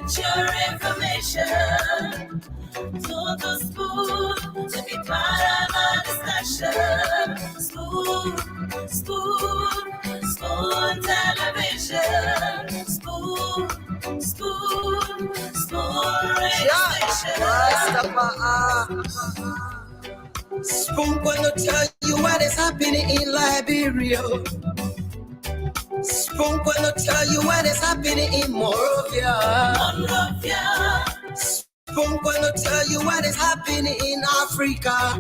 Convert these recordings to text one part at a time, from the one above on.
get your information. To the school to be part of our discussion. School television. School radio station. Spoon gonna tell you what is happening in Liberia. Spoon gonna tell you what is happening in Monrovia. Spoon gonna tell you what is happening in Africa.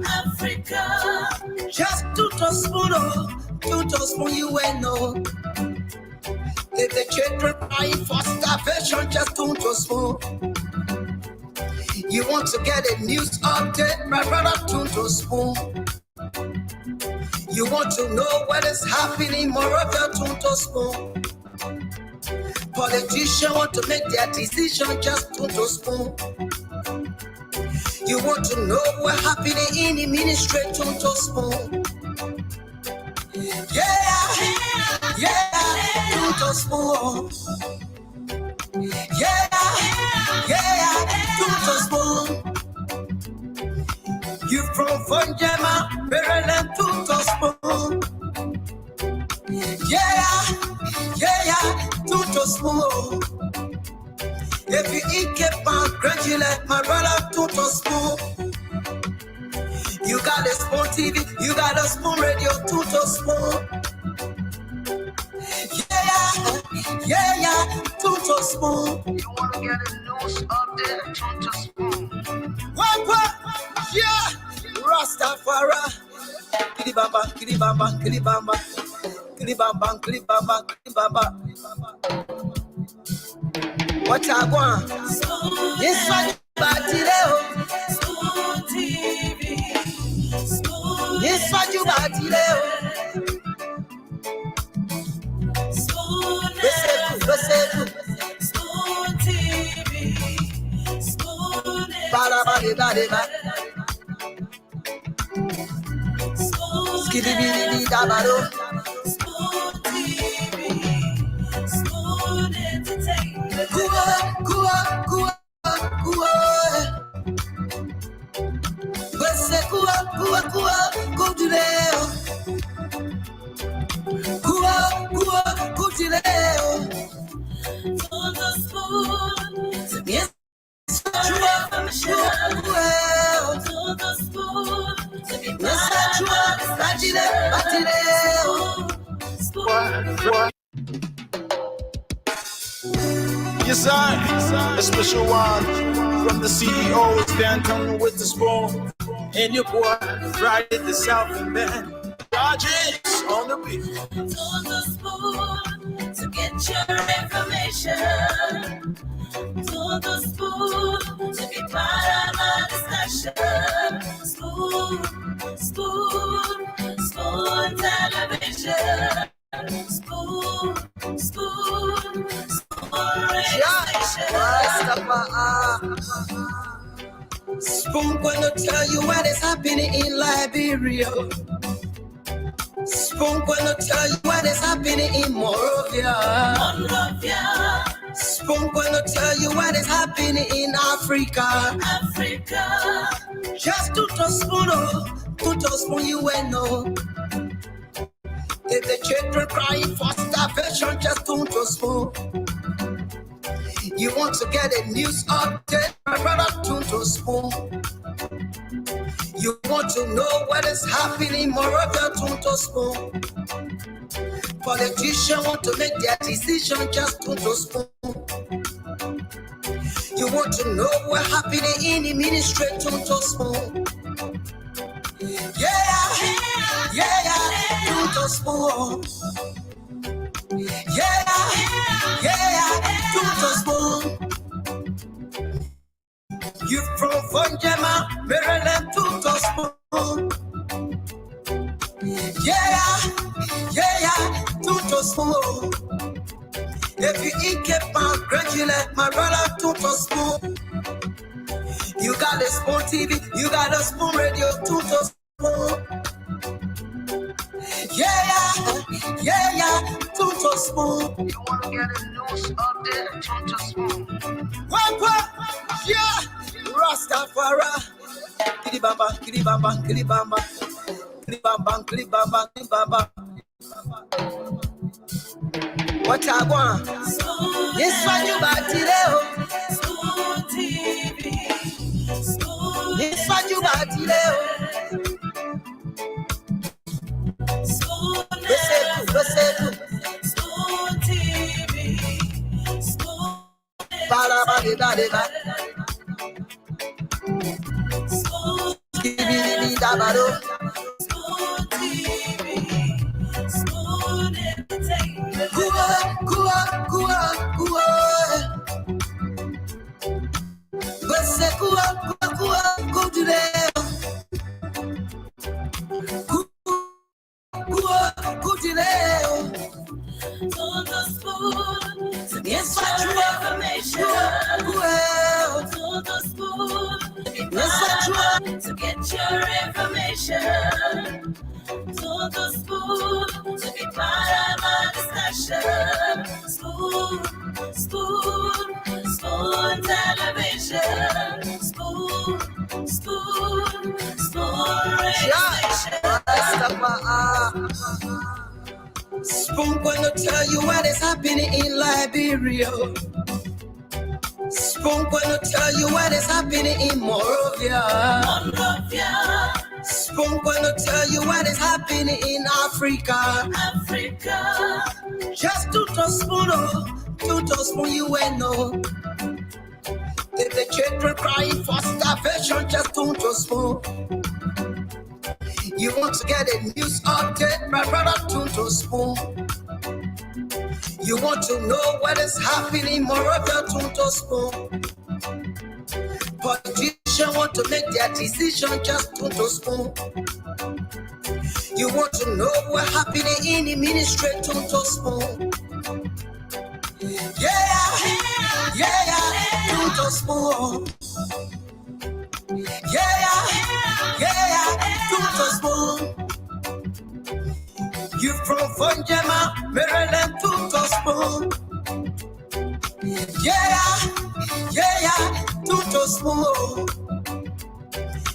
Just to spoon you will know. If the children crying for starvation, just to spoon. You want to get a news update, my brother, to spoon. You want to know what is happening, Moreover, to spoon. Politicians want to make their decision, just to spoon. You want to know what's happening in the ministry, to spoon. To spoon. To spoon. You from Fonjema, Maryland, to spoon. To spoon. If you eat kepa, congratulate my brother, to spoon. You got a Spoon TV, you got a Spoon Radio, to spoon. To spoon. You want to get a news update, to spoon. What? Yeah, Rastafari. Kilibamba. What I want? This one, Batileo. Spoon TV. This one, you Batileo. Spoon TV. Ba. Skiddy dabado. Spoon TV. Spoon Entertainment. Kua. Wese kua, kujileo. Kua, kujileo. To the spoon to be Yes. information. To the spoon to be part of our discussion. Yes, sir. A special one from the CEO, Stan coming with the spoon. And your boy, Friday the Southern Man. Rogers on the beat. To the spoon to get your information. To the spoon to be part of our discussion. Spoon television. Spoon radio station. Spoon gonna tell you what is happening in Liberia. Spoon gonna tell you what is happening in Monrovia. Spoon gonna tell you what is happening in Africa. Just to spoon you will know. If the children crying for starvation, just to spoon. You want to get a news update, my brother, to spoon. You want to know what is happening, Moreover, to spoon. Politicians want to make their decision, just to spoon. You want to know what's happening in the ministry, to spoon. To spoon. To spoon. You from Fonjema, Maryland, to spoon. To spoon. If you eat kepa, congratulate my brother, to spoon. You got a Spoon TV, you got a Spoon Radio, to spoon. To spoon. You wanna get a news update? Turn to spoon. What? Yeah, Rastafari. Kilibamba, kilibamba, kilibamba, kilibamba, kilibamba, kilibamba. What I want? Yes, what you about today? Spoon TV. Spoon Yes, what you about today? Spoon Spoon TV. Spoon Ba-da-ba-di-da-di-da. Spoon Skibidi-di-da-ba-do. TV. Spoon Entertainment. Kua, kua, kua, kua. Bese kua, kua, kua, go to there. Kua, go to there. On the spoon to get Yes, I your try. information. Well, On the spoon yes, I try. to get your information. On the spoon to be part of my discussion. Spoon television. Spoon radio station. Spoon gonna tell you what is happening in Liberia. Spoon gonna tell you what is happening in Morovia. Monrovia, Spoon gonna tell you what is happening in Africa. Africa. Just to spoon, you will know. If the children crying for starvation, just to spoon. You want to get a news update, my brother, to spoon. You want to know what is happening in Moravia, to spoon. Politicians want to make their decision, just to spoon. You want to know what's happening in the ministry, to spoon. Yeah, to spoon. Yeah, to spoon. You from Funjama, Maryland, to spoon. Yeah, to spoon.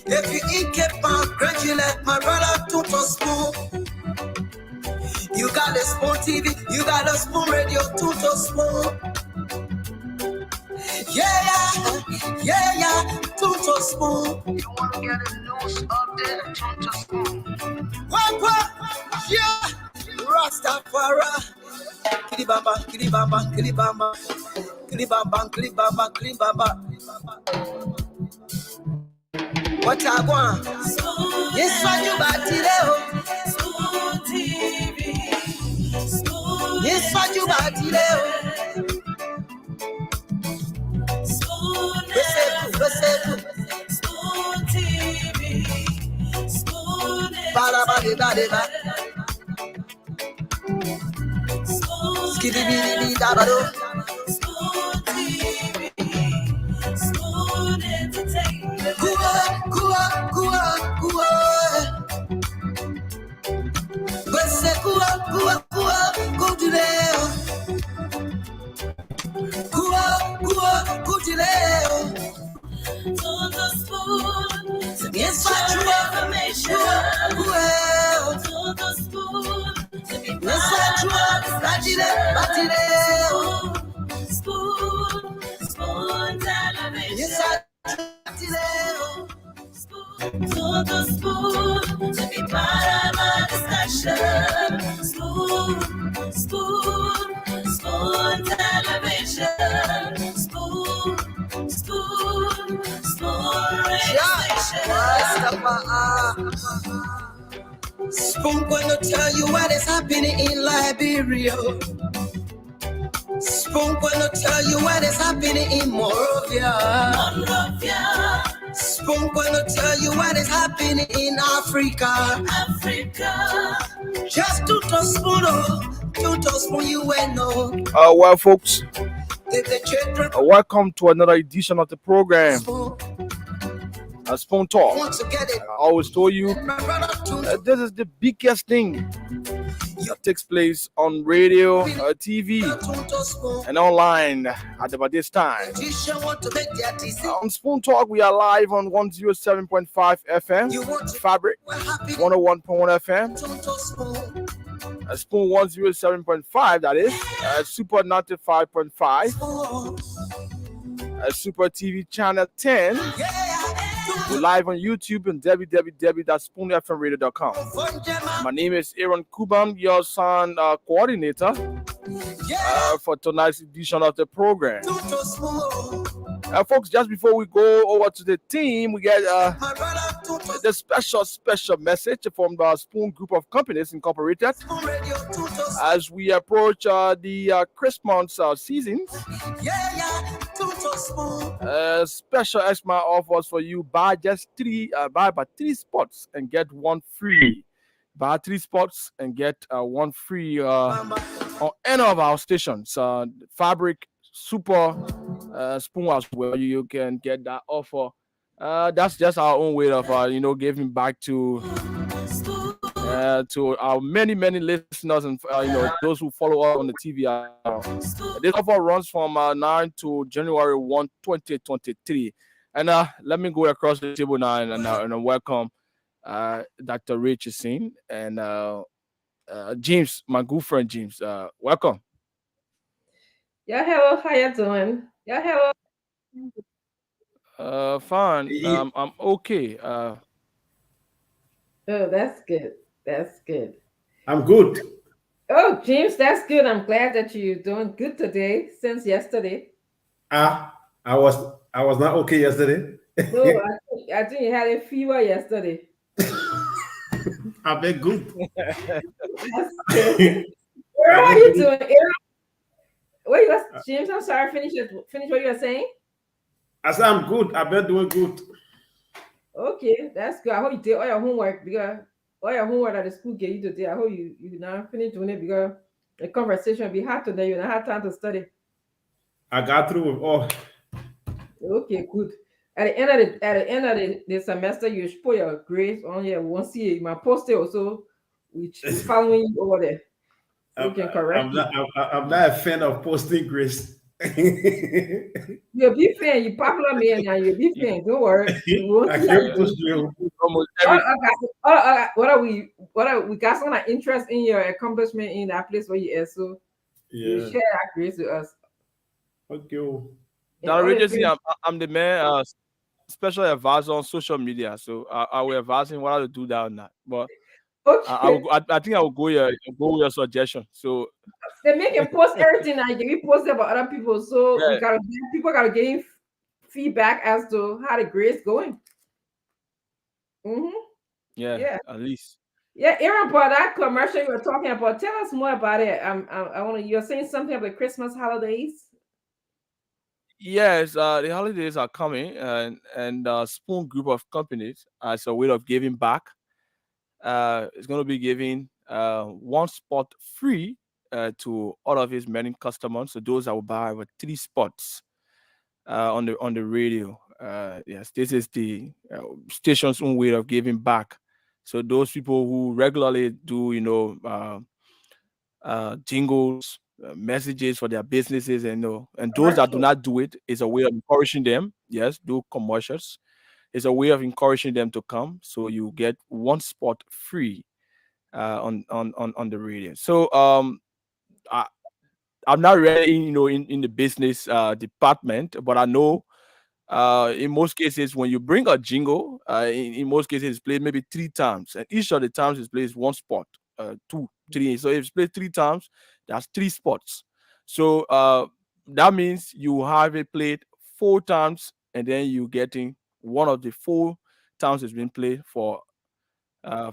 If you eat Cape Town, congratulate my brother, to spoon. You got a Spoon TV, you got a Spoon Radio, to spoon. Yeah, to spoon. You wanna get a news update? To spoon. What? Yeah, Rastafari. Kilibamba, kilibamba, kilibamba, kilibamba, kilibamba, kilibamba. What I want? Yes, what you about today? Spoon TV. Spoon Yes, what you about today? Spoon Spoon TV. Spoon Ba-da-ba-di-da-di-da. Spoon Skibidi-di-da-ba-do. TV. Spoon Entertainment. Kua. Bese kua, go to there. Kua, go to there. On the spoon to get Yes, I your try. information. Well, On the spoon to be yes, I part try. of my Batile. Spoon television. Yes, I try. On the spoon to be part of my discussion. Spoon television. Spoon radio station. Spoon gonna tell you what is happening in Liberia. Spoon gonna tell you what is happening in Morovia. Monrovia, Spoon gonna tell you what is happening in Africa. Africa. Just to spoon, you will know. Well, folks, If the children welcome to another edition of the program, Spoon Talk. want to get it, I always told you my brother, this is the biggest thing that takes place on radio, TV, and online at about this time. On Spoon Talk, we are live on 107.5 FM, Fabric 101.1 FM, Spoon 107.5, that is, Super 95.5, Super TV Channel 10. We're live on YouTube and www.spoonfmradio.com. My name is Aaron Kuban, your sound coordinator for tonight's edition of the program. Folks, just before we go over to the team, we get the special message from the Spoon Group of Companies Incorporated as we approach the Christmas seasons. Special extra offers for you. Buy just three spots and get one free. Buy 3 spots and get one free on any of our stations. Fabric, Super, Spoon as well. You can get that offer. That's just our own way of giving back to our many listeners and those who follow us on the TV. This offer runs from 9 to January 1, 2023. And let me go across the table now and welcome Dr. Richardson and James, my good friend James. Welcome. Yeah, hello. How you doing? Yeah, hello. Fine. I'm okay. Oh, that's good. That's good. I'm good. Oh, James, that's good. I'm glad that you're doing good today since yesterday. I was not okay yesterday. No, I think you had a fever yesterday. I've been good. That's good. How are you doing, Aaron? Wait, James, I'm sorry. Finish what you were saying. I said I'm good. I've been doing good. Okay, that's good. I hope you did all your homework because all your homework that the school gave you today. I hope you now finish doing it because the conversation will be hard today. You don't have time to study. I got through with all. Okay, good. At the end of the semester, you should put your grades on here. We won't see it. My poster also, which is following you over there. So you can correct. I'm not a fan of posting grades. You're a big fan. You're popular man now. You're a big fan. Don't worry. I can't post you. What are we got some kind of interest in your accomplishment in that place where you are. So you share that grades with us. Okay. I'm the man, special advisor on social media. So I will advise him what to do that or not. But okay. I think I will go with your suggestion. So they make him post everything and we post about other people. So people gotta give feedback as to how the grades going. Mm-hmm. Yeah, at least. Yeah, Aaron, about that commercial you were talking about, tell us more about it. I want to. You're saying something about Christmas holidays. Yes, the holidays are coming, and Spoon Group of Companies, as a way of giving back, is going to be giving one spot free to all of his many customers. So those that will buy with 3 spots on the radio. Yes, this is the station's own way of giving back. So those people who regularly do, jingles, messages for their businesses, and those that do not do it is a way of encouraging them. Yes, do commercials. It's a way of encouraging them to come. So you get one spot free on the radio. So I'm not really in the business department, but I know in most cases when you bring a jingle, in most cases it's played maybe 3 times, and each of the times it's played 1 spot, 2, 3. So if it's played 3 times, that's 3 spots. So that means you have it played 4 times, and then you getting one of the 4 times it's been played for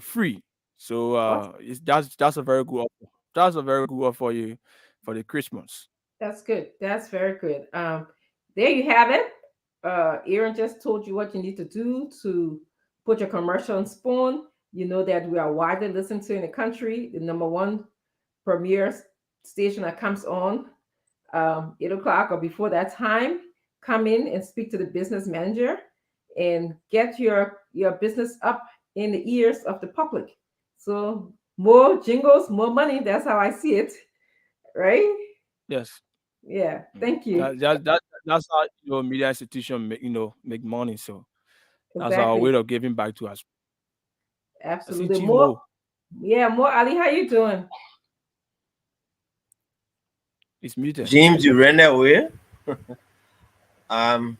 free. So that's a very good offer. That's a very good offer for you for the Christmas. That's good. That's very good. There you have it. Aaron just told you what you need to do to put your commercial on Spoon. You know that we are widely listened to in the country, the #1 premier station that comes on 8 o'clock or before that time. Come in and speak to the business manager and get your business up in the ears of the public. So more jingles, more money. That's how I see it, right? Yes. Yeah. Thank you. That's how media institution make money. So that's our way Exactly. of giving back to us. I see Absolutely. Chief More. Mo. Yeah. More. Ali, how you doing? It's muted. James, you ran away. um,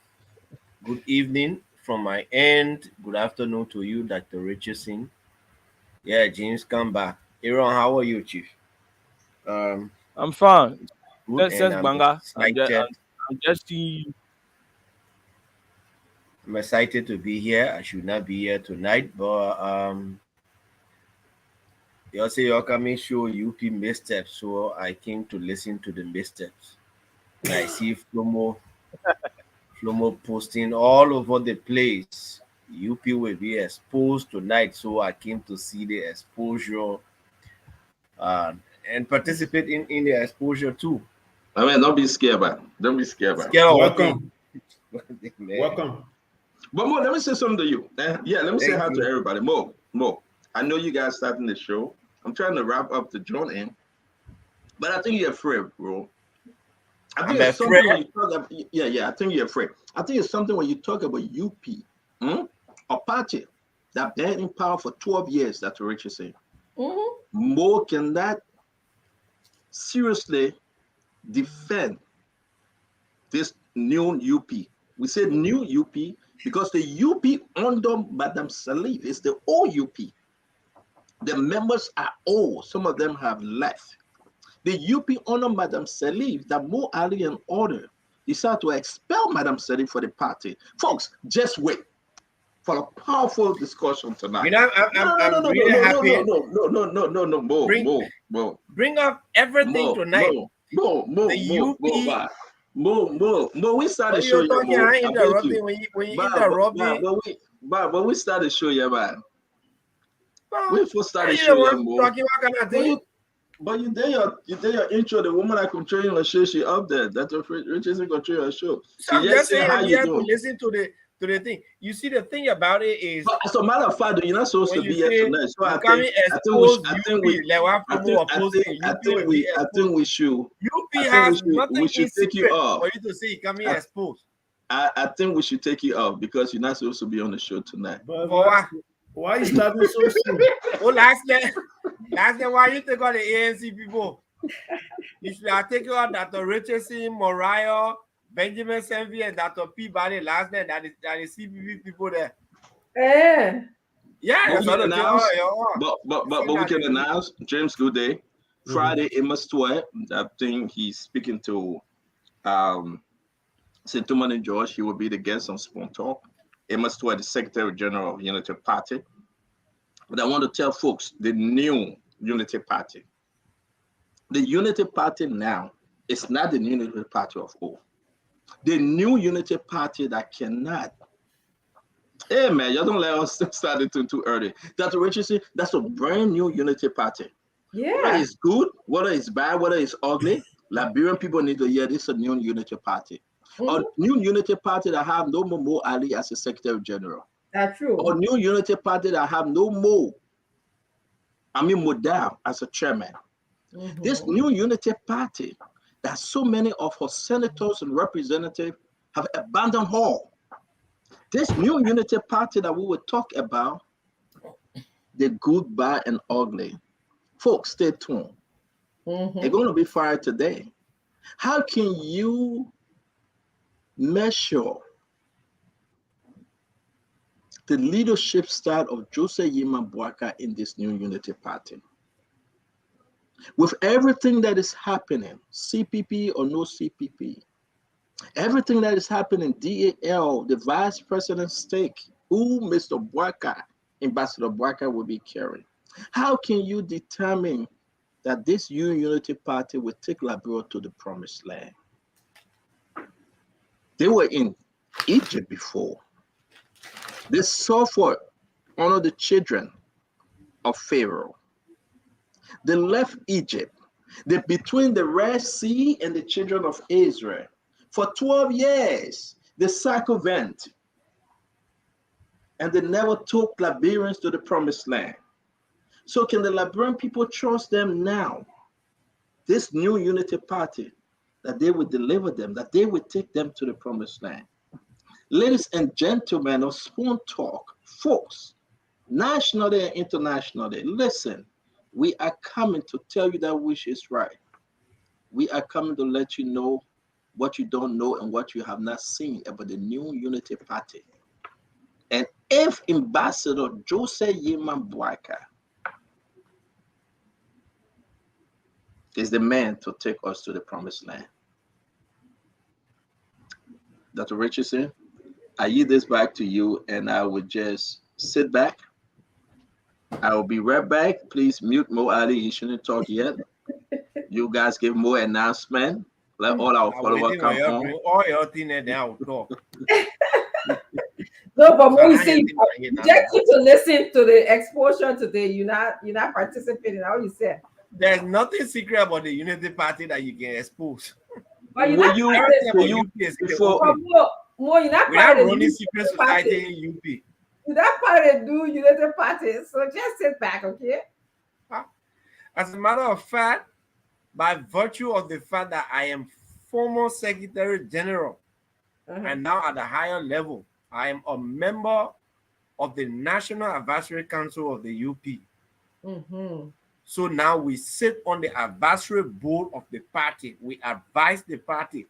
Good evening from my end. Good afternoon to you, Dr. Richardson. Yeah, James, come back. Aaron, how are you, Chief? Um, I'm fine. Good, and Since I'm Banga, excited. I'm just seeing you. I'm excited to be here. I should not be here tonight, but you say you're coming show UP missteps, so I came to listen to the missteps. And I see Flomo posting all over the place. UP will be exposed tonight, so I came to see the exposure and participate in the exposure too. I mean, don't be scared, man. Don't be scared, man. Scared of Welcome. Man. Welcome. But Mo, let me say something to you. Yeah, let me say Thank hi you. to everybody. Mo, I know you guys starting the show. I'm trying to wrap up the joint in, but I think you're afraid, bro. I think I'm it's something afraid. when you talk about, yeah, I think you're afraid. I think it's something when you talk about UP, a party that been in power for 12 years, that's what Rich is saying. Mm-hmm. Mo cannot seriously defend this new UP. We said new UP because the UP under Madame Salif is the old UP. The members are old. Some of them have left. The UP under Madame Salif, that Mo Ali and order decided to expel Madame Salif for the party. Folks, just wait for a powerful discussion tonight. You know, I'm really happy. Mo. Bring up everything tonight. Mo, we started When show you're you. talking, Mo, I I beg interrupt you. me. When you But interrupt me, we started show you, man. well, We first started you show know you, what Mo. talking what kind of thing? But you did your intro. The woman I control your show, she up there. That's what Rich isn't control your show. So I'm She just say, saying how I'm you here to doing? listen to the thing. You see, the thing about it is But as a matter of fact, you're not supposed when to you be here say tonight. So you I coming think we should. UP has nothing we should in take you secret off. for you to say you coming I- exposed. I think we should take you off because you're not supposed to be on the show tonight. But For what? why you starting so soon? Oh, last year, why you take all the ANC people? You should have taken out Dr. Richardson, Moriah, Benjamin Senvi, and Dr. Peabody last night. That is CPP people there. Yeah. Yeah, But that's we what can the announce. thing. But we can announce James Good Day. Friday, Amos Twelve. I think he's speaking to St. Thomas and George. He will be the guest on Spoon Talk. Amos Twelve, the Secretary General of Unity Party. But I want to tell folks the new Unity Party. The Unity Party now is not the Unity Party of old. The new Unity Party that cannot. Hey man, y'all don't let us start it too early. Dr. Richardson, that's a brand new Unity Party. Whether Yeah. it's good, whether it's bad, whether it's ugly, Liberian people need to hear this is a new Unity Party. Mhm. A new Unity Party that have no more Mo Ali as a Secretary General. That's true. A new Unity Party that have no more Amin Modal as a chairman. Mhm. This new Unity Party that so many of her senators and representatives have abandoned her. This new Unity Party that we will talk about, the good, bad, and ugly. Folks, stay tuned. Mhm. They're going to be fired today. How can you measure the leadership style of Joseph Yima Boaka in this new Unity Party? With everything that is happening, CPP or no CPP, everything that is happening, DAL, the vice president's stake, who Mr. Boaka, Ambassador Boaka will be carrying. How can you determine that this new Unity Party will take Liberia to the promised land? They were in Egypt before. They suffered under the children of Pharaoh. They left Egypt. They between the Red Sea and the children of Israel. For 12 years, they circumvent. And they never took Liberians to the promised land. So can the Liberian people trust them now? This new unity party, that they will deliver them, that they will take them to the promised land. Ladies and gentlemen of Spoon Talk, folks, nationally and internationally, listen, we are coming to tell you that which is right. We are coming to let you know what you don't know and what you have not seen about the new unity party. And if Ambassador Jose Yeman Boakai is the man to take us to the promised land. Dr. Richardson, I yield this back to you, and I would just sit back. I will be right back. Please mute Mo Ali. He shouldn't talk yet. You guys give more announcement. Let all our followers come on. All your thing and then I will talk. No, but when you I say ain't you think just need to listen to the exposure today, you're not participating. How you said? There's nothing secret about the Unity Party that you can expose. But you're Will not you- part of will the- you- UP is in the before- open. more, you're not We part have of the running Unity secret Party. society in UP. You're not part of the new Unity Party. So just sit back, okay? As a matter of fact, by virtue of the fact that I am former Secretary General and now at a higher level, I am a member of the National Advisory Council of the UP. Mm-hmm. So now we sit on the advisory board of the party. We advise the party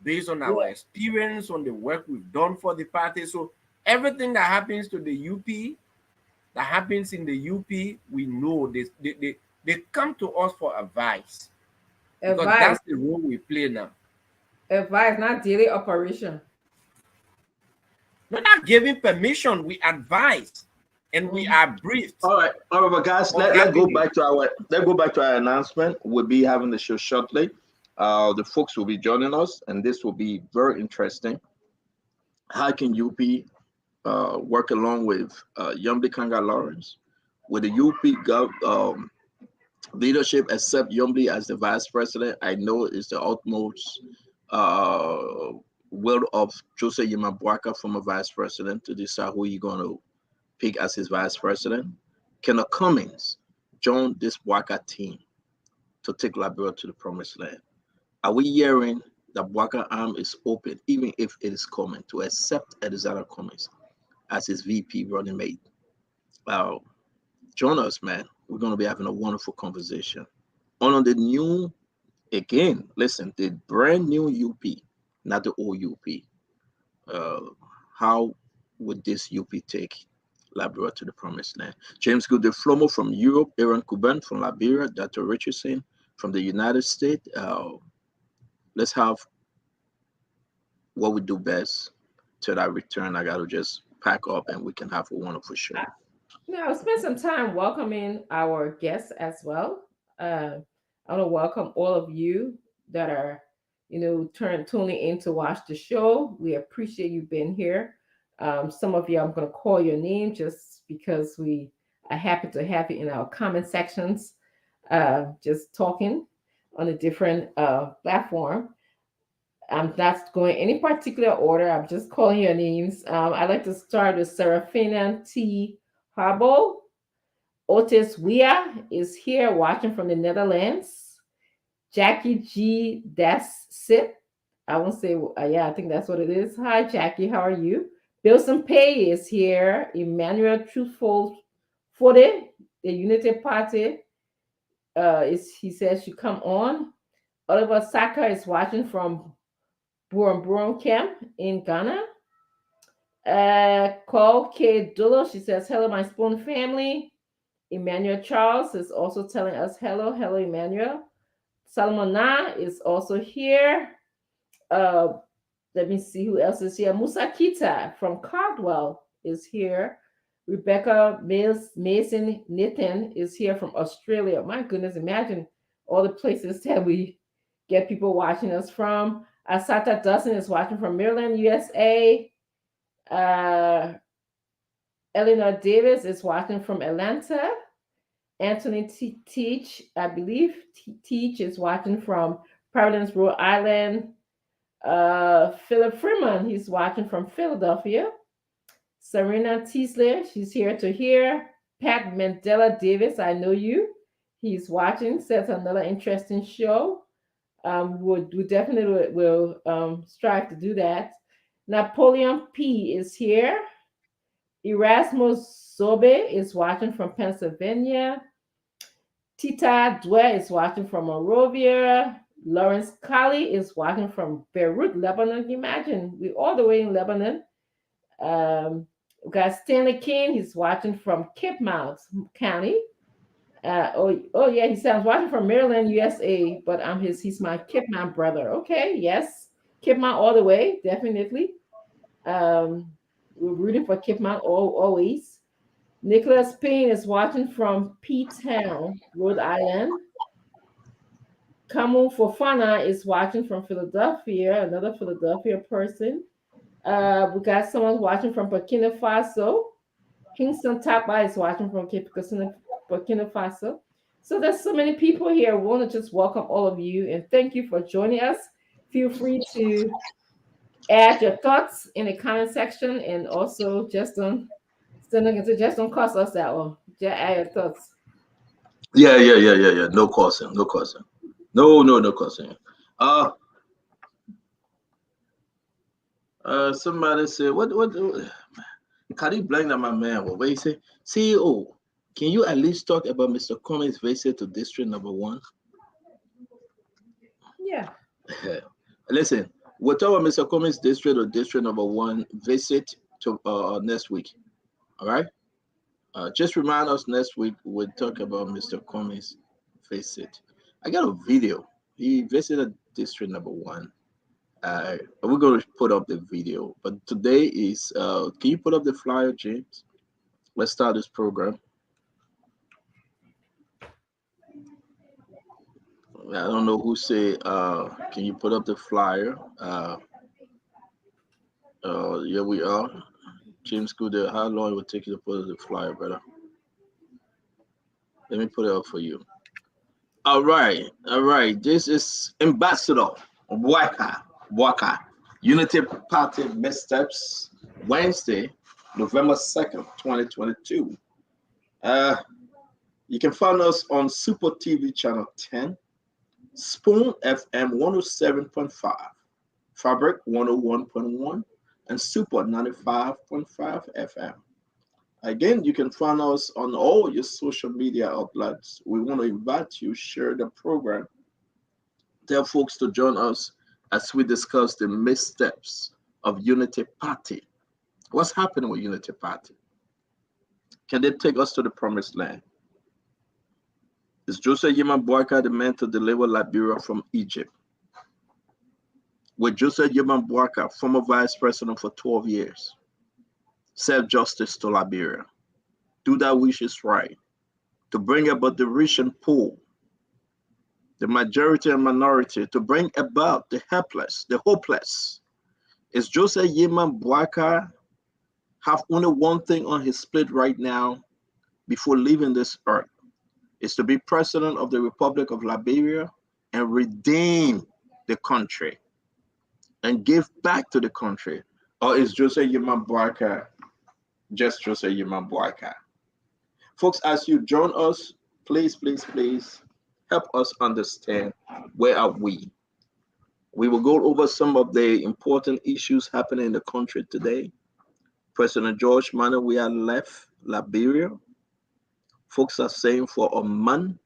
based on our experience, on the work we've done for the party. So everything that happens to the UP, that happens in the UP, we know they come to us for advice. Because Advice, that's the role we play now. advice, not daily operation. We're not giving permission, we advise and we are briefed. All right, but guys, let's go back to our announcement. We'll be having the show shortly. The folks will be joining us, and this will be very interesting. How can UP work along with Yumbi Kanga Lawrence, with the UP leadership accept Yumbi as the vice president? I know it's the utmost will of Jose Yeman Boakai, former vice president, to decide who you're going to pick as his vice president. Kenneth Cummings join this Boakai team to take Liberia to the promised land. Are we hearing that Boakai arm is open, even if it is coming, to accept Alexander Cummings as his VP running mate? Join us, man. We're going to be having a wonderful conversation on the new, again, listen, the brand new UP, not the old UP. How would this UP take Liberia to the promised land? James Goode-Flomo from Europe, Aaron Kuban from Liberia, Dr. Richardson from the United States. Let's have what we do best till I return. I got to just pack up and we can have a wonderful show. Now, spend some time welcoming our guests as well. I want to welcome all of you that are, tuning in to watch the show. We appreciate you being here. Some of you, I'm going to call your name just because we are happy to have you in our comment sections, just talking on a different platform. I'm not going any particular order. I'm just calling your names. I'd like to start with Serafina T. Harbo. Otis Wea is here watching from the Netherlands. Jackie G. Dassip. I won't say, yeah, I think that's what it is. Hi, Jackie. How are you? Bilson Pay is here. Emmanuel Truthful Fode, the Unity Party, he says should come on. Oliver Saka is watching from Buron Camp in Ghana. Cole K. Dullo, she says, hello, my Spoon family. Emmanuel Charles is also telling us hello. Hello, Emmanuel. Solomon Na is also here. Let me see who else is here. Musa Kita from Cardwell is here. Rebecca Mason Nathan is here from Australia. My goodness, imagine all the places that we get people watching us from. Asata Dustin is watching from Maryland, USA. Eleanor Davis is watching from Atlanta. Anthony Teach, I believe, Teach is watching from Providence, Rhode Island. Philip Freeman, he's watching from Philadelphia. Serena Teasler, she's here to hear. Pat Mandela Davis, I know you. He's watching. Says another interesting show. We definitely will strive to do that. Napoleon P is here. Erasmus Zobe is watching from Pennsylvania. Tita Dwe is watching from Monrovia. Lawrence Kali is watching from Beirut, Lebanon. Imagine we all the way in Lebanon. We got Stanley King. He's watching from Cape Mount County. Oh yeah, he sounds watching from Maryland, USA. But he's my Cape Mount brother. Okay, yes, Cape Mount all the way, definitely. We're rooting for Cape Mount always. Nicholas Payne is watching from P-Town, Rhode Island. Kamu Fofana is watching from Philadelphia, another Philadelphia person. We got someone watching from Burkina Faso. Kingston Tapa is watching from Burkina Faso. So there's so many people here. We want to just welcome all of you and thank you for joining us. Feel free to add your thoughts in the comment section, and also just don't cost us that one. Just add your thoughts. Yeah. No cursing. No cursing. Somebody said, what? Can you blame that my man? What you say? CEO, can you at least talk about Mr. Cummings' visit to District Number 1? Yeah. Listen, we'll talk about Mr. Cummings' District or District Number 1 visit to next week. All right? Just remind us next week we'll talk about Mr. Cummings' visit. I got a video. He visited District Number 1. We're going to put up the video, but today is can you put up the flyer, James? Let's start this program. I don't know who say can you put up the flyer? Here we are. James Gooder, how long it will take you to put up the flyer, brother? Let me put it up for you. All right. This is Ambassador Waka, Unity Party Missteps, Wednesday, November 2nd, 2022. You can find us on Super TV Channel 10, Spoon FM 107.5, Fabric 101.1, and Super 95.5 FM. Again, you can find us on all your social media outlets. We want to invite you, share the program, tell folks to join us as we discuss the missteps of Unity Party. What's happening with Unity Party? Can they take us to the promised land? Is Joseph Yeman Boakai the man to deliver Liberia from Egypt? With Joseph Yeman Boakai, former vice president for 12 years, serve justice to Liberia, do that which is right, to bring about the rich and poor, the majority and minority, to bring about the helpless, the hopeless. Is Joseph Yeman Boakai have only one thing on his plate right now before leaving this earth? Is to be president of the Republic of Liberia and redeem the country and give back to the country? Or is Joseph Yeman Boakai just Joseph Yeman Boakai? Folks, as you join us, please help us understand where are we. We will go over some of the important issues happening in the country today. President George Manneh Weah left Liberia. Folks are saying for a month,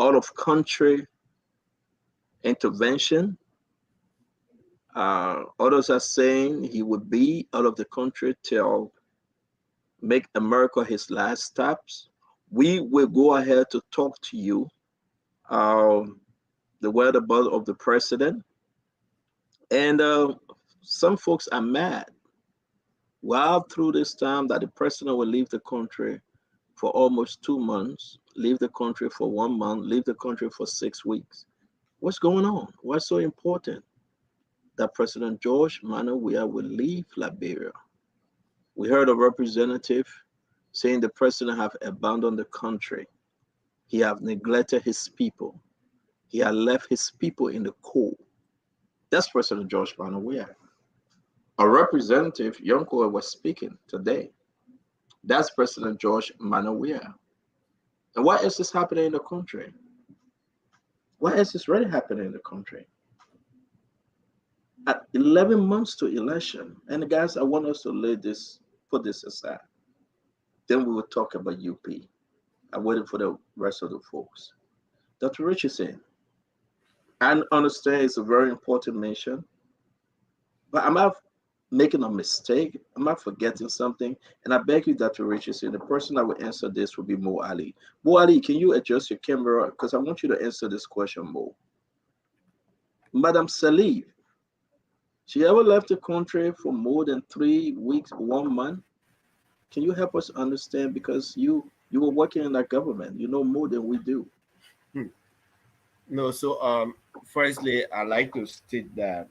out of country intervention. Others are saying he would be out of the country till make America his last stops. We will go ahead to talk to you the whereabouts of the president. And some folks are mad. Well, through this time that the president will leave the country for almost 2 months, leave the country for 1 month, leave the country for 6 weeks. What's going on? What's so important that President George Manneh Weah will leave Liberia? We heard a representative saying the president have abandoned the country. He have neglected his people. He had left his people in the cold. That's President George Manneh Weah. A representative, Yonko, was speaking today. That's President George Manuel Weah. And what else is happening in the country? What else is really happening in the country? At 11 months to election, and guys, I want us to put this aside. Then we will talk about UP. I'm waiting for the rest of the folks. Dr. Richardson, I understand it's a very important mention, but am I making a mistake? Am I forgetting something? And I beg you, Dr. Richardson, the person that will answer this will be Mo Ali. Mo Ali, can you adjust your camera? Because I want you to answer this question, Mo. Madam Salif, she ever left the country for more than 3 weeks, 1 month? Can you help us understand? Because you were working in that government, you know more than we do. No, so firstly, I like to state that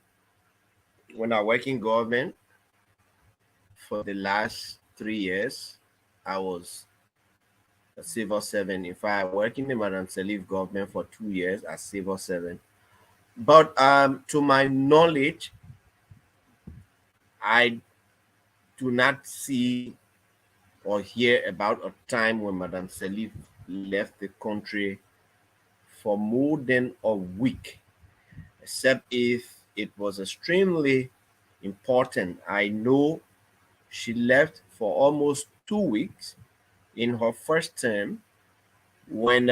when I work in government for the last 3 years, I was a civil servant. In fact, I worked in the Madam Salif government for 2 years as civil servant. But to my knowledge, I do not see or hear about a time when Madam Salif left the country for more than a week, except if it was extremely important. I know she left for almost 2 weeks in her first term when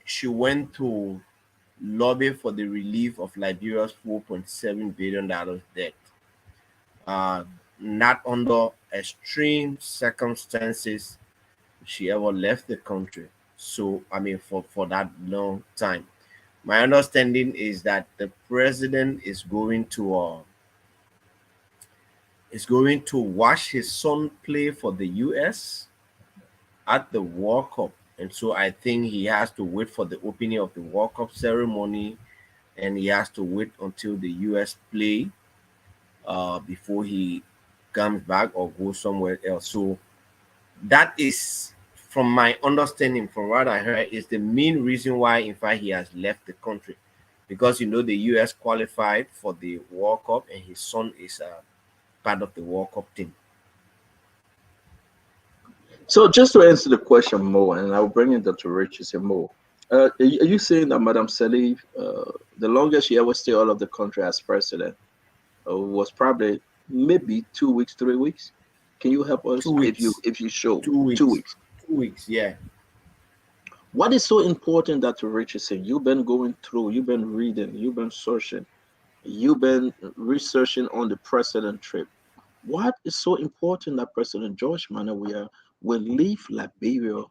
she went to lobby for the relief of Liberia's $4.7 billion debt. Not under extreme circumstances she ever left the country. So, I mean, for that long time. My understanding is that the president is going to watch his son play for the U.S. at the World Cup, and so I think he has to wait for the opening of the World Cup ceremony, and he has to wait until the U.S. play before he comes back or goes somewhere else. So that is, from my understanding, from what I heard, is the main reason why, in fact, he has left the country, because the U.S. qualified for the World Cup, and his son is part of the World Cup team. So just to answer the question more, and I'll bring in Dr. Richardson more. Are you saying that Madam Salif, the longest she ever stayed out of the country as president, was probably maybe 2 weeks, 3 weeks? Can you help us 2 weeks. if you show 2 weeks? 2 weeks. 2 weeks, yeah. What is so important, Dr. Richardson? You've been going through, you've been reading, you've been searching, you've been researching on the president trip. What is so important that President George Manuel Weah will leave Liberia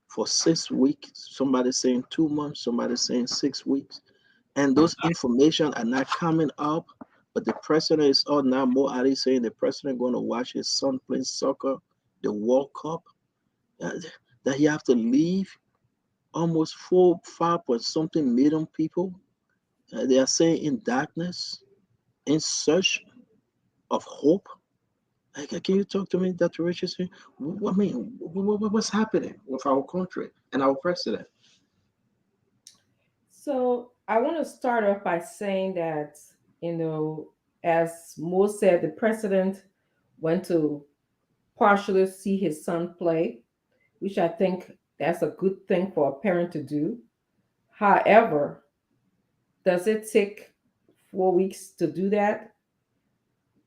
for 6 weeks? Somebody saying 2 months, somebody saying 6 weeks, and those information are not coming up. But the president is out now. Mo Ali saying the president going to watch his son playing soccer, the World Cup. That he have to leave almost 5 point something million people. They are saying in darkness, in search of hope. Can you talk to me, Dr. Richardson? I mean, what's happening with our country and our president? So I want to start off by saying that, as Mo said, the president went to partially see his son play, which I think that's a good thing for a parent to do. However, does it take 4 weeks to do that?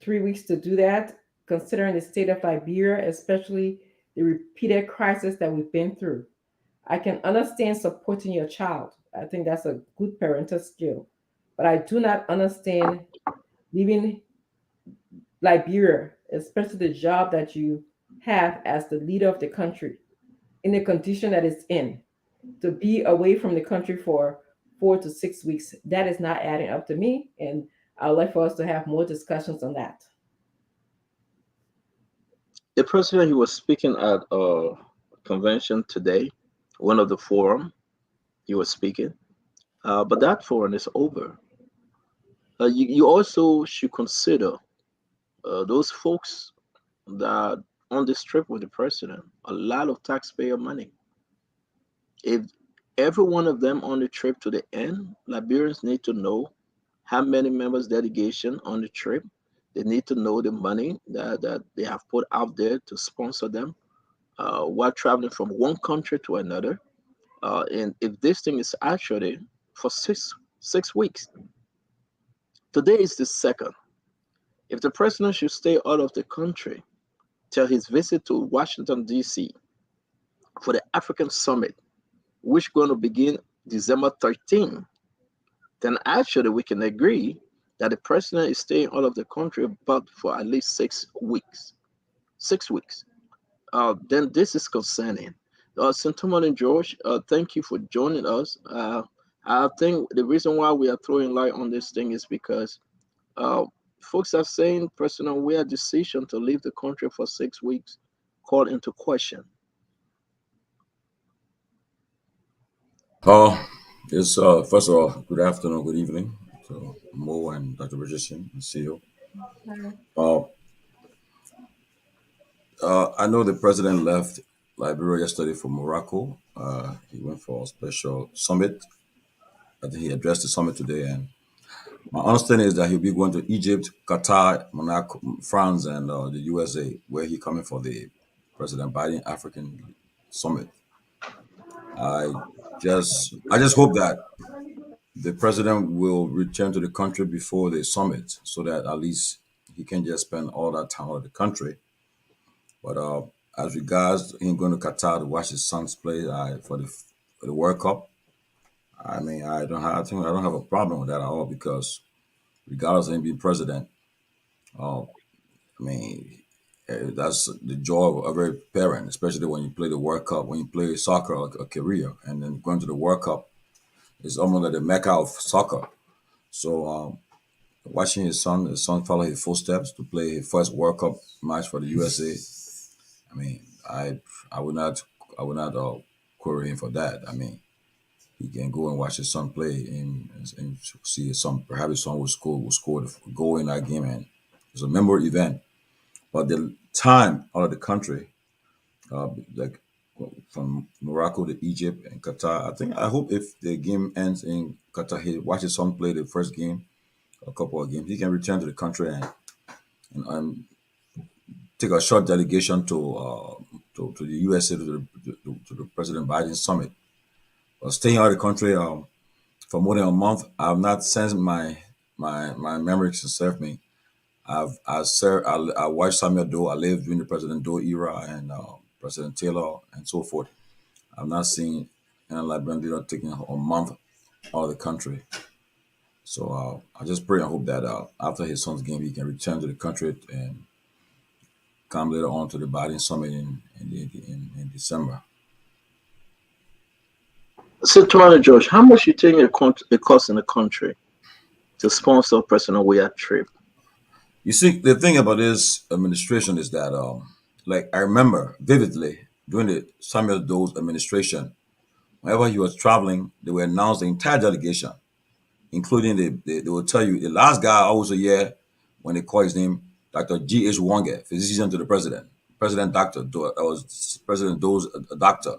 3 weeks to do that, considering the state of Liberia, especially the repeated crisis that we've been through? I can understand supporting your child. I think that's a good parental skill. But I do not understand leaving Liberia, especially the job that you have as the leader of the country, in the condition that it's in, to be away from the country for 4 to 6 weeks. That is not adding up to me. And I'd like for us to have more discussions on that. The president, he was speaking at a convention today, one of the forum. He was speaking, but that forum is over. You also should consider those folks that on this trip with the president, a lot of taxpayer money. If every one of them on the trip to the end, Liberians need to know how many members delegation on the trip. They need to know the money that they have put out there to sponsor them while traveling from one country to another. And if this thing is actually for six weeks, today is the second. If the president should stay out of the country till his visit to Washington, D.C. for the African Summit, which is going to begin December 13th, then actually we can agree that the president is staying out of the country but for at least 6 weeks. 6 weeks. Then this is concerning. Santoman and George, thank you for joining us. I think the reason why we are throwing light on this thing is because folks are saying President Weah's decision to leave the country for 6 weeks called into question. It's first of all, good afternoon, good evening to Mo and Dr. Richardson and CEO. I know the president left Liberia yesterday for Morocco. He went for a special summit. I think he addressed the summit today, and my understanding is that he'll be going to Egypt, Qatar, Monaco, France, and the USA, where he's coming for the President Biden African Summit. I just hope that the president will return to the country before the summit, so that at least he can just spend all that time out of the country. But as regards him going to Qatar to watch his sons play for the World Cup, I mean, I don't have a problem with that at all, because regardless of him being president, I mean, that's the joy of every parent, especially when you play the World Cup, when you play soccer or a career, and then going to the World Cup is almost like the mecca of soccer. So watching his son follow his footsteps to play his first World Cup match for the USA, I mean, I would not query him for that. I mean, he can go and watch his son play and see his son. Perhaps his son will score the goal in that game, and it's a memorable event. But the time out of the country, like from Morocco to Egypt and Qatar, I hope if the game ends in Qatar, he watch his son play the first game, a couple of games, he can return to the country and take a short delegation to the USA to the President Biden summit. But staying out of the country for more than a month, I've not, since my memory can serve me, I watched Samuel Doe. I lived during the President Doe era and President Taylor and so forth. I've not seen an Liberian leader taking a month out of the country. So I just pray and hope that after his son's game, he can return to the country and come later on to the Biden summit in December. So, Toronto George, how much you think it costs in the country to sponsor President Weah's trip? You see, the thing about this administration is that, like, I remember vividly during the Samuel Doe's administration, whenever he was traveling, they would announce the entire delegation, including they will tell you the last guy always a year when they call his name, Dr. G.H. Wange, physician to the president, Dr. Doe, was President Doe's doctor.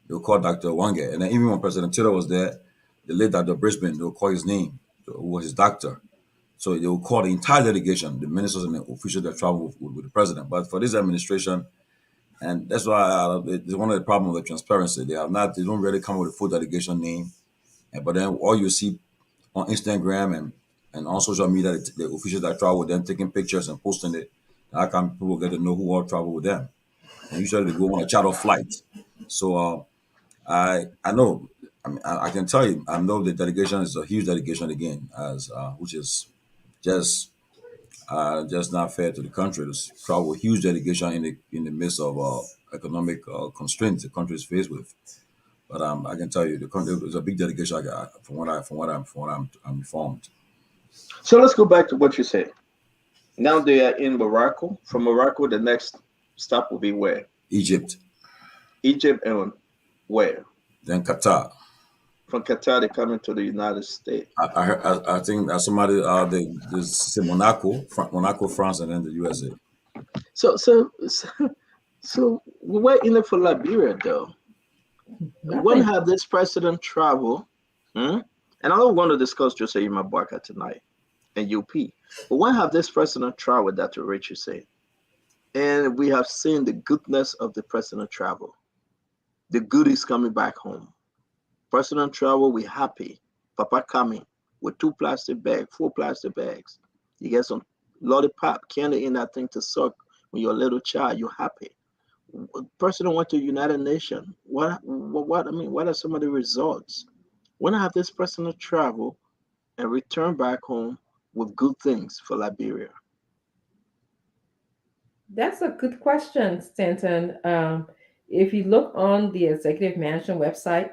They will call Dr. Wange. And then even when President Taylor was there, the late Dr. Brisbane, they will call his name, who was his doctor. So they will call the entire delegation, the ministers and the officials that travel with the president. But for this administration, and that's why it's one of the problems with transparency. They don't really come with a full delegation name. But then all you see on Instagram and on social media, the officials that travel with them taking pictures and posting it. How can people get to know who all travel with them? And usually they go on a charter flight. So I know. I mean, I can tell you, I know the delegation is a huge delegation again, which is just not fair to the country to travel with huge delegation in the midst of economic constraints the country is faced with. But I can tell you, the country is a big delegation. I got from what I'm informed. So let's go back to what you said. Now they are in Morocco. From Morocco, the next stop will be where? Egypt. Egypt and where? Then Qatar. From Qatar, they're coming to the United States. I think that somebody they say Monaco, France, and then the USA. So we're in it for Liberia, though. When have this president travel? And I don't want to discuss Jose Yima Boakai tonight and UP. But why have this personal travel that Rich is saying? And we have seen the goodness of the personal travel. The good is coming back home. Personal travel, we happy. Papa coming with 2 plastic bags, 4 plastic bags. You get some lollipop candy in that thing to suck when you're a little child. You're happy. Person went to United Nations. What I mean, what are some of the results? When I have this personal travel and return back home with good things for Liberia. That's a good question, Stanton. If you look on the Executive Mansion website,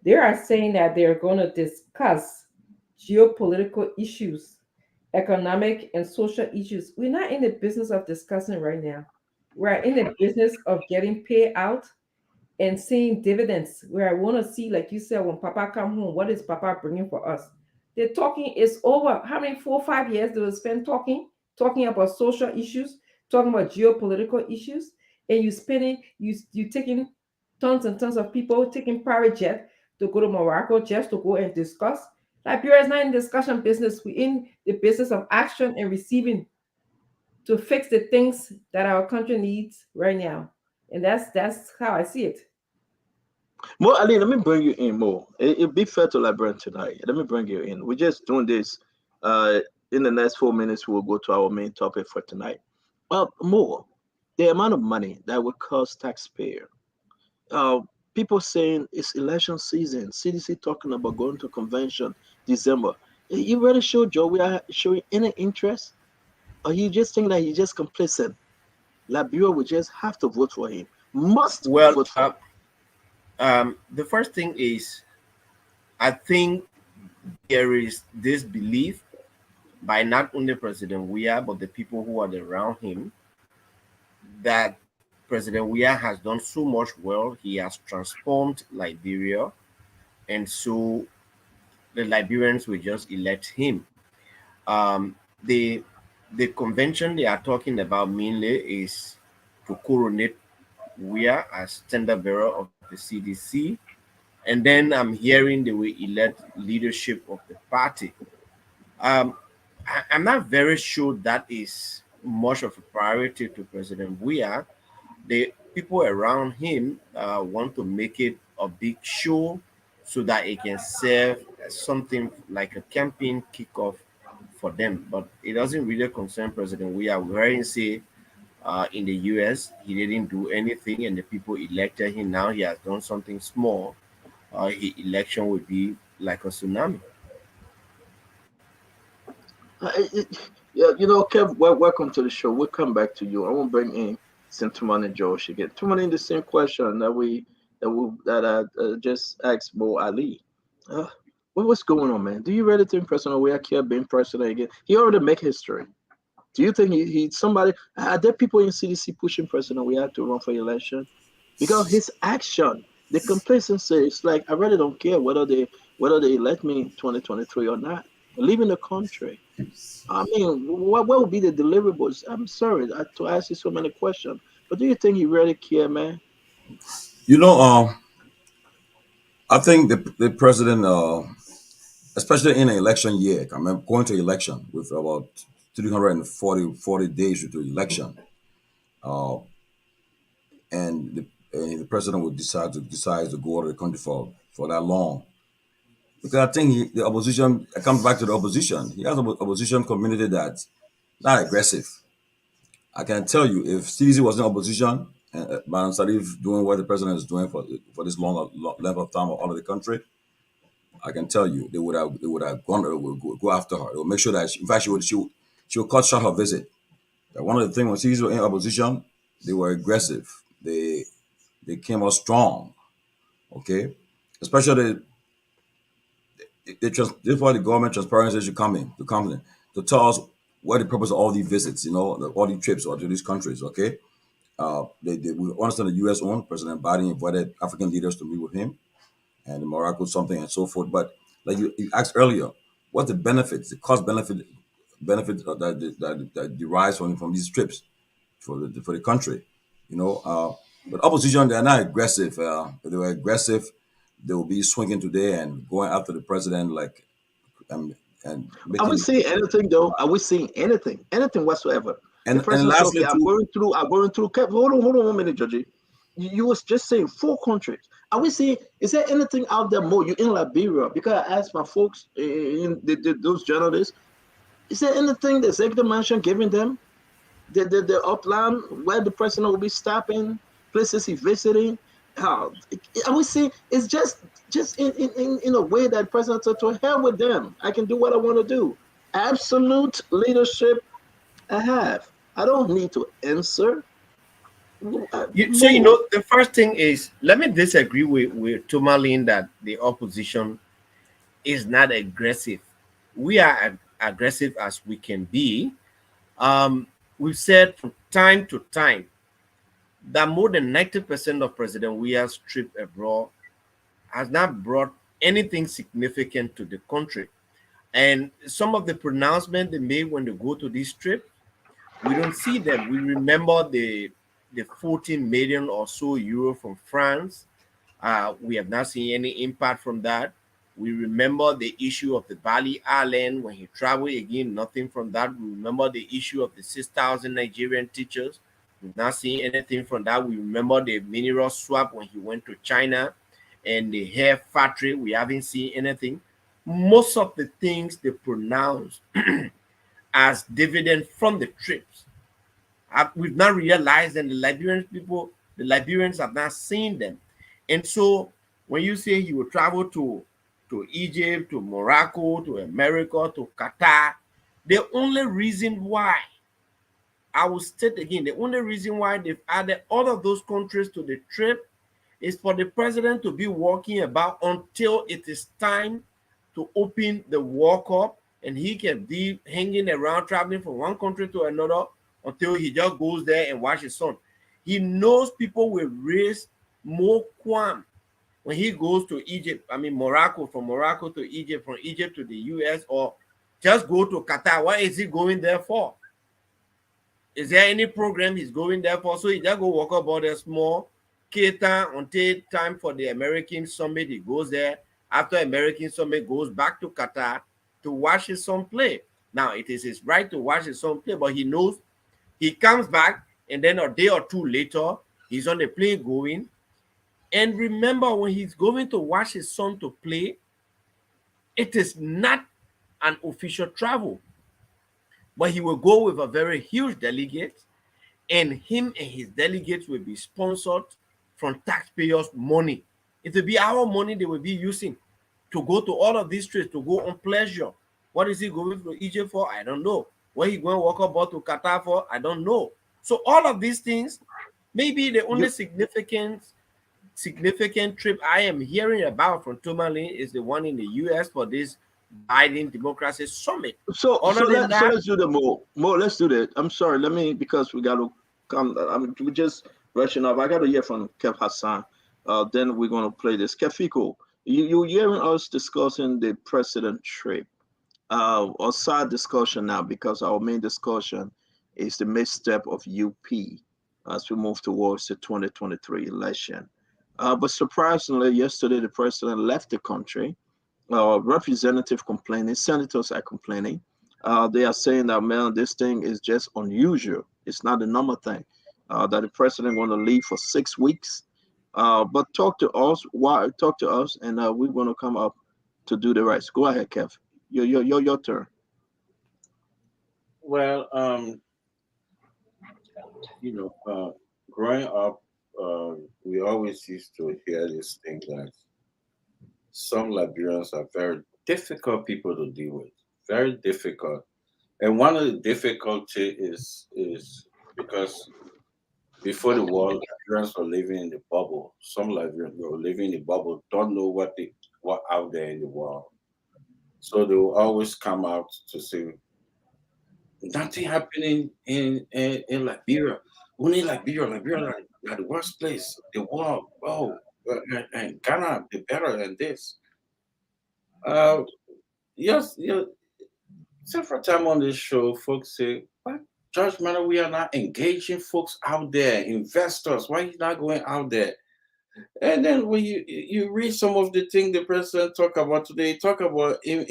they are saying that they're going to discuss geopolitical issues, economic and social issues. We're not in the business of discussing right now. We're in the business of getting paid out and seeing dividends. Where I want to see, like you said, when Papa come home, what is Papa bringing for us? The talking is over. How many 4 or 5 years they will spend talking about social issues, talking about geopolitical issues, and you taking tons and tons of people taking private jet to go to Morocco just to go and discuss. Liberia is not in discussion business. We're in the business of action and receiving to fix the things that our country needs right now. And that's how I see it. Mo Ali, let me bring you in, Mo. It'd be fair to Librarian tonight. Let me bring you in. We're just doing this. In the next 4 minutes, we'll go to our main topic for tonight. Mo, the amount of money that would cost taxpayer. People saying it's election season. CDC talking about going to convention December. You really sure, Joe, we are showing any interest? Or you just think that he's just complacent? Liberia will just have to vote for him. Must vote for him. The first thing is, I think there is this belief by not only President Weah, but the people who are around him, that President Weah has done so much well. He has transformed Liberia, and so the Liberians will just elect him. The convention they are talking about mainly is to coronate Weah as standard bearer of the CDC, and then I'm hearing they will elect leadership of the party. I'm not very sure that is much of a priority to President Weah. The people around him want to make it a big show so that it can serve as something like a campaign kickoff for them. But it doesn't really concern President Weah. We're say in the US, he didn't do anything, and the people elected him. Now he has done something small. His election would be like a tsunami. Yeah, Kev, welcome to the show. We'll come back to you. I won't bring in Sintuman and Josh again. Tuman in the same question that I just asked Mo Ali. What's going on, man? Do you really think President Weah care being president again? He already make history. Do you think he somebody? Are there people in CDC pushing President Weah to run for election? Because his action, the complacency, it's like I really don't care whether they elect me in 2023 or not. I'm leaving the country. I mean, what will be the deliverables? I'm sorry to ask you so many questions, but do you think he really care, man? I think the president, especially in an election year, I mean, going to election with about 340 days to election, and the president would decide to go out of the country for that long. Because I think the opposition, it comes back to the opposition. He has an opposition community that's not aggressive. I can tell you, if CDC was in opposition, and Madam Sarif doing what the president is doing for this long length of time all of the country, I can tell you they would have go after her. They would make sure that in fact she would cut short her visit. One of the things when CDC was in opposition, they were aggressive. They came out strong. Okay, especially this why the government transparency should come in to tell us what the purpose of all these visits, all these trips or to these countries. Okay, we understand the U.S. owned President Biden invited African leaders to meet with him, and in Morocco something and so forth. But like you asked earlier, what's the benefits, the cost benefit that derives from these trips for the country, But opposition, they're not aggressive. If they were aggressive, they will be swinging today and going after the president like and Are we making seeing anything though? Are we seeing anything whatsoever? and The person said, lastly okay, I'm too, going through. Hold on 1 minute, Georgie. You was just saying 4 countries. Are we seeing? Is there anything out there more? You in Liberia? Because I asked my folks, those journalists, is there anything the executive mansion giving them? The upland where the president will be stopping, places he's visiting. Are we seeing? It's just in a way that president said, to hell with them. I can do what I want to do. Absolute leadership I have. I don't need to answer. So the first thing is, let me disagree with Tomalin that the opposition is not aggressive. We are aggressive as we can be. We've said from time to time that more than 90% of President Weah's trip abroad has not brought anything significant to the country. And some of the pronouncements they made when they go to this trip, we don't see them. We remember the 14 million or so euro from France. We have not seen any impact from that. We remember the issue of the Bali Island when he traveled again, nothing from that. We remember the issue of the 6,000 Nigerian teachers. We've not seen anything from that. We remember the mineral swap when he went to China and the hair factory. We haven't seen anything. Most of the things they pronounce as dividend from the trips, we've not realized, and the Liberians have not seen them. And so when you say he will travel to Egypt, to Morocco, to America, to Qatar, the only reason why, I will state again, the only reason why they've added all of those countries to the trip is for the president to be walking about until it is time to open the World Cup, and he can be hanging around, traveling from one country to another until he just goes there and watch his son. He knows people will raise more qualm when he goes to Egypt. I mean, Morocco, from Morocco to Egypt, from Egypt to the US, or just go to Qatar. What is he going there for? Is there any program he's going there for? So he just go walk about a small cater until time for the American Summit. He goes there. After American Summit, goes back to Qatar to watch his son play. Now, it is his right to watch his son play, but he knows he comes back, and then a day or two later, he's on the plane going. And remember, when he's going to watch his son to play, it is not an official travel, but he will go with a very huge delegate, and him and his delegates will be sponsored from taxpayers' money. It will be our money they will be using to go to all of these trips, to go on pleasure. What is he going to Egypt for? I don't know. What he going to walk about to Qatar for? I don't know. So all of these things, maybe the only significant trip I am hearing about from Tomalin is the one in the US for this Biden Democracy Summit. So let's do the more. Let's do that. I'm sorry. Because we got to come. We're just rushing up. I got to hear from Kev Hassan. Then we're going to play this. Kefiko, you're hearing us discussing the president trip. Our side discussion now, because our main discussion is the misstep of UP as we move towards the 2023 election. But surprisingly, yesterday the president left the country. Representative complaining, senators are complaining. They are saying that, man, this thing is just unusual. It's not a normal thing. That the president want to leave for 6 weeks. But talk to us, and we're going to come up to do the rest. Go ahead, Kev. Your turn. Well, growing up, we always used to hear this thing that some Liberians are very difficult people to deal with, very difficult. And one of the difficulty is because before the war, Liberians were living in the bubble. Some Liberians were living in the bubble, don't know what out there in the world. So they will always come out to say, nothing happening in Liberia. Only Liberia are the worst place. The world, and Ghana, the better than this. Yes, several times on this show, folks say, what? Judge Manneh, we are not engaging folks out there, investors. Why are you not going out there? And then when you read some of the things the president talk about today, talk about in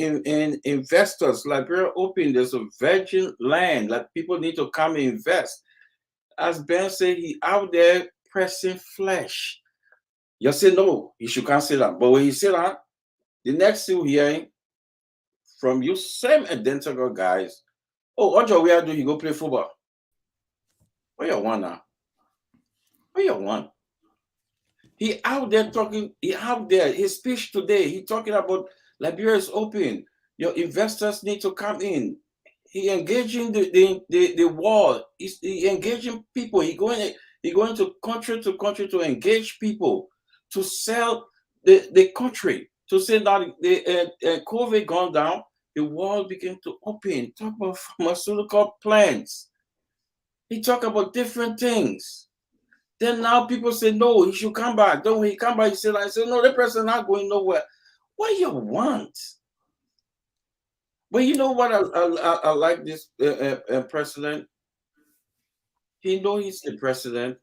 investors. Liberia open, there's a virgin land, like people need to come and invest. As Ben said, he out there pressing flesh. You say no, he should can't say that. But when he say that, the next thing we hearing from you, same identical guys. Oh, what your way do you go play football? What you want now? What you want? He out there talking, he out there, his speech today, he talking about Liberia is open. Your investors need to come in. He engaging the world. He engaging people. He going to country to engage people, to sell the country, to say that the COVID gone down, the world began to open. Talk about pharmaceutical plants. He talk about different things. Then now people say, no, he should come back. Then when he come back, he said, no, the person not going nowhere. What you want? But you know what I like this president? He know he's the president.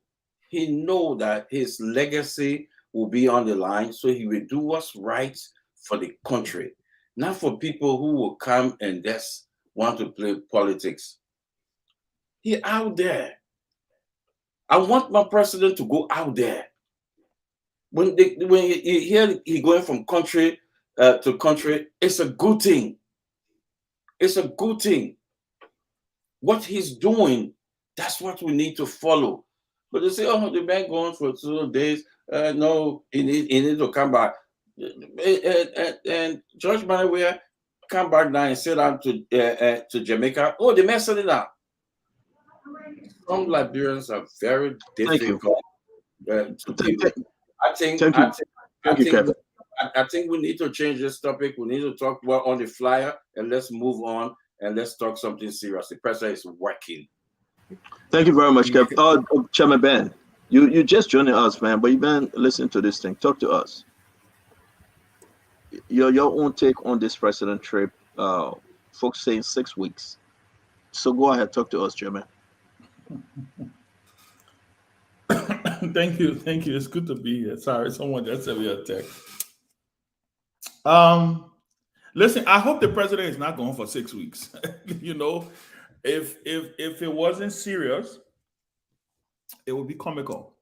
He know that his legacy will be on the line. So he will do what's right for the country. Not for people who will come and just want to play politics. He out there. I want my president to go out there. When you hear he going from country to country, it's a good thing. It's a good thing. What he's doing, that's what we need to follow. But they say, oh, the man going for 2 days. No, he need to come back. And George Manawea come back now and sit down to Jamaica. Oh, the man said it now. Some Liberians are very difficult to deal with. I think we need to change this topic. We need to talk more on the flyer and let's move on and let's talk something serious. The president is working. Thank you very much, Kev. Chairman Ben, you just joining us, man, but you've been listening to this thing. Talk to us. Your own take on this president trip. Folks saying 6 weeks. So go ahead, talk to us, Chairman. Thank you. It's good to be here. Sorry, someone just sent me a text. Listen, I hope the president is not going for 6 weeks. You know, if it wasn't serious, it would be comical.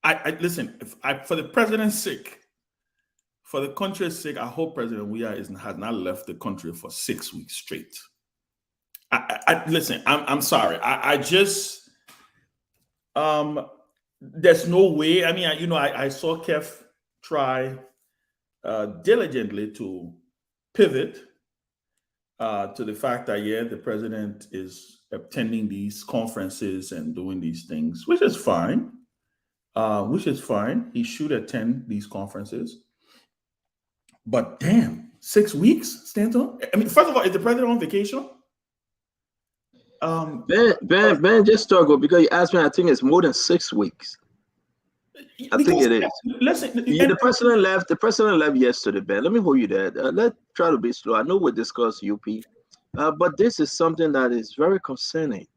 I listen. For the president's sake, for the country's sake, I hope President Weah has not left the country for 6 weeks straight. Listen. I'm sorry. I just there's no way. I mean, I saw Kev try diligently to pivot to the fact that the president is attending these conferences and doing these things, which is fine. He should attend these conferences. But damn, 6 weeks, Stanton? I mean, first of all, is the president on vacation? Ben just struggled because you asked me. I think it's more than 6 weeks. I think it is. Listen, the president left. The president left yesterday, Ben. Let me hold you there. Let's try to be slow. I know we discussed UP, but this is something that is very concerning.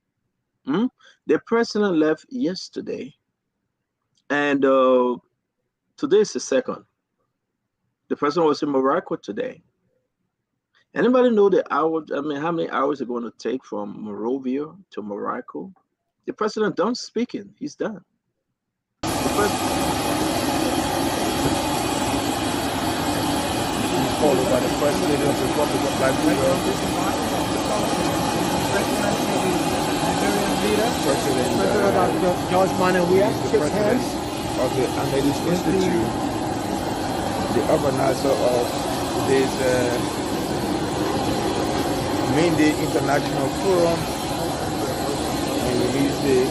The president left yesterday, and today is the second. The president was in Morocco today. Anybody know the hour? I mean, how many hours are going to take from Monrovia to Morocco? The president done speaking. He's done. Followed by the First Lady of the Republic of Liberia, President Dr. George Manawea, the president of the Amelis Institute, the organizer of today's Main Day International Forum and Release Day.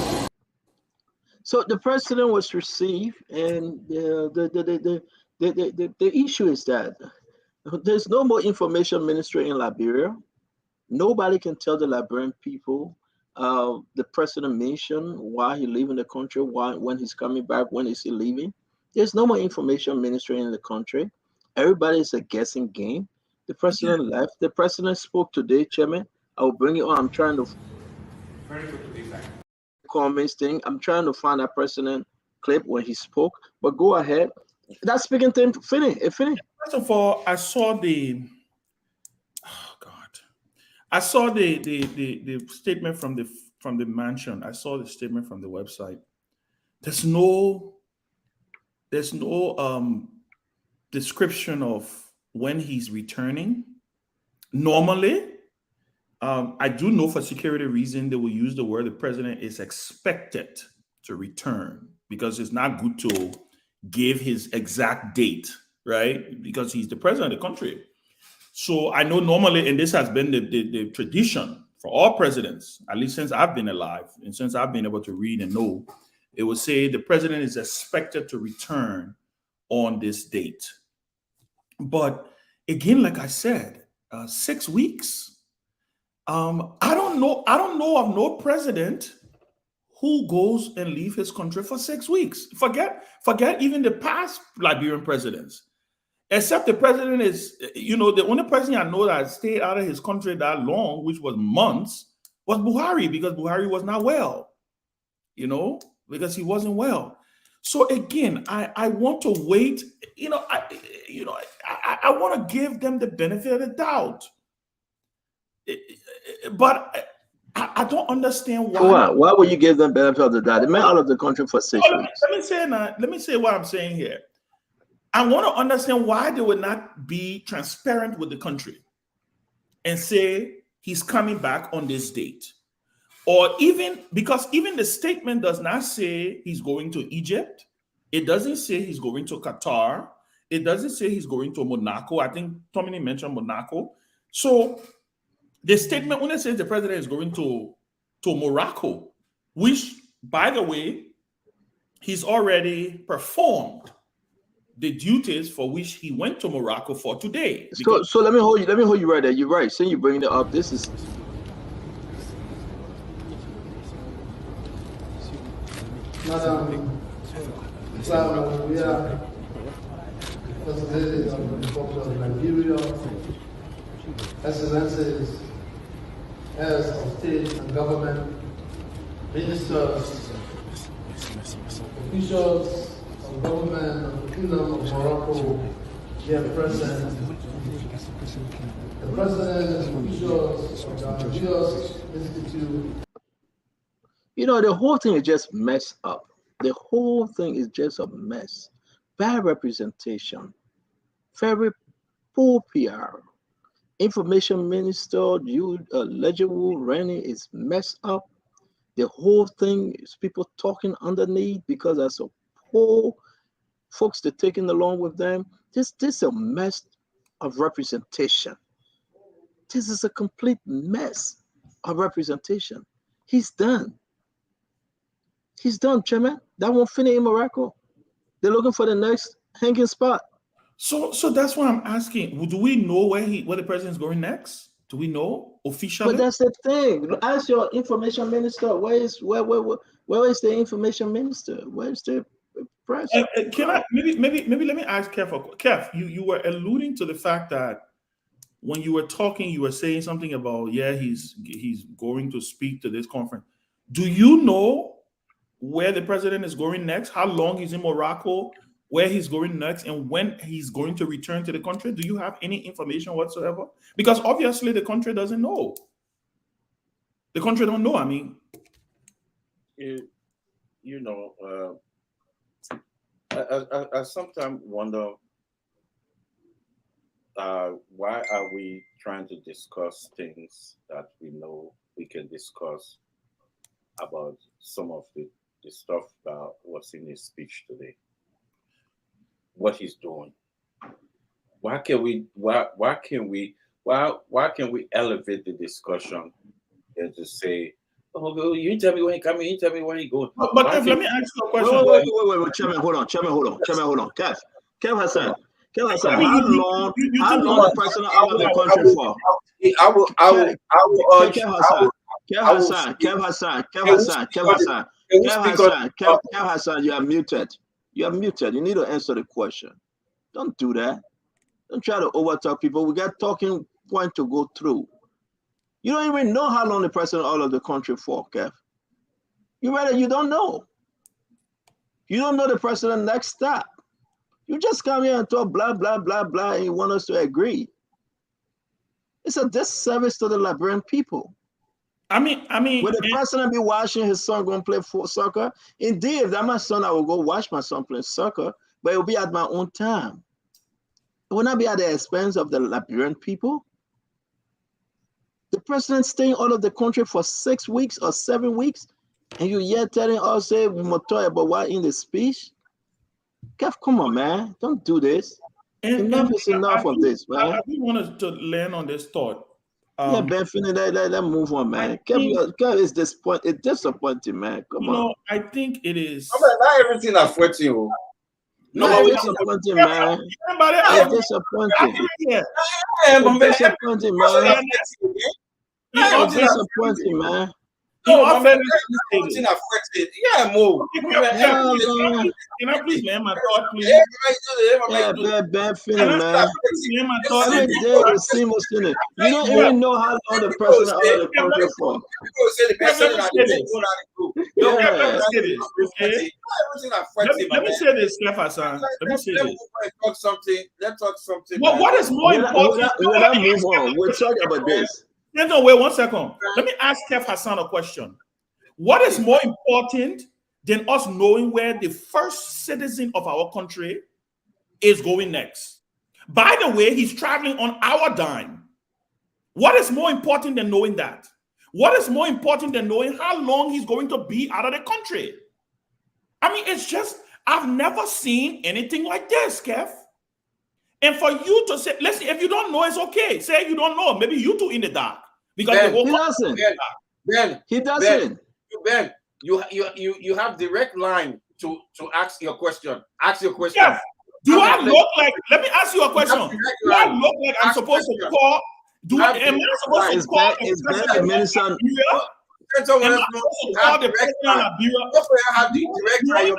So the president was received, and the issue is that there's no more information ministry in Liberia. Nobody can tell the Liberian people the president mentioned why he leaving the country, when he's coming back, when is he leaving. There's no more information ministry in the country. Everybody is a guessing game. The president left. The president spoke today, Chairman. I will bring it on. I'm trying to comments thing. I'm trying to find that president clip when he spoke. But go ahead. That speaking to him, finish. First of all, I saw the statement from the mansion. I saw the statement from the website. There's no description of when he's returning. Normally, I do know for security reason they will use the word the president is expected to return, because it's not good to give his exact date, right? Because he's the president of the country. So I know normally, and this has been the tradition for all presidents, at least since I've been alive and since I've been able to read and know, it will say the president is expected to return on this date. But again, like I said, 6 weeks. I don't know of no president who goes and leave his country for 6 weeks. Forget even the past Liberian presidents. Except the president is, the only president I know that stayed out of his country that long, which was months, was Buhari, because Buhari was not well, because he wasn't well. So again, I want to wait. I want to give them the benefit of the doubt, but I don't understand why. Why would you give them benefit of the doubt? They went out of the country for 6 weeks. Let me say what I'm saying here. I want to understand why they would not be transparent with the country and say he's coming back on this date. Or because the statement does not say he's going to Egypt. It doesn't say he's going to Qatar. It doesn't say he's going to Monaco. I think Tomini mentioned Monaco. So the statement only says the president is going to Morocco, which, by the way, he's already performed the duties for which he went to Morocco for today. So let me hold you right there. You're right. Since you bring it up, this is Madam Claudia, President of the Republic of Nigeria, Excellencies, heads of state and government, ministers, officials of government of the Kingdom of Morocco, dear present, the president and officials of the Algiers Institute. The whole thing is just messed up. The whole thing is just a mess. Bad representation, very poor PR. Information Minister Legible Rennie is messed up. The whole thing is people talking underneath because there's a poor folks they're taking along with them. This is a mess of representation. This is a complete mess of representation. He's done. He's done, Chairman. That won't finish in Morocco. They're looking for the next hanging spot. So that's why I'm asking. Do we know where the president's going next? Do we know officially? But that's the thing. Ask your information minister. Where is the information minister? Where's the press? Can I maybe let me ask Kev. Kev, you were alluding to the fact that when you were talking, you were saying something about he's going to speak to this conference. Do you know where the president is going next? How long he's in Morocco? Where he's going next, and when he's going to return to the country? Do you have any information whatsoever? Because obviously the country doesn't know. The country don't know. I mean, I sometimes wonder why are we trying to discuss things that we know we can discuss about some of the stuff that was in his speech today. What he's doing. Why can we elevate the discussion and to say, oh, you tell me when he coming, you tell me when he going. But Kev, let me ask you a question. Wait, Chairman, hold on. Kev Hassan, how long the president out of the country for? Kev Hassan, you are muted. You are muted. You need to answer the question. Don't do that. Don't try to overtalk people. We got talking point to go through. You don't even know how long the president out of the country for, Kev. You don't know. You don't know the president's next step. You just come here and talk blah, blah, blah, blah, and you want us to agree. It's a disservice to the Liberian people. I mean, will the president be watching his son go and play soccer? Indeed, if that's my son, I will go watch my son play soccer, but it will be at my own time. It will not be at the expense of the Liberian people. The president staying out of the country for 6 weeks or 7 weeks, and you yet telling us, say, we must talk about what in the speech? Kev, come on, man. Don't do this. Enough is enough of this, man. I really wanted to land on this thought. Yeah, Ben, finish that move on, man. Kev is disappointed. It's disappointing, man. Come on. I think it is. Not everything affects you. No, it's disappointing, man. It's disappointing. It's disappointing, man. It's disappointing, man. Everything affected. Yeah, move. Can I please land my thought, please? Yeah, bad feeling, man. Every day the same was in it. You don't even know how long the president out of the country for. People say the president Let me say this, Kev Hassan. Let me say this. Let's talk something. What is more important? We'll move on. We'll talk about this. No, wait 1 second. Let me ask Kev Hassan a question. What is more important than us knowing where the first citizen of our country is going next? By the way, he's traveling on our dime. What is more important than knowing that? What is more important than knowing how long he's going to be out of the country? I mean, it's just, I've never seen anything like this, Kev. And for you to say, listen, if you don't know, it's okay. Say you don't know. Maybe you two in the dark. Because he doesn't. He doesn't. Ben, you have direct line to ask your question. Ask your question. Yes. Do I look like? Let me ask you a question. Do I look like I'm supposed to call? Am I supposed to call? Is that the minister? Am I supposed to call the president of Liberia? Have the direct line.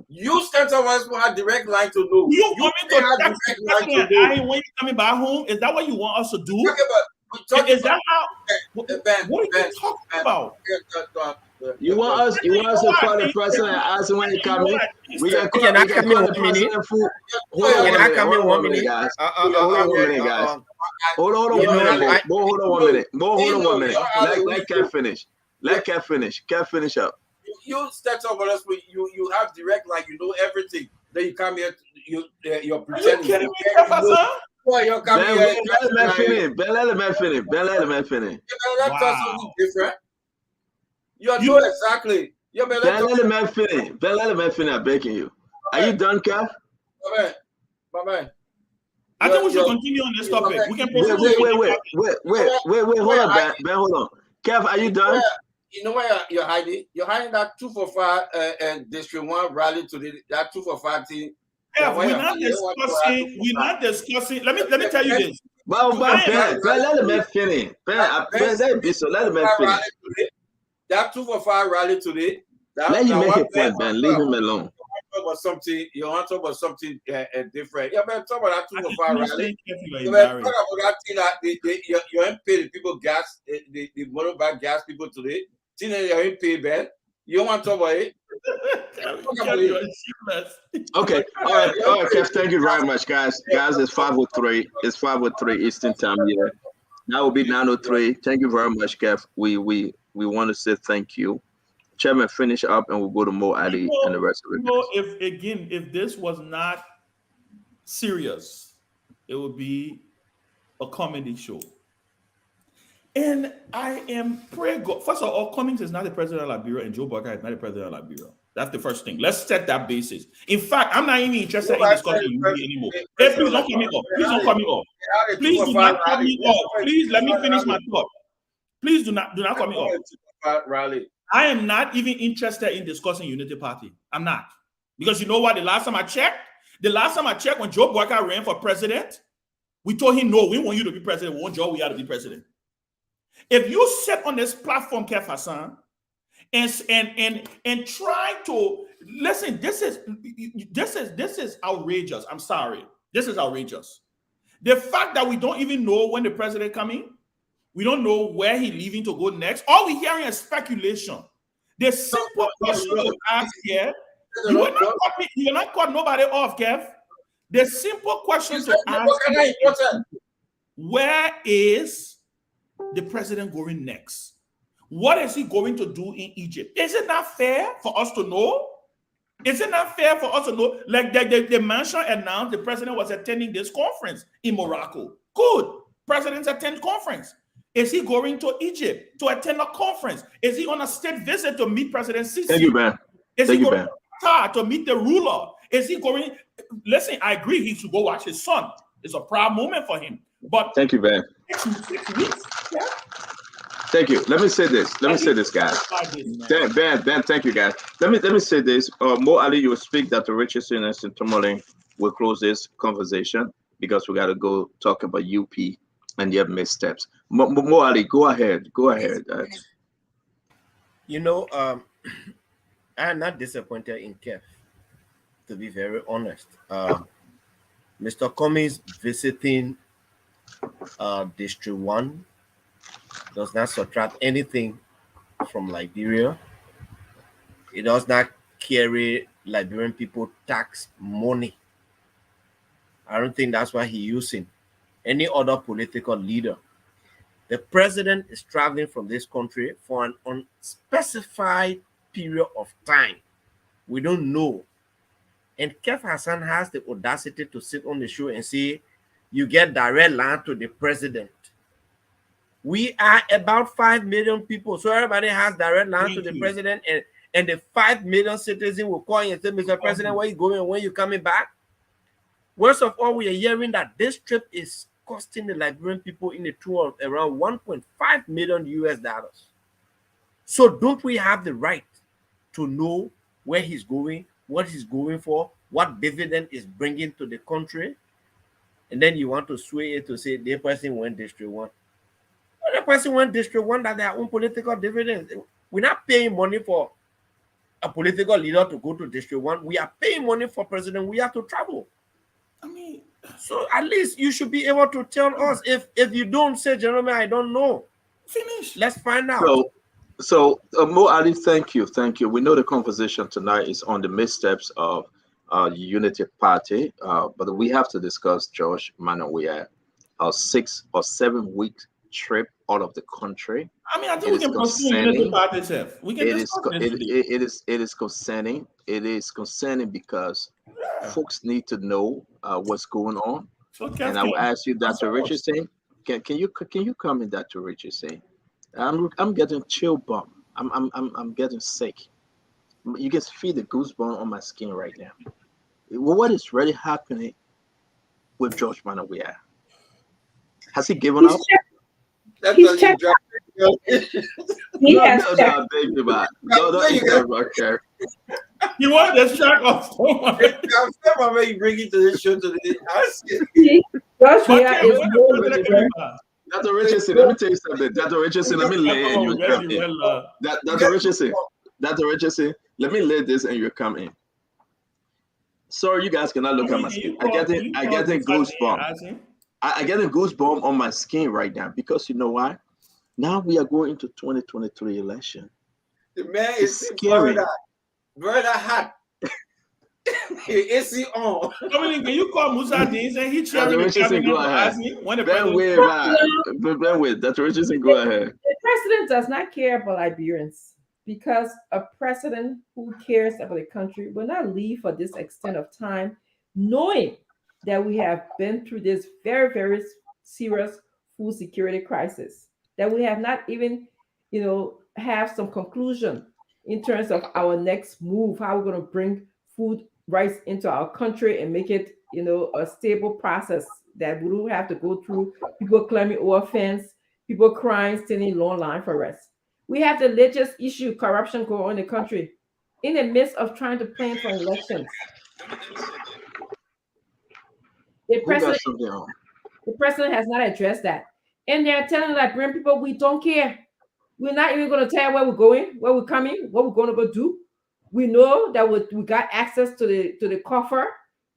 You stand someone who had direct line to know. You want me to text the president when you coming back home? Is that what you want us to do? Is that how? What are you talking about? You want us to call the president and ask him when he coming? We can call the president. Hold on 1 minute, guys. Hold on 1 minute. Let Kev finish. Kev finish up. You start over us with you have direct line, you know everything. Then you come here, you're pretending. Are you kidding me, Professor? You're coming here. Let me finish. Let's talk something different. You're doing exactly. Let me finish. I'm begging you. Are you done, Kev? Bye-bye. I think we should continue on this topic. We can proceed. Wait. Hold on, Ben. Hold on. Kev, are you done? You know where you're hiding? You're hiding that 2 for 5 and District 1 rally today. That 2 for 5 thing. Yeah, we're not discussing. Let me tell you this. Ben, let him finish. Let him finish. That 2 for 5 rally today. Let him make a point, Ben. Leave him alone. You want to talk about something different. Yeah, man, talk about that 2 for 5 rally. You talk about that thing that you ain't pay the people gas, the motorbike gas people today. You ain't pay, Ben. You don't want to talk about it? Okay. All right, Kev, thank you very much, guys. Guys, it's 5:03. It's 5:03 Eastern time here. Now will be 9:03. Thank you very much, Kev. We want to say thank you. Chairman, finish up and we'll go to Mo Ali and the rest of it. If this was not serious, it would be a comedy show. And I am praying God. First of all, Cummings is not the president of Liberia, and Joe Boakai is not the president of Liberia. That's the first thing. Let's set that basis. In fact, I'm not even interested in discussing you anymore. Hey, please don't cut me off. Please don't cut me off. Please do not cut me off. Please let me finish my thought. Please do not cut me off. I am not even interested in discussing Unity Party. I'm not. Because you know what? The last time I checked, when Joe Boakai ran for president, we told him, no, we want you to be president. We want Joe to be president. If you sit on this platform, Kev Hassan, and try to listen, this is outrageous. I'm sorry. This is outrageous. The fact that we don't even know when the president coming, we don't know where he's leaving to go next. All we're hearing is speculation The simple question to ask here, you will not cut nobody off, Kev. The simple question to ask, where is the president going next? What is he going to do in Egypt? Is it not fair for us to know? Is it not fair for us to know? Like the mansion announced the president was attending this conference in Morocco. Good. Presidents attend conference. Is he going to Egypt to attend a conference? Is he on a state visit to meet President Sisi? Thank you, Ben. Is he going to Qatar to meet the ruler? Is he going? Listen, I agree he should go watch his son. It's a proud moment for him. But thank you, Ben. 6 weeks. Yeah. Thank you. Let me say this, guys. Ben, thank you, guys. Let me say this. Mo Ali, you will speak. Dr. Richardson and Sintomole will close this conversation because we got to go talk about UP and their missteps. Mo Ali, go ahead. You know, I'm not disappointed in Kev, to be very honest. Mr. Cummings visiting District 1 does not subtract anything from Liberia. It does not carry Liberian people tax money. I don't think that's why he's using any other political leader. The president is traveling from this country for an unspecified period of time. We don't know. And Kev Hassan has the audacity to sit on the show and say, you get direct line to the president. We are about 5 million people, so everybody has direct line to the president, and the 5 million citizens will call you and say, Mr. President, where you going and when you coming back? Worst of all, we are hearing that this trip is costing the Liberian people in the tune of around $1.5 million US. So don't we have the right to know where he's going, what he's going for, what dividend is bringing to the country? And then you want to sway it to say the person went District 1. The person went District 1 that their own political dividends. We're not paying money for a political leader to go to District 1. We are paying money for president. We have to travel. I mean, so at least you should be able to tell us. If you don't say, gentlemen, I don't know. Finish. Let's find out. So Mo Ali, thank you. We know the conversation tonight is on the missteps of Unity Party, but we have to discuss George Manawiah, a 6 or 7 week trip out of the country. I mean, I think we can pursue Unity Party itself. We can it is concerning. It is concerning because folks need to know what's going on. And I will ask you, Dr. Richardson, can you come in, Dr. Richardson? I'm getting chill bump. I'm getting sick. You can feel the goosebump on my skin right now. What is really happening with George Manawiah? Has he given up? He's checked. He has checked. You want the shock of someone? I'm sorry, why you bring it to this show today. Dr. Richardson, let me tell you something. Dr. Richardson, let me lay and you come in. Dr. Richardson, let me lay this and you come in. Sorry, you guys cannot look at my skin. I get a goosebump. I get a goosebump on my skin right now because you know why? Now we are going into 2023 election. The man is scary. Brother hot. Is he on? Dominic, can you call Musa Deans and he challenged the cabinet to ask me when the president? Dr. Richardson, go ahead. The president does not care about Liberians because a president who cares about the country will not leave for this extent of time, knowing that we have been through this very, very serious food security crisis, that we have not even, have some conclusion in terms of our next move, how we're going to bring food rights into our country and make it, a stable process that we don't have to go through people claiming offense, people crying, standing in long line for rest. We have the latest issue, corruption going on in the country in the midst of trying to plan for elections. The president has not addressed that. And they're telling Liberian people, we don't care. We're not even going to tell where we're going, where we're coming, what we're going to go do. We know that we got access to the coffer,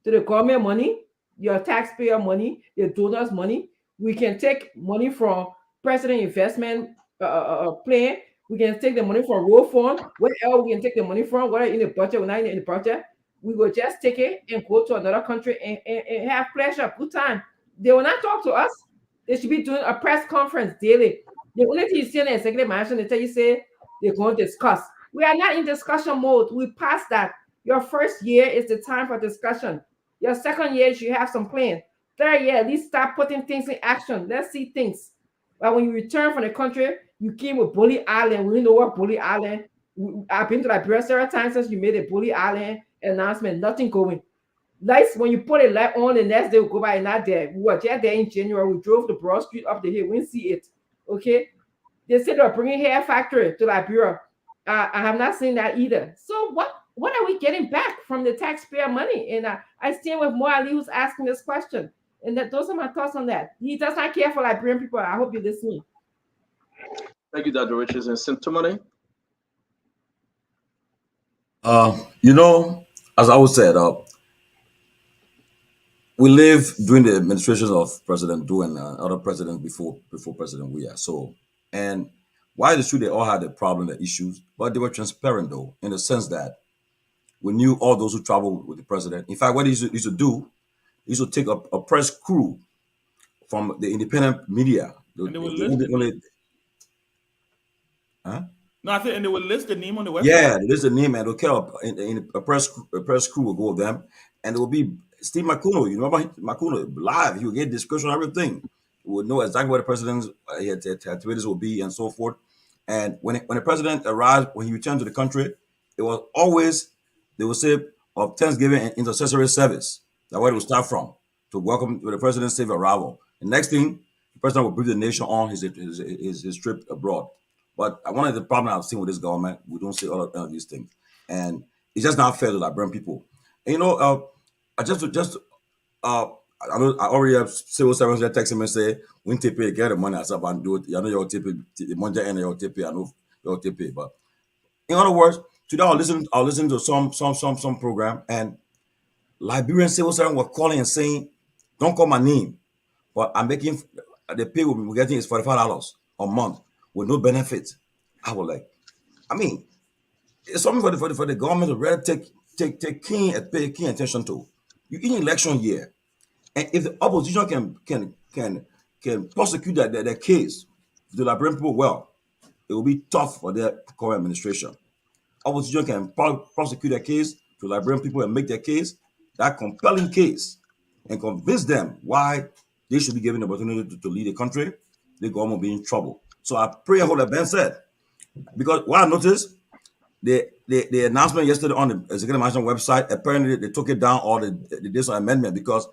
to the government money, your taxpayer money, your donors' money. We can take money from president investment plan. We can take the money from road fund. Where else we can take the money from? Whether in the budget or not in the budget, we will just take it and go to another country and have pleasure, good time. They will not talk to us. They should be doing a press conference daily. The only thing you see in the executive mansion, they tell you say they're going to discuss. We are not in discussion mode. We passed that. Your first year is the time for discussion. Your second year, you have some plan. Third year, at least start putting things in action. Let's see things. But when you return from the country, you came with Bully Island. We know what Bully Island. I've been to Liberia several times since you made a Bully Island announcement. Nothing going. Lights, when you put a light on, the next day we go by, not there. We were just there in January. We drove the Broad Street up the hill. We didn't see it. Okay. They said they're bringing hair factory to Liberia. I have not seen that either. So what are we getting back from the taxpayer money? And I stand with Mo Ali, who's asking this question. And those are my thoughts on that. He does not care for Liberian people. I hope you're listening. Thank you, Dr. Richards. And Sintomani? You know, as I always said, we live during the administrations of President Du and other presidents before President Weah. So, and why the true they all had a problem, the issues, but they were transparent though, in the sense that we knew all those who traveled with the president. In fact, what he used to do, he used to take a press crew from the independent media. And they would list No, I think, and they would list the name on the website. Yeah, there's a name, and they'll care in a press crew will go with them, and it will be Steve Makuno. You know about Makuno live? He will get description of everything. We would know exactly what the president's activities will be and so forth. And when the president arrived, when he returned to the country, it was always, they would say, of Thanksgiving and intercessory service. That's where it would start from, to welcome the president's safe arrival. The next thing, the president will brief the nation on his trip abroad. But one of the problems I've seen with this government, we don't see all of these things. And it's just not fair to Liberian people. And, you know, I know I already have civil servants that text me and say, when TP get the money, I said, do it. I know your TP, the money and your TP, I know your TP. But in other words, today I'll listen to some program, and Liberian civil servants were calling and saying, don't call my name, but I'm making the pay we're getting is $45 a month with no benefit. I was like, I mean, it's something for the government to really take keen attention to. You're in election year, and if the opposition can prosecute their case to the Liberian people well, it will be tough for their current administration. Opposition can prosecute their case to Liberian people and make their case, that compelling case, and convince them why they should be given the opportunity to lead the country. The government will be in trouble. So I pray and hope that Ben said, because what I noticed, the announcement yesterday on the Executive Mansion website, apparently they took it down, or they did some amendment, because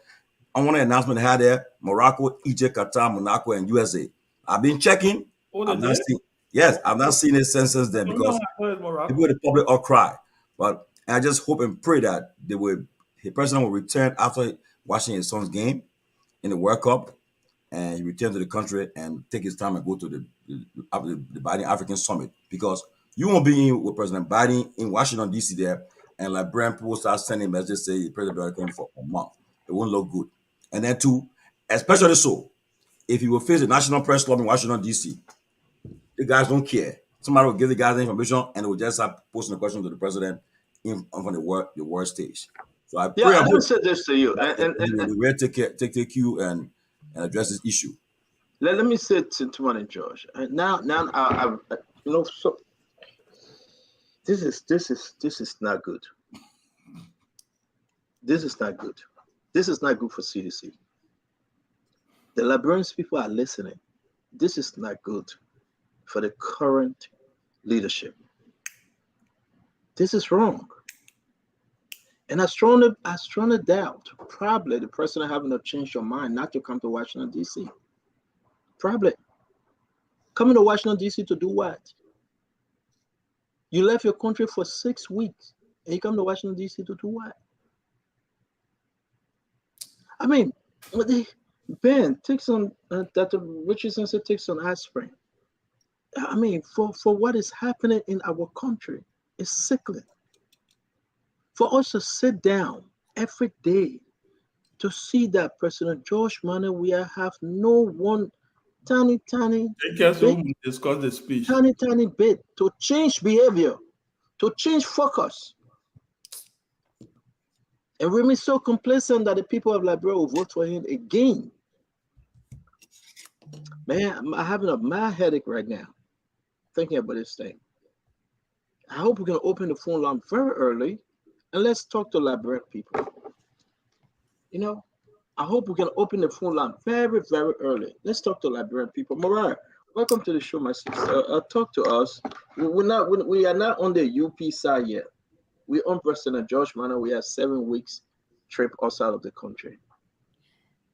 on one of the announcements they had there, Morocco, Egypt, Qatar, Monaco, and USA. I've been checking. I've not seen it since then, because people in the public all cry. But I just hope and pray that the president will return after watching his son's game in the World Cup, and he return to the country and take his time and go to the Biden African Summit, because you won't be in with President Biden in Washington, D.C. there, and Liberian people start sending messages say the president will come for a month. It won't look good. And then too, especially so, if he will face the National Press Club in Washington, D.C., the guys don't care. Somebody will give the guys the information, and they will just start posting the question to the president on the world stage. So I pray. Yeah, I will say this to you, and we'll take you and address this issue. Let me say to one and George. Now, I you know, so this is not good. This is not good. This is not good for CDC. The Liberian people are listening. This is not good for the current leadership. This is wrong. And I strongly doubt, probably the president having to change your mind not to come to Washington, D.C. Probably. Coming to Washington, D.C. to do what? You left your country for 6 weeks, and you come to Washington, D.C. to do what? I mean, Ben, take some, Dr. Richardson said take some aspirin. I mean, for what is happening in our country, it's sickening. For us to sit down every day to see that President George Manneh Weah have no one tiny Take us bit, home and discuss the speech. tiny bit to change behavior, to change focus. And remain so complacent that the people of Liberia will vote for him again. Man, I'm having a mad headache right now thinking about this thing. I hope we can open the phone line very early and let's talk to Liberian people. You know, I hope we can open the phone line very, very early. Let's talk to Liberian people. Mariah, welcome to the show, my sister. Talk to us. We are not on the UP side yet. We're on President George Manneh. We have 7 weeks trip outside of the country.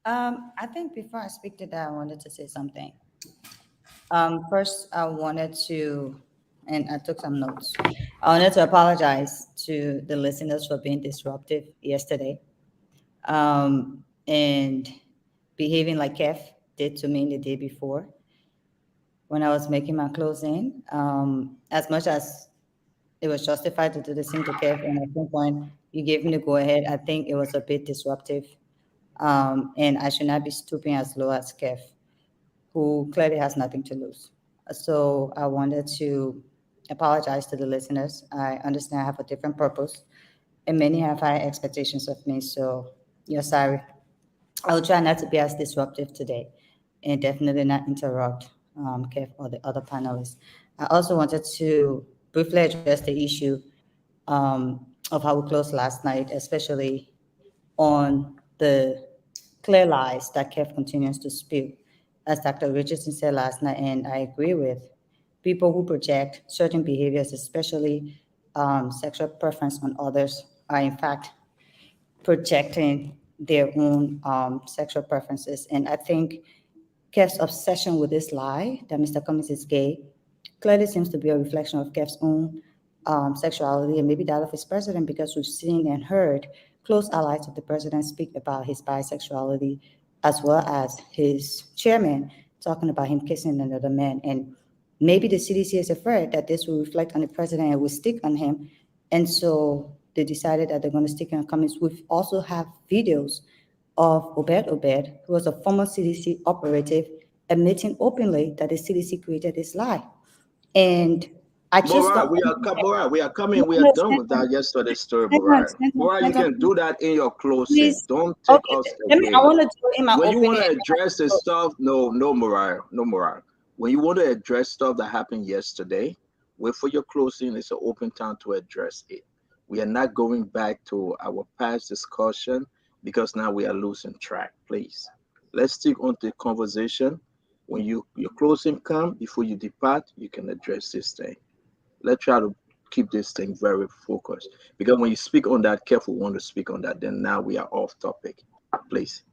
I think before I speak to that, I wanted to say something. First, I wanted to, and I took some notes. I wanted to apologize to the listeners for being disruptive yesterday, and behaving like Kev did to me the day before when I was making my closing. As much as it was justified to do the same to Kev, and at some point you gave me the go ahead, I think it was a bit disruptive. And I should not be stooping as low as Kev, who clearly has nothing to lose. So I wanted to apologize to the listeners. I understand I have a different purpose, and many have high expectations of me, so you're sorry. I will try not to be as disruptive today, and definitely not interrupt Kev or the other panelists. I also wanted to briefly address the issue of how we closed last night, especially on the clear lies that Kev continues to spew. As Dr. Richardson said last night, and I agree with, people who project certain behaviors, especially sexual preference on others, are in fact projecting their own sexual preferences. And I think Kev's obsession with this lie that Mr. Cummings is gay clearly seems to be a reflection of Kev's own sexuality, and maybe that of his president, because we've seen and heard close allies of the president speak about his bisexuality, as well as his chairman talking about him kissing another man. And maybe the CDC is afraid that this will reflect on the president and will stick on him. And so they decided that they're going to stick on Cummings. We also have videos of Obed, who was a former CDC operative, admitting openly that the CDC created this lie. And I just Mariah, we are coming. We are done with that yesterday's story, Mariah. Mariah, you can do that in your closing. Please. Don't take us away. I want to do it in my when you want to opening. address the stuff, no, Mariah. When you want to address stuff that happened yesterday, wait for your closing. It's an open time to address it. We are not going back to our past discussion because now we are losing track. Please, let's stick on the conversation. When your closing come, before you depart, you can address this thing. Let's try to keep this thing very focused, because when you speak on that, careful want to speak on that, then now we are off topic. Please.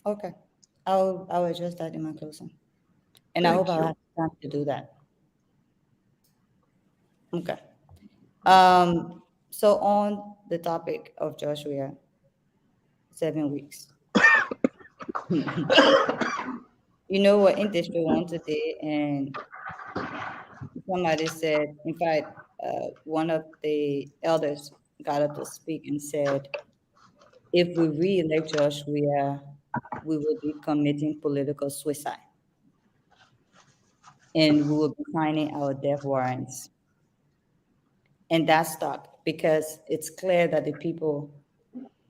Okay, I'll address that in my closing, and I hope I'll have time to do that. Okay. So on the topic of Joshua, 7 weeks. You know what, in District 1 today, and somebody said, in fact, one of the elders got up to speak and said, if we re-elect Joshua, we will be committing political suicide. And we will be signing our death warrants. And that stuck, because it's clear that the people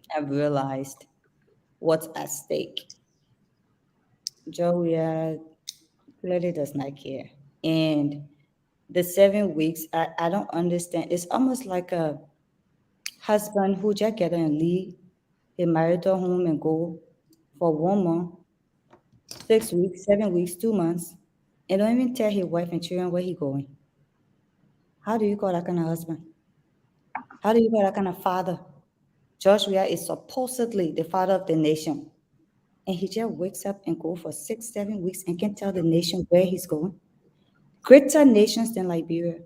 have realized what's at stake. Joshua clearly does not care. And the 7 weeks, I don't understand. It's almost like a husband who just get and leave his marital home and go for 1 month, 6 weeks, 7 weeks, 2 months, and don't even tell his wife and children where he going. How do you call that kind of husband? How do you call that kind of father? Joshua is supposedly the father of the nation, and he just wakes up and go for 6, 7 weeks and can't tell the nation where he's going. Greater nations than Liberia,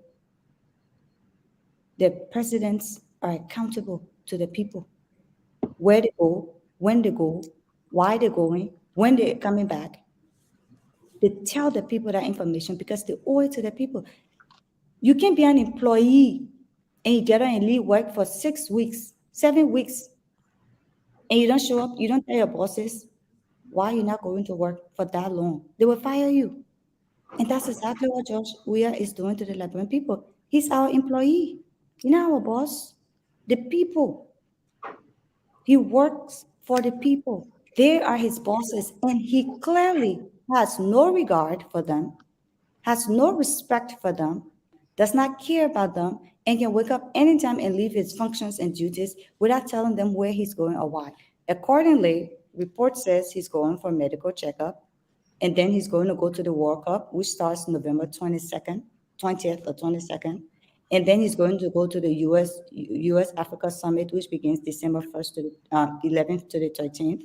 the presidents are accountable to the people. Where they go, when they go, why they're going, when they're coming back. They tell the people that information because they owe it to the people. You can be an employee and you get on and leave work for 6 weeks, 7 weeks, and you don't show up, you don't tell your bosses why are you not going to work for that long? They will fire you. And that's exactly what George Weah is doing to the Liberian people. He's our employee. He's not our boss. The people. He works for the people. They are his bosses. And he clearly has no regard for them, has no respect for them, does not care about them, and can wake up anytime and leave his functions and duties without telling them where he's going or why. Accordingly, report says he's going for a medical checkup, and then he's going to go to the World Cup, which starts November 20th or 22nd. And then he's going to go to the US Africa Summit, which begins December 1st to the 11th to the 13th.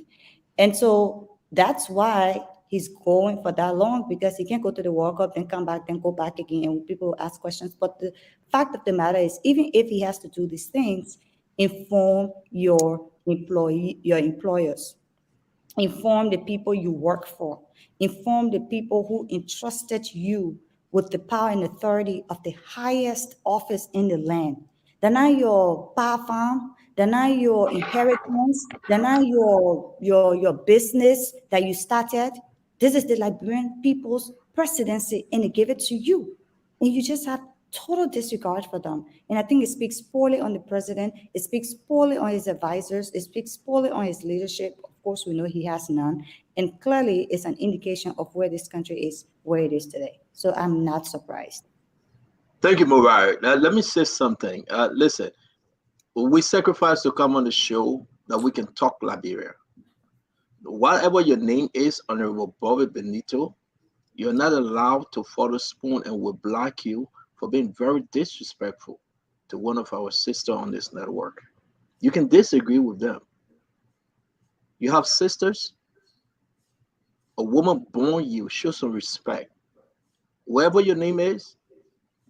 And so that's why he's going for that long, because he can't go to the World Cup, then come back, then go back again, and people ask questions. But the fact of the matter is, even if he has to do these things, inform your employers. Inform the people you work for. Inform the people who entrusted you with the power and authority of the highest office in the land. They're not your power farm. They're not your inheritance. They're not your business that you started. This is the Liberian people's presidency, and they give it to you. And you just have total disregard for them. And I think it speaks poorly on the president. It speaks poorly on his advisors. It speaks poorly on his leadership. Of course, we know he has none. And clearly, it's an indication of where this country is, where it is today. So I'm not surprised. Thank you, Mubarak. Now, let me say something. Listen, we sacrifice to come on the show that we can talk Liberia. Whatever your name is, Honorable Bobby Benito, you're not allowed to follow Spoon, and we'll block you for being very disrespectful to one of our sisters on this network. You can disagree with them. You have sisters. A woman born you, show some respect. Wherever your name is,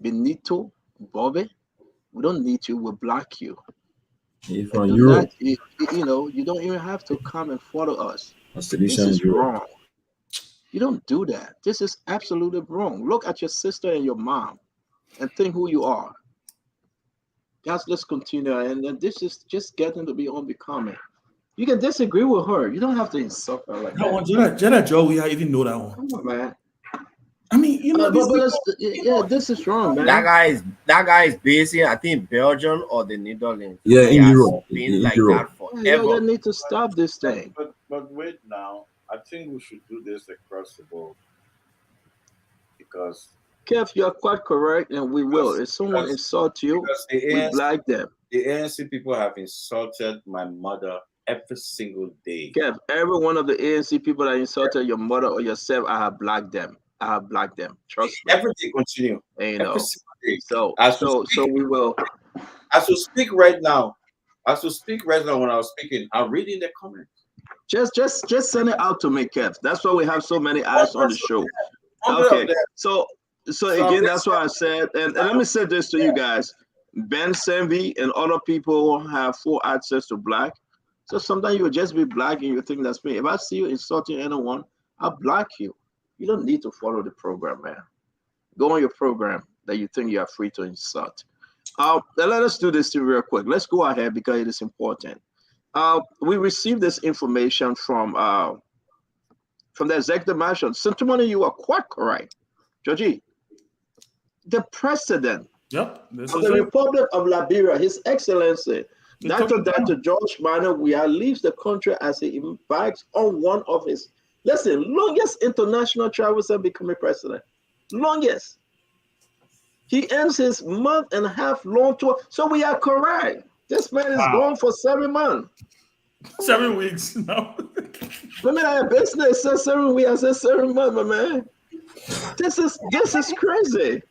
Benito, Bobby, we don't need you, we'll block you. If from Europe. You don't even have to come and follow us. This is wrong. You don't do that. This is absolutely wrong. Look at your sister and your mom and think who you are. Guys, let's continue. And this is just getting to be unbecoming. You can disagree with her. You don't have to insult her like that. Jeddah Joe, we even know that one. Come on, man. I mean, you know, this is wrong, man. That guy is based in, I think, Belgium or the Netherlands. Yeah, in Europe. Been like that forever. You need to stop this thing. But wait now. I think we should do this across the board. Because Kev, you're quite correct, and we will. If someone insults you, we block them. The ANC people have insulted my mother every single day. Kev, every one of the ANC people that insulted your mother or yourself, I have blocked them. Trust me. Every day continue. And, you know. So we will. As we speak right now, when I was speaking, I'm reading the comments. Just send it out to me, Kev. That's why we have so many eyes on the show. Okay. So again, that's why I said, and let me say this to you guys. Ben Senvi and other people have full access to black. So sometimes you will just be black and you think that's me. If I see you insulting anyone, I'll block you. You don't need to follow the program, man. Go on your program that you think you are free to insult. Let us do this thing real quick. Let's go ahead because it is important. We received this information from the executive mansion. Sentimony, you are quite correct. Georgie, the president of the Republic of Liberia, His Excellency, Dr. George Manneh Weah leaves the country as he embarks on one of his, longest international travels and becoming president. Longest. He ends his month and a half long tour. So we are correct. This man is gone for 7 months. 7 weeks. No. I mean, our business says 7 weeks. I said 7 months, my man. This is crazy.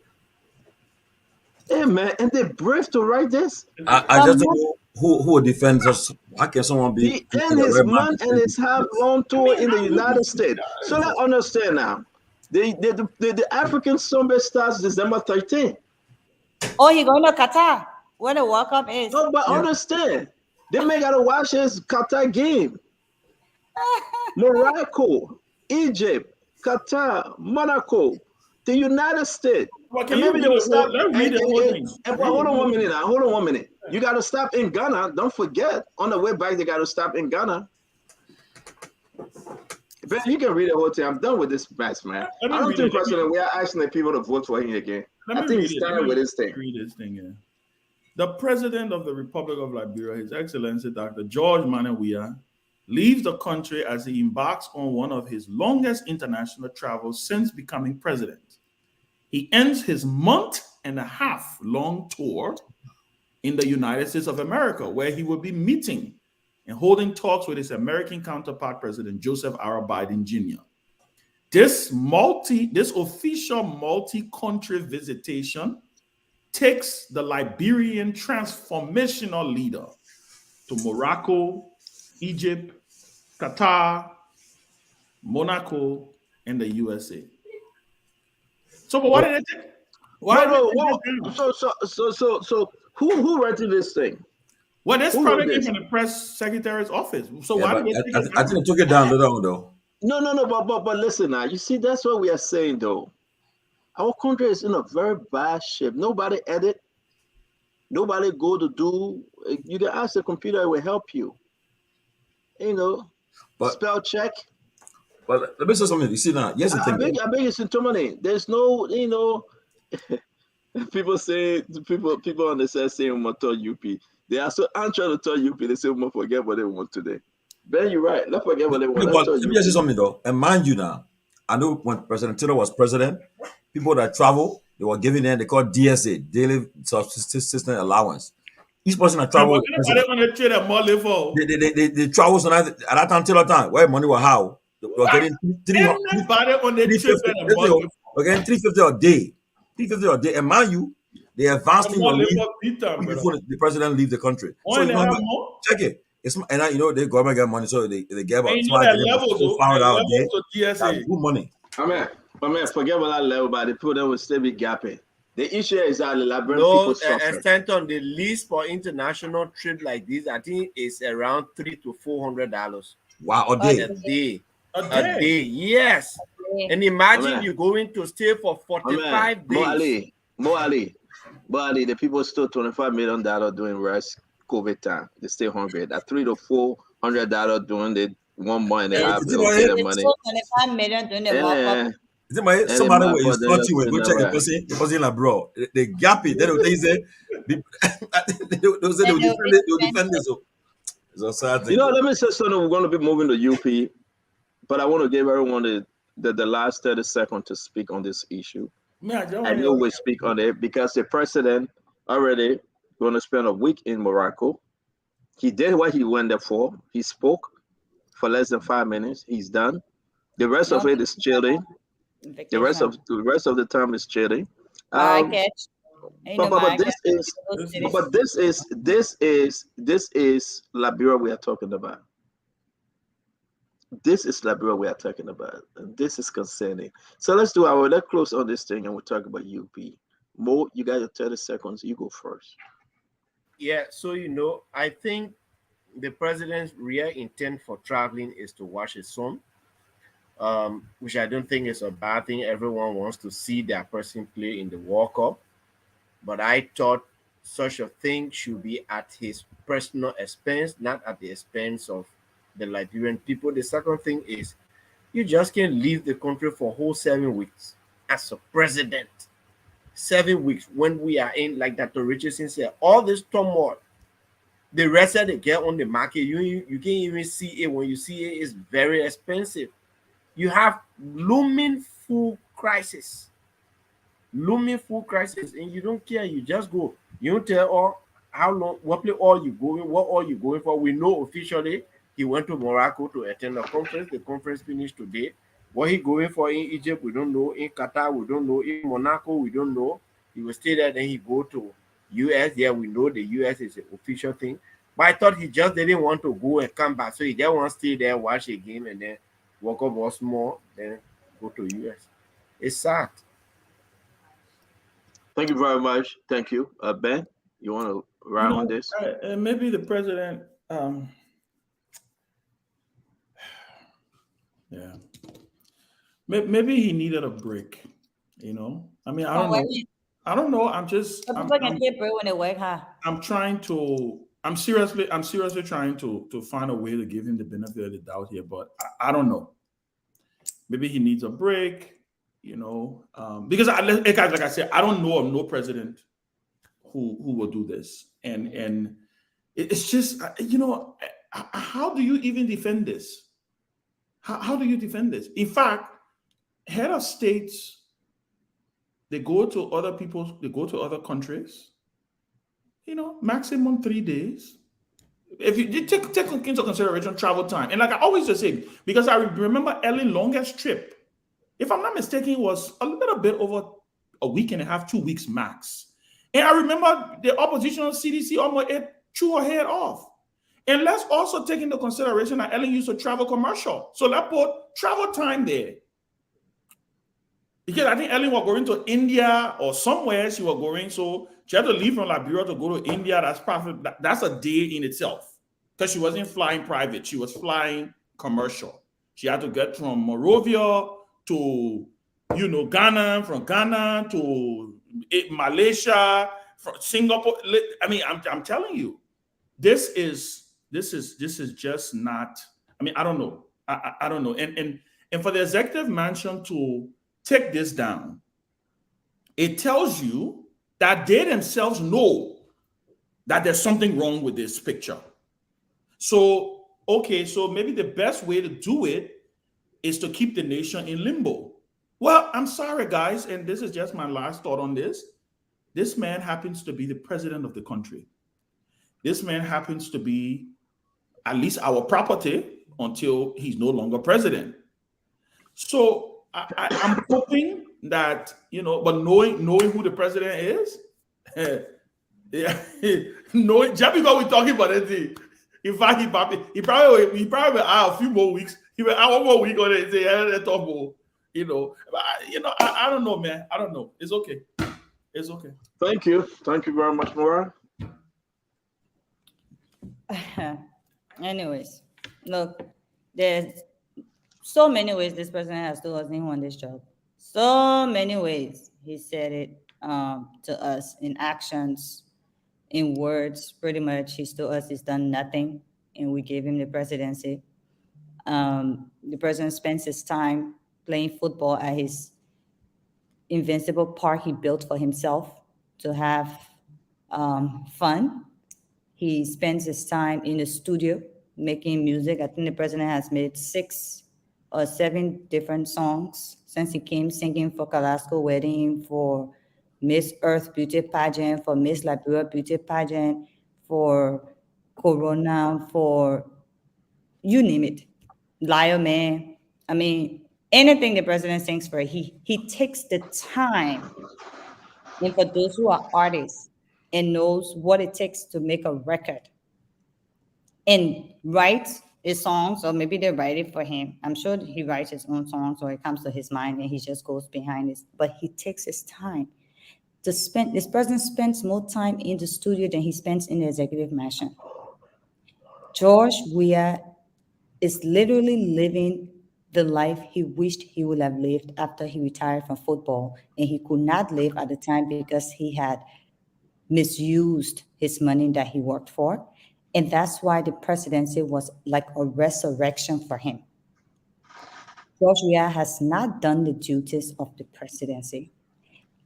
Hey, man, and they're brave to write this. I just don't know who will defend us. How can someone be? He ends his month and his half long tour in the United States. So let's understand now. The African Summit starts December 13th. Oh, he going to Qatar, where the World Cup is. No, but understand, they may gotta watch his Qatar game. Morocco, Egypt, Qatar, Monaco, the United States. Well, maybe they will stop. Hold on 1 minute now. Hold on 1 minute. You gotta stop in Ghana. Don't forget, on the way back, they gotta stop in Ghana. Ben, you can read the whole thing. I'm done with this mess, man. I don't think President, we are asking the people to vote for him again. I think he's done with this thing. Read this thing here. The President of the Republic of Liberia, His Excellency Dr. George Manneh Weah, leaves the country as he embarks on one of his longest international travels since becoming president. He ends his month-and-a-half-long tour in the United States of America, where he will be meeting and holding talks with his American counterpart, President Joseph R. Biden Jr. This official multi-country visitation takes the Liberian transformational leader to Morocco, Egypt, Qatar, Monaco, and the USA. So, but what did it take? So who rented this thing? Well, this probably came from the press secretary's office. So Yeah, why but did they take it I think they took it down later on, though. No, but listen now. You see, that's what we are saying, though. Our country is in a very bad shape. Nobody edit. Nobody go to do. You can ask the computer; it will help you. You know, But- spell check. But let me say something. You see now, here's the I thing. beg you, Sintomani. There's no, people say people on the side say we must tell UP. They are so anxious to tell UP. They say we must forget what they want today. Ben, you're right. Let's forget what they want. No, but let me just say something though. And mind you now, I know when President Taylor was president, people that travel, they were giving them, they call DSA, daily subsistence allowance. Each person that travel, they travel so at that time, Taylor time, where money was how. They were getting 350 a day. 350 a day. And mind you, they advanced in before the president leave the country. So you know, check it. It's and the government get money, so they get about that's good money. I mean, forget about that level, but the people that will still be gapping. The issue is that the Liberian No, people suffer. extent on the lease for international trip like this, I think it's around $300 to $400. Wow, a day. A day, yes. And imagine you going to stay for 45 days. Mo Ali, the people still $25 million doing rest COVID time. They stay hungry. That $300 to $400 doing the 1 month and a half. They don't get the money. $25 million doing the walk-up. Is it my somebody will instruct you and go check the person like bro? They gap it. They don't say they'll defend this. It's a sad thing. Let me say something. We're going to be moving to UP, but I want to give everyone the last 30 seconds to speak on this issue. I know we speak on it because the president already going to spend a week in Morocco. He did what he went there for. He spoke for less than 5 minutes. He's done. The rest of it is chilling. The rest of the time is chilling. But this is Liberia we are talking about. This is Liberia we are talking about, and this is concerning. So let's close on this thing, and we'll talk about UP. Mo, you got your 30 seconds. You go first. Yeah, so I think the president's real intent for traveling is to watch his son. Which I don't think is a bad thing. Everyone wants to see their person play in the World Cup. But I thought such a thing should be at his personal expense, not at the expense of the Liberian people. The second thing is you just can't leave the country for a whole 7 weeks as a president. 7 weeks when we are in, like Dr. Richardson said, all this turmoil. The rest that they get on the market, you can't even see it. When you see it, it's very expensive. You have looming food crisis, and you don't care. You just go. You don't tell how long, what all you going for. We know officially he went to Morocco to attend a conference. The conference finished today. What he going for in Egypt, we don't know. In Qatar, we don't know. In Monaco, we don't know. He will stay there. Then he go to US. Yeah, we know the US is an official thing. But I thought he just didn't want to go and come back. So he just want to stay there, watch a game, and then walk up once more, then go to US. It's sad. Thank you very much. Thank you. Ben, you want to wrap on this? Maybe the president, maybe he needed a break, I mean, I don't know. I'm seriously trying to find a way to give him the benefit of the doubt here, but I don't know. maybe he needs a break, you know, because like I said, I don't know of no president who will do this, and it's just, you know, how do you even defend this? How do you defend this? In fact, head of states, they go to other countries, you know, maximum 3 days. If you take into consideration travel time, and like I always just say, because I remember Ellen's longest trip, if I'm not mistaken, was a little bit over a week and a half, 2 weeks max. And I remember the oppositional CDC almost threw her head off. And let's also take into consideration that Ellen used to travel commercial. So let's put travel time there. Because I think Ellen was going to India or somewhere she was going. So she had to leave from Liberia to go to India. That's a day in itself. Because she wasn't flying private. She was flying commercial. She had to get from Monrovia to, you know, Ghana, from Ghana to Malaysia, from Singapore. I mean, I'm telling you, this is just not. I mean, I don't know. I don't know. And for the executive mansion to take this down, it tells you that they themselves know that there's something wrong with this picture. So, okay, so maybe the best way to do it is to keep the nation in limbo. Well, I'm sorry, guys, and this is just my last thought on this. This man happens to be the president of the country. This man happens to be at least our property until he's no longer president. So I'm hoping that, you know, but knowing who the president is, yeah, knowing just because we're talking about it, in fact, he probably will add a few more weeks. He will add one more week on it and say, let's talk more. You know, I don't know, man. I don't know. It's okay. It's okay. Thank you very much, Maura. Anyways, look, there's so many ways this president has told us he won this job. So many ways he said it to us in actions, in words. Pretty much, he's told us he's done nothing, and we gave him the presidency. The president spends his time playing football at his invincible park he built for himself to have fun. He spends his time in the studio making music. I think the president has made 6 or 7 different songs since he came, singing for Calasco Wedding, for Miss Earth Beauty Pageant, for Miss Liberia Beauty Pageant, for Corona, for you name it. Lion Man. I mean, anything the president sings for, he takes the time. And for those who are artists and knows what it takes to make a record and write his songs, or maybe they write it for him. I'm sure he writes his own songs, or it comes to his mind and he just goes behind it. But he takes his time to spend. This president spends more time in the studio than he spends in the executive mansion. George Weah is literally living the life he wished he would have lived after he retired from football, and he could not live at the time because he had misused his money that he worked for. And that's why the presidency was like a resurrection for him. George Weah has not done the duties of the presidency.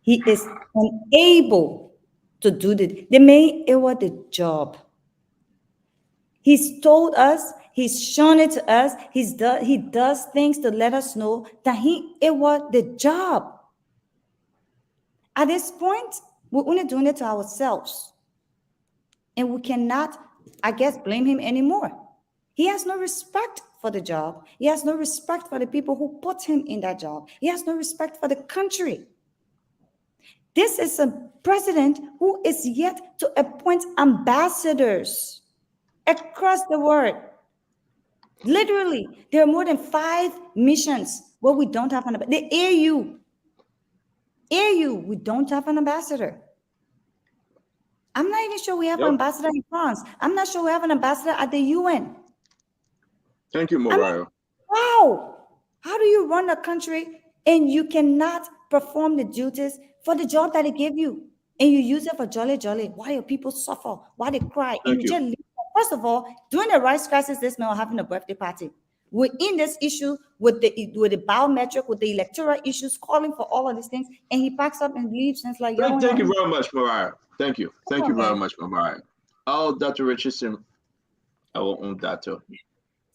He is unable to do the main the job. He's told us, he's shown it to us, he does things to let us know that it was the job. At this point, we're only doing it to ourselves. And we cannot, I guess, blame him anymore. He has no respect for the job. He has no respect for the people who put him in that job. He has no respect for the country. This is a president who is yet to appoint ambassadors across the world. Literally, there are more than 5 missions where we don't have an ambassador. The AU, we don't have an ambassador. I'm not even sure we have an ambassador in France. I'm not sure we have an ambassador at the UN. Thank you, Morayo. Wow. How do you run a country and you cannot perform the duties for the job that they gave you? And you use it for jolly. Why do people suffer? Why they cry? And you just leave. First of all, during the rice crisis, this man was having a birthday party. We're in this issue with the biometric, with the electoral issues, calling for all of these things, and he packs up and leaves, and it's like, Thank you very much, Mariah. Thank you very much, Mariah. Oh, Dr. Richardson, our own doctor.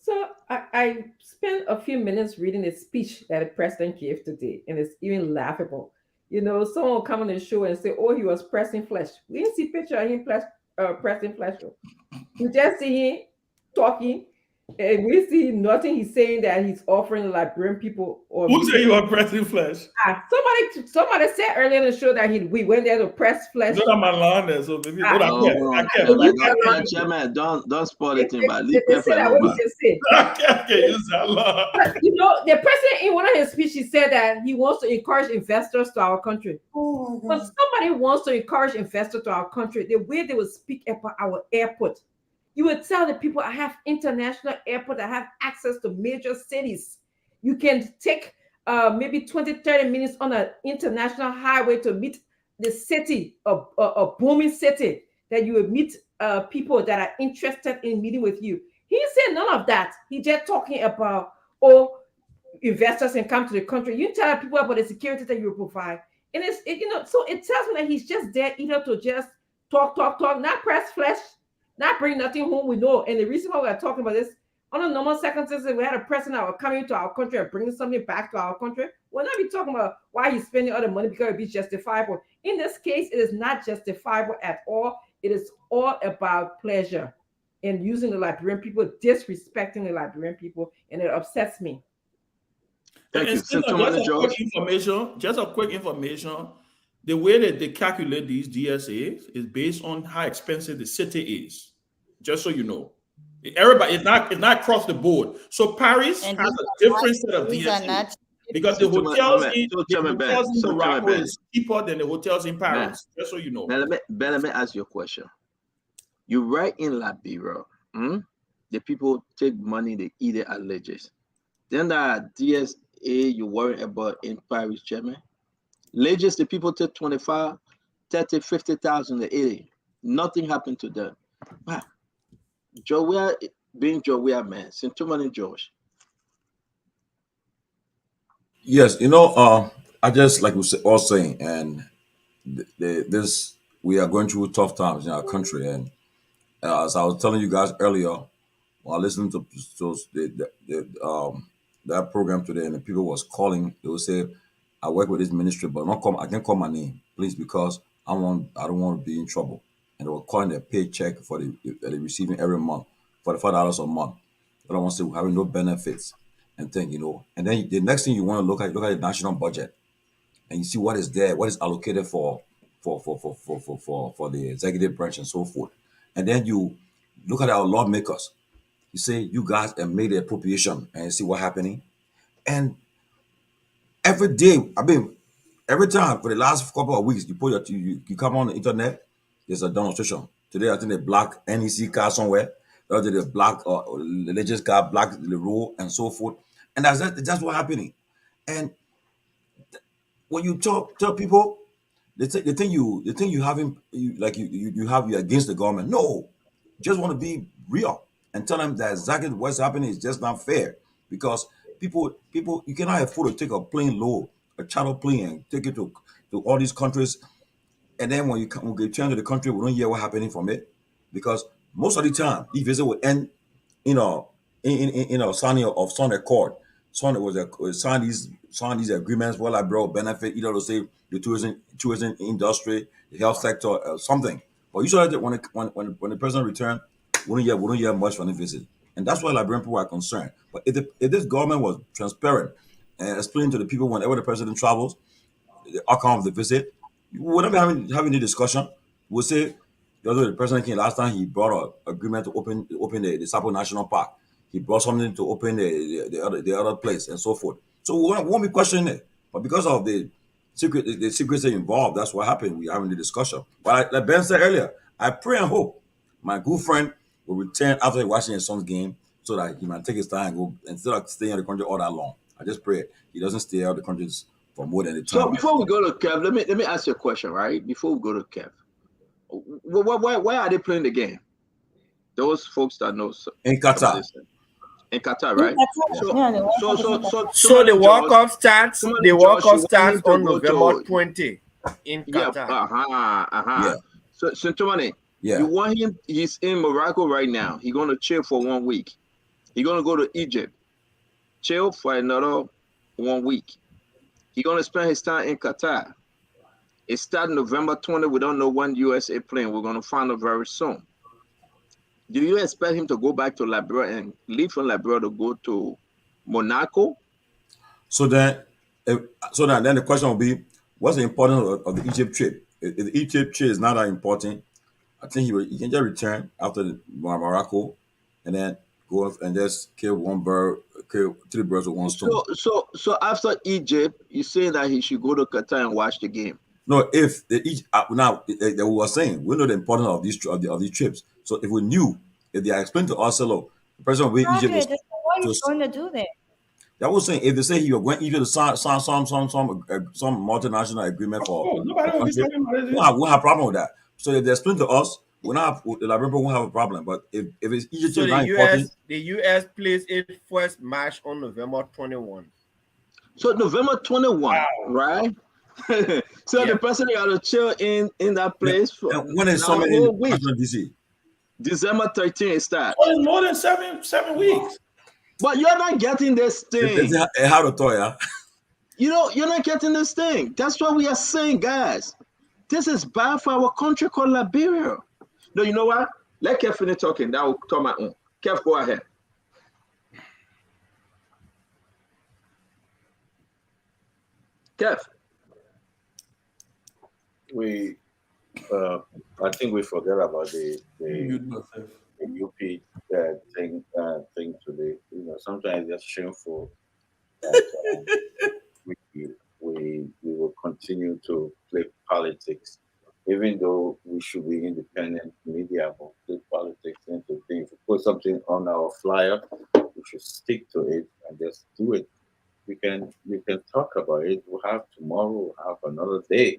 So I spent a few minutes reading a speech that the president gave today, and it's even laughable. You know, someone will come on the show and say, "Oh, he was pressing flesh." We didn't see picture of him pressing flesh. We just see him talking, and we see nothing he's saying that he's offering the Liberian people. Or who say you are pressing flesh? Somebody said earlier in the show that we went there to press flesh. So maybe don't spoil it, but leave Kev alone. But, you know, the president in one of his speeches said that he wants to encourage investors to our country. But somebody wants to encourage investors to our country, the way they would speak about our airport. You would tell the people, I have international airport, I have access to major cities. You can take maybe 20-30 minutes on an international highway to meet the city, a booming city, that you will meet people that are interested in meeting with you. He said none of that. He just talking about, investors can come to the country. You tell people about the security that you provide. And so it tells me that he's just there either to just talk, not press flesh, not bring nothing home we know. And the reason why we're talking about this, on a normal circumstances, we had a president that was coming to our country and bringing something back to our country. We're not be talking about why he's spending all the money because it be justifiable. In this case, it is not justifiable at all. It is all about pleasure and using the Liberian people, disrespecting the Liberian people, and it upsets me. Thank you. Just a quick information. The way that they calculate these DSAs is based on how expensive the city is. Just so you know. Everybody, it's not across the board. So Paris has a different set of DSAs because the hotels in Morocco is cheaper than the hotels in Paris. Just so you know. Now, let me ask you a question. You write in Liberia, the people take money, they eat it at Legis. Then the DSA you worry about in Paris, Germany. Legis, the people take 25, 30, 50,000, they eat it. Nothing happened to them. Wow. Joey being Joey, man, since too many Josh. Yes, you know, I just like we all saying, and we are going through tough times in our country, and as I was telling you guys earlier, while listening to that program today, and the people was calling, they would say, "I work with this ministry, but I can't call my name, please, because I don't want to be in trouble." And they were calling their paycheck that they're receiving every month, $45 a month. They don't want to say having no benefits and thing, you know. And then the next thing you want to look at the national budget, and you see what is there, what is allocated for the executive branch and so forth. And then you look at our lawmakers. You say you guys have made the appropriation, and you see what's happening. And every day, every time for the last couple of weeks, you come on the internet. There's a demonstration. Today, I think they black NEC car somewhere. The other day, they black religious car, black the road, and so forth. And that's what's happening. And when you tell people, they think you're against the government. No, you just want to be real and tell them that exactly what's happening is just not fair, because people you cannot afford to take a plane load, a charter plane, and take it to all these countries. And then when you return to the country, we don't hear what's happening from it, because most of the time, the visit will end, signing of some accord. Sign these agreements, well, I brought benefit, either to say the tourism industry, the health sector, something. But usually, when the president returns, we don't hear much from the visit, and that's why Liberian people are concerned. But if this government was transparent and explaining to the people whenever the president travels, the outcome of the visit, we're not having the discussion. We'll say, the president came last time, he brought an agreement to open the Sapo National Park. He brought something to open the other place and so forth. So we won't be questioning it. But because of the secrecy involved, that's what happened. We're having the discussion. But like Ben said earlier, I pray and hope my good friend will return after watching his son's game, so that he might take his time and go, instead of staying in the country all that long. I just pray he doesn't stay out of the country for more than the time. So before we go to Kev, let me ask you a question, right? Before we go to Kev, why are they playing the game? Those folks that know in Qatar. in Qatar, right? So the World Cup starts. The World Cup starts on November 20 in Yeah. Qatar. Yeah. So Tumani, Yeah. you want him? He's in Morocco right now. He's gonna chill for 1 week. He's gonna go to Egypt, chill for another 1 week. He's gonna spend his time in Qatar. It starts November 20. We don't know when USA playing. We're gonna find out very soon. Do you expect him to go back to Liberia and leave from Liberia to go to Monaco? So then the question will be, what's the importance of the Egypt trip? If the Egypt trip is not that important, I think he can just return after the Morocco, and then go off and just kill 3 birds with 1 stone. So after Egypt, you saying that he should go to Qatar and watch the game? No, if the now they were saying we know the importance of these trips. So if we knew, if they explained to us, hello, the president of Egypt Roger, that's not what he's going to do there. I was saying, if they say he was going Egypt to sign some multinational agreement for nobody will be talking about it. we don't have a problem with that. So if they explain to us, the Liberian won't have a problem. But if it's Egypt, So is not important. the US plays its first match on November 21. So November 21, right? So the president got to chill in that place for when is summer in Washington DC? December 13th it starts. Oh, it's more than 7 weeks. But you're not getting this thing. How to tell ya? You're not getting this thing. That's what we are saying, guys. This is bad for our country called Liberia. No, you know what? Let Kev finish talking. That will come my own. Kev, go ahead. Kev. I think we forget about the UP thing today. Sometimes it's shameful that we will continue to play politics, even though we should be independent media, but play politics into things. If we put something on our flyer, we should stick to it and just do it. We can talk about it. We'll have tomorrow, we'll have another day.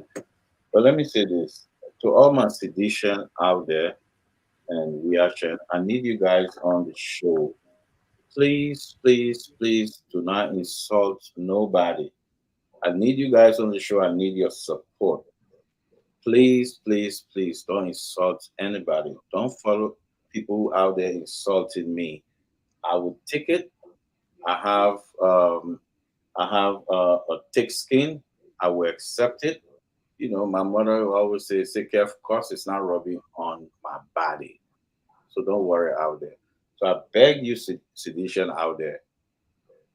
But let me say this to all my sedition out there and reaction. I need you guys on the show. Please, please, please do not insult nobody. I need you guys on the show. I need your support. Please, please, please don't insult anybody. Don't follow people out there insulting me. I will take it. I have a thick skin. I will accept it. My mother will always say, of course, it's not rubbing on my body. So don't worry out there. So I beg you, sedition out there,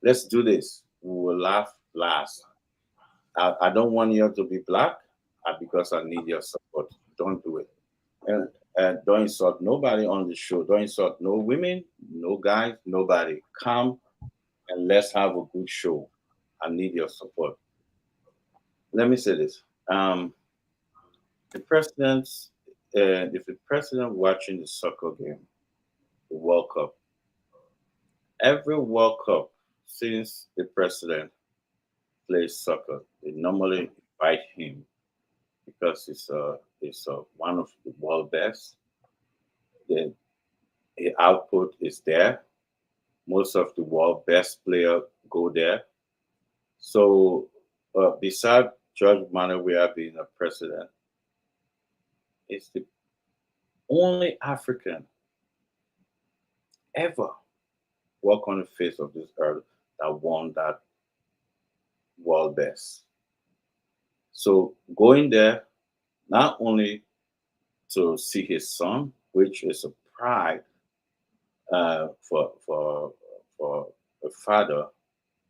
let's do this. We will laugh last. I don't want you to be black because I need your support. Don't do it. And don't insult nobody on the show. Don't insult no women, no guys, nobody. Come and let's have a good show. I need your support. Let me say this. If the president watching the soccer game, the World Cup, every World Cup since the president plays soccer, they normally invite him because it's one of the world best. The output is there. Most of the world best players go there. So besides George Manuel Weah being a president, it's the only African ever walk on the face of this earth that won that world best. So going there, not only to see his son, which is a pride for a father,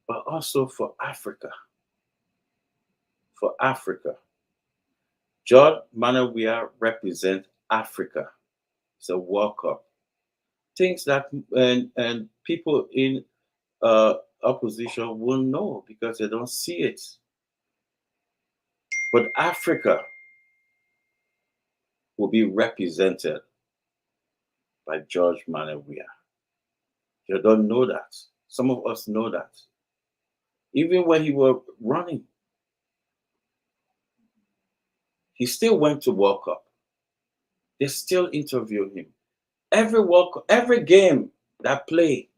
but also for Africa. For Africa. George Manuel Weah represents Africa. It's a World Cup. Things that and people in opposition will know because they don't see it. But Africa will be represented by George Manuel Weah. You don't know that. Some of us know that. Even when he was running, he still went to World Cup. They still interview him. Every game that play,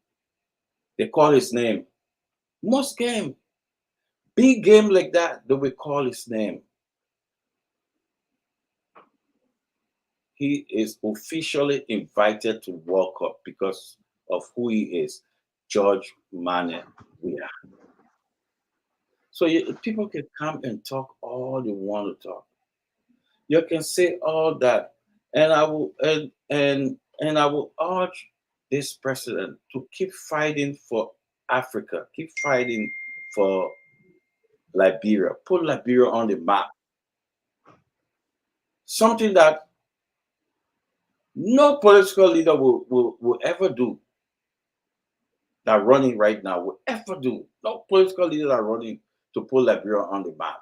They call his name. Most game, big game like that, they will call his name. He is officially invited to World Cup because of who he is, George Mane Weah. So people can come and talk all they want to talk. You can say all that, and I will and I will urge this president to keep fighting for Africa, keep fighting for Liberia, put Liberia on the map. Something that no political leader will ever do, that running right now will ever do. No political leader that running to put Liberia on the map.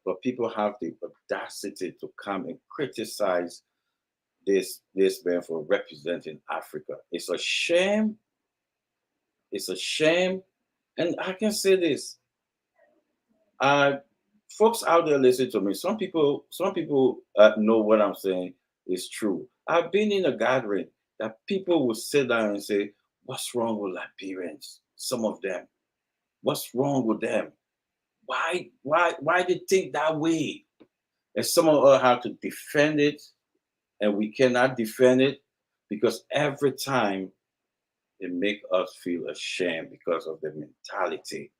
But people have the audacity to come and criticize this man for representing Africa. It's a shame. It's a shame. And I can say this. Folks out there listen to me. Some people know what I'm saying is true. I've been in a gathering that people will sit down and say, what's wrong with Liberians? Some of them. What's wrong with them? Why they think that way? And some of us have to defend it, and we cannot defend it because every time it makes us feel ashamed because of the mentality.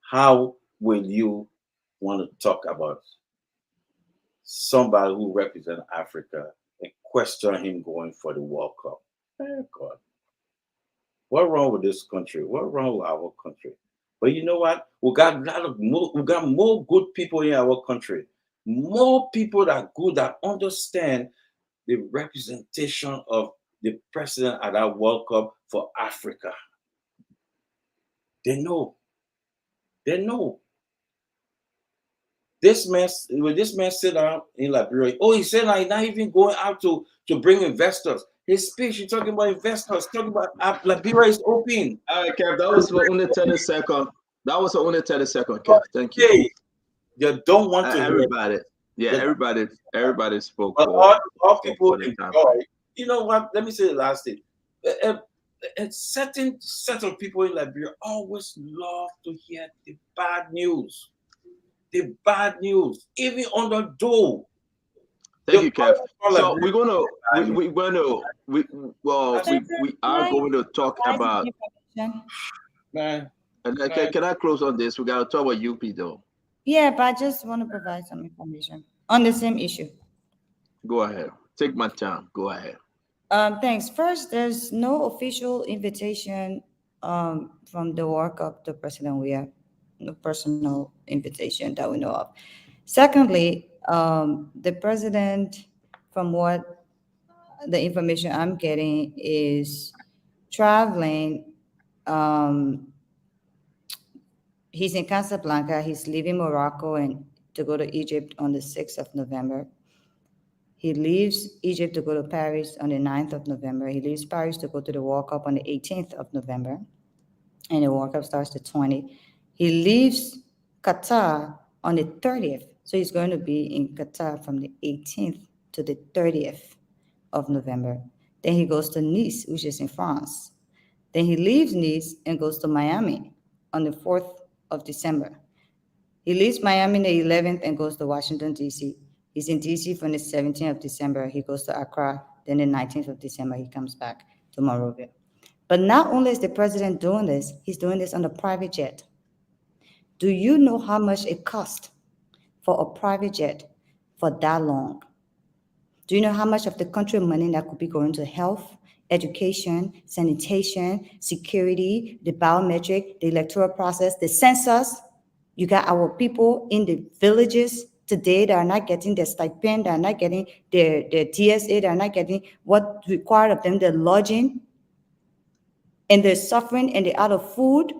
How will you want to talk about somebody who represents Africa and question him going for the World Cup? Oh God. What's wrong with this country? What's wrong with our country? But you know what? We got more good people in our country. More people that are good, that understand the representation of the president at that World Cup for Africa. They know. They know. This man sit down in Liberia. Oh, he said he's not even going out to bring investors. His speech, he's talking about investors, talking about Liberia is open. All right, Kev, that was for only 30 seconds. That was for only 30 seconds, Kev. Thank you. Hey, you don't want to everybody. Hear. Yeah, everybody spoke. But all people enjoy. You know what? Let me say the last thing. A certain set of people in Liberia always love to hear the bad news. The bad news, even on the door. Thank you, Kev. So we are going to talk about. Man, can I close on this? We got to talk about UP though. Yeah, but I just want to provide some information on the same issue. Go ahead. Take my time. Go ahead. Thanks. First, there's no official invitation from the World Cup to President Weah. No personal invitation that we know of. Secondly, the president, from what the information I'm getting, is traveling. He's in Casablanca. He's leaving Morocco and to go to Egypt on the 6th of November. He leaves Egypt to go to Paris on the 9th of November. He leaves Paris to go to the World Cup on the 18th of November. And the World Cup starts the 20th. He leaves Qatar on the 30th. So he's going to be in Qatar from the 18th to the 30th of November. Then he goes to Nice, which is in France. Then he leaves Nice and goes to Miami on the 4th of December. He leaves Miami the 11th and goes to Washington, D.C. He's in D.C. from the 17th of December. He goes to Accra. Then the 19th of December, he comes back to Monrovia. But not only is the president doing this, he's doing this on a private jet. Do you know how much it costs for a private jet for that long? Do you know how much of the country money that could be going to health, education, sanitation, security, the biometric, the electoral process, the census? You got our people in the villages today that are not getting their stipend, that are not getting their TSA, that are not getting what required of them, their lodging, and they're suffering and they're out of food.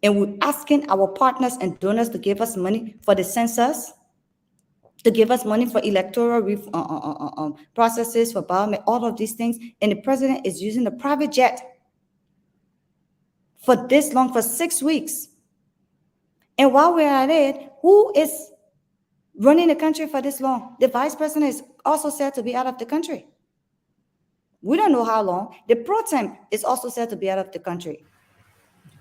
And we're asking our partners and donors to give us money for the census, to give us money for electoral processes, for biometric, all of these things. And the president is using a private jet for this long, for 6 weeks. And while we're at it, who is running the country for this long? The vice president is also said to be out of the country. We don't know how long. The pro temp is also said to be out of the country.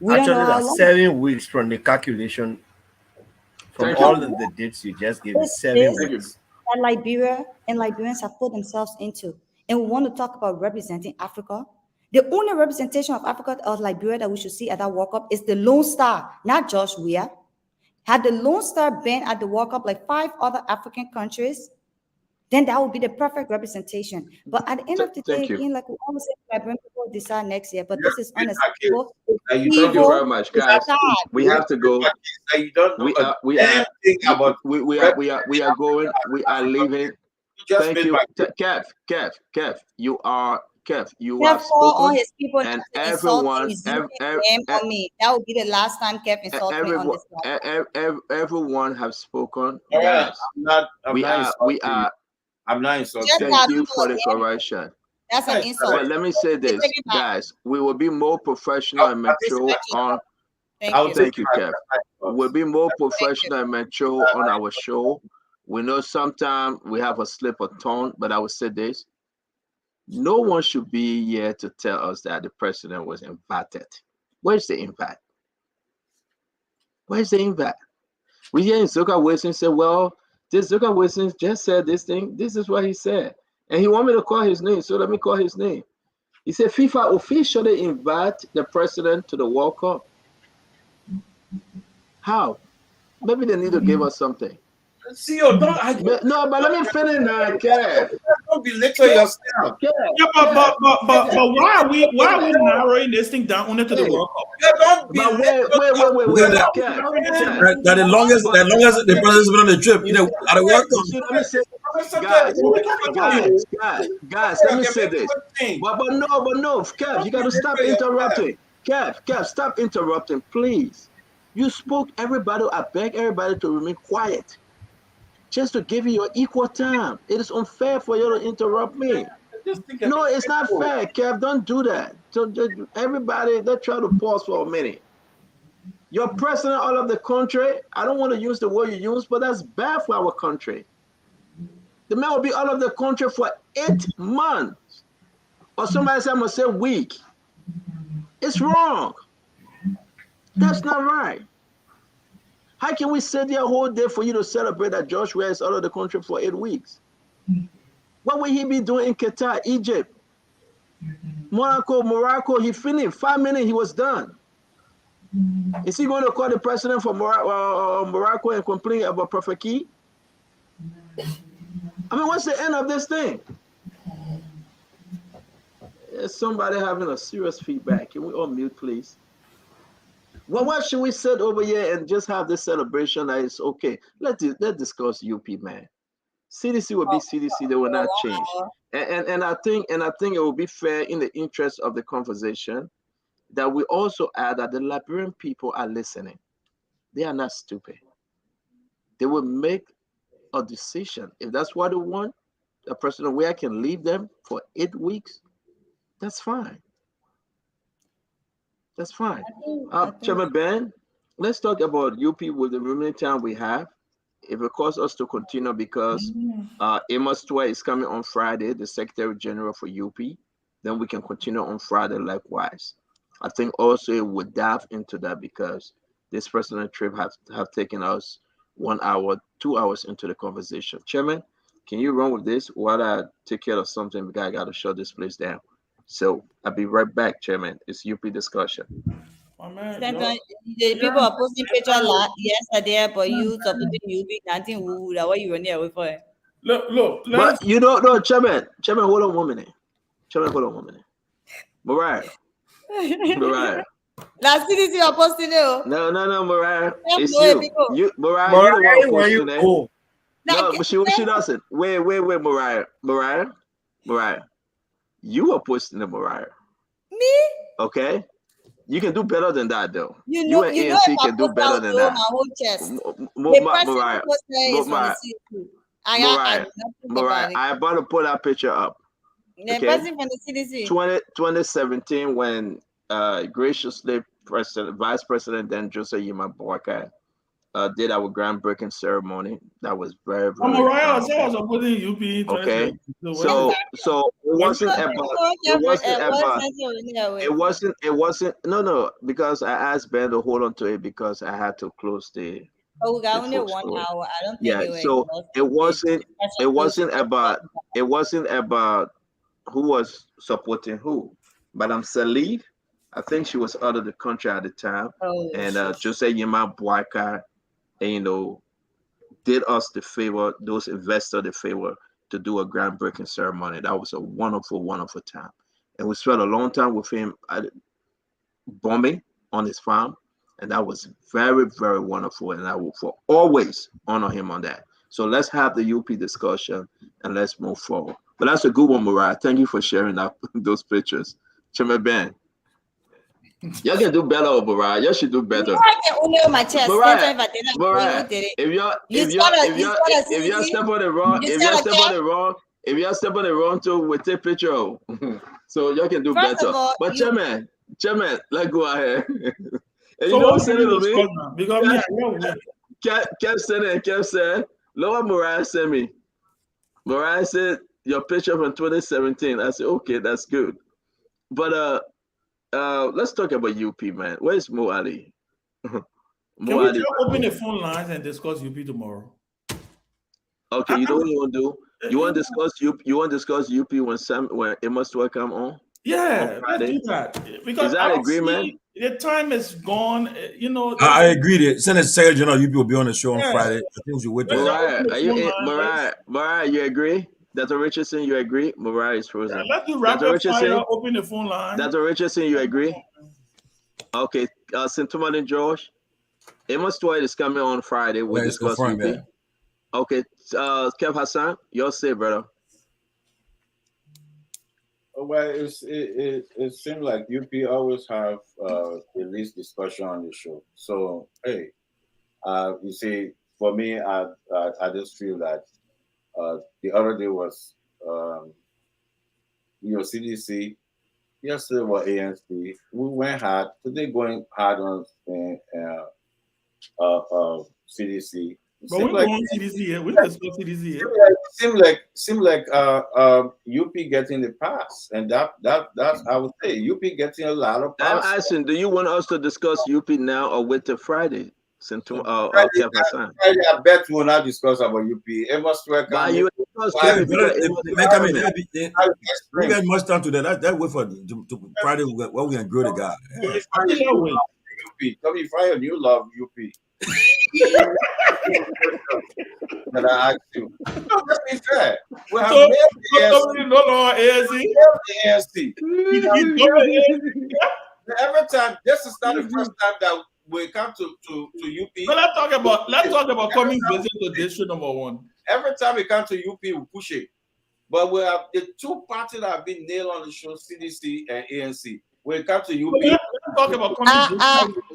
We Actually, don't know how that's long. 7 weeks from the calculation. From Thank all you. of the dates you just gave, This 7 is weeks. that Liberia and Liberians have put themselves into. And we want to talk about representing Africa. The only representation of Africa or Liberia that we should see at that World Cup is the Lone Star, not Josh Weah. Had the Lone Star been at the World Cup like 5 other African countries, then that would be the perfect representation. But at the end of the day, Thank you. again, like we always say, Liberian people decide next year, but this is Thank unacceptable. you Thank you very much, guys. We have to go. You don't know We are going. We are leaving. Thank you, Kev. You are Kev. You have All spoken, his people and insulting, everyone, him on me. That would be the last time Kev insulted me on this platform. everyone have spoken. All right, Guys, I'm we not are. insulting. I'm not insulting. Just Thank you for the again. correction. That's an insult. But let me say this, Take it back. guys. We will be more professional and mature on. Thank you, Kev. We'll be more professional and mature on our show. We know sometimes we have a slip of tongue, but I will say this. No one should be here to tell us that the president was invited. Where's the invite? Where's the invite? We hear Nsoka Wilson say, well, this Nsoka Wilson just said this thing. This is what he said. And he want me to call his name, so let me call his name. He said FIFA officially invite the president to the World Cup. How? Maybe they need to give us something. CEO, no, but let me finish now, Kev. Don't belittle yourself. Yeah, but why are we narrowing this thing down only to the World Cup? But wait. That the longest the president's been on the trip, you know, at the World Cup. Guys, let me say this. But no, Kev, you got to stop interrupting. Kev, stop interrupting, please. You spoke, everybody. I beg everybody to remain quiet. Just to give you your equal time. It is unfair for you to interrupt me. No, it's not fair, Kev. Don't do that. So everybody, let's try to pause for a minute. You're president all of the country. I don't want to use the word you use, but that's bad for our country. The man will be all of the country for 8 months. Or somebody say, I'm going to say week. It's wrong. That's not right. How can we sit there a whole day for you to celebrate that Josh Weah is out of the country for 8 weeks? What will he be doing in Qatar, Egypt, Morocco? He finished 5 minutes, he was done. Is he going to call the president for Morocco and complain about Prophet Key? I mean, what's the end of this thing? Is somebody having a serious feedback? Can we all mute, please? Well, why should we sit over here and just have this celebration that is okay? Let's discuss UP, man. CDC will be CDC; they will not change. And I think it will be fair in the interest of the conversation that we also add that the Liberian people are listening. They are not stupid. They will make a decision. If that's what they want, the President Weah can leave them for 8 weeks. That's fine. That's fine. Chairman Ben, let's talk about UP with the remaining time we have. If it causes us to continue because Amos Twa is coming on Friday, the Secretary General for UP, then we can continue on Friday likewise. I think also it would dive into that because this personal trip have taken us 1 hour, 2 hours into the conversation. Chairman, can you run with this while I take care of something because I got to shut this place down? So I'll be right back, Chairman. It's UP discussion. The people are posting pictures yesterday, but you supporting UP, nothing woo. That what you were there with for. Look. But you don't know, Chairman, hold on 1 minute. Chairman, hold on 1 minute. Mariah. Last CDC are posting it. No, Mariah. It's you. Mariah, you the one posting it. No, but she doesn't. Wait, Mariah. Mariah. You are posting the Mariah. Me? Okay. You can do better than that, though. You and ANC can do better than that. My whole chest. Mariah, I'm about to put that picture up. The person from the CDC. 2017, when graciously Vice President then Joseph Yima Boakai did our groundbreaking ceremony. That was very, Oh, very Mariah, I said I was supporting UP. okay. So It wasn't about no, because I asked Ben to hold on to it because I had to close the Oh, we got only full 1 story. hour. I don't think Yeah, it was so exhaustive. it wasn't about who was supporting who. Madame Salih, I think she was out of the country at the time, Oh, and Jose Yema Boakai, did us the favor, those investors the favor to do a groundbreaking ceremony. That was a wonderful, wonderful time, and we spent a long time with him at bombing on his farm, and that was very, very wonderful, and I will for always honor him on that. So let's have the UP discussion and let's move forward. But that's a good one, Mariah. Thank you for sharing that those pictures. Chima Ben. You can do better, Mariah. You should do better. I can only on my chest. Mariah, Mariah, if you step on the wrong toe, we take picture. So you can do First better. of all, But Chairman, let's go ahead. And So you know what what said we to me? discuss now? Because Kev said, Lower Mariah sent me. Mariah said, your picture from 2017. I said, okay, that's good. But let's talk about UP, man. Where's Mo Ali? Can we just open the phone lines and discuss UP tomorrow? Okay, you know what you want to do? You want to discuss UP? You want to discuss UP when Emma Stewart come on? Yeah, let's do that. Because is that agreement? The time is gone. You know. I agree. The Senate Secretary General UP will be on the show on Friday. I think we should wait. Mariah, you agree? Dr. Richardson, you agree? Mariah is frozen. Yeah, let's do rapid fire. Open the phone line. Dr. Richardson, you agree? Okay, St. Thomas and George. Emma Stewart is coming on Friday. We'll discuss UP. Yeah. Okay, Kev Hassan, your say, brother. Well, it seems like UP always have the least discussion on the show. So hey, you see, for me, I just feel that the other day was CDC, yesterday was ANC. We went hard. Today going hard on CDC. But we're going CDC here. We discuss CDC here. Seem like UP getting the pass, and that's I would say UP getting a lot of pass. I'm asking, do you want us to discuss UP now or wait till Friday? Friday, I bet we will not discuss about UP. Emma Stewart. We got much time to that. That wait for Friday. What we can grow the guy. UP. Tell me, Friday, you love UP. That I asked you. No, let's be fair. We have ANC. Every time, this is not the first time that we come to UP. But let's talk about coming visit to district number 1. Every time we come to UP, we push it. But we have the two parties that have been nailed on the show, CDC and ANC. When it comes to UP, let's talk about coming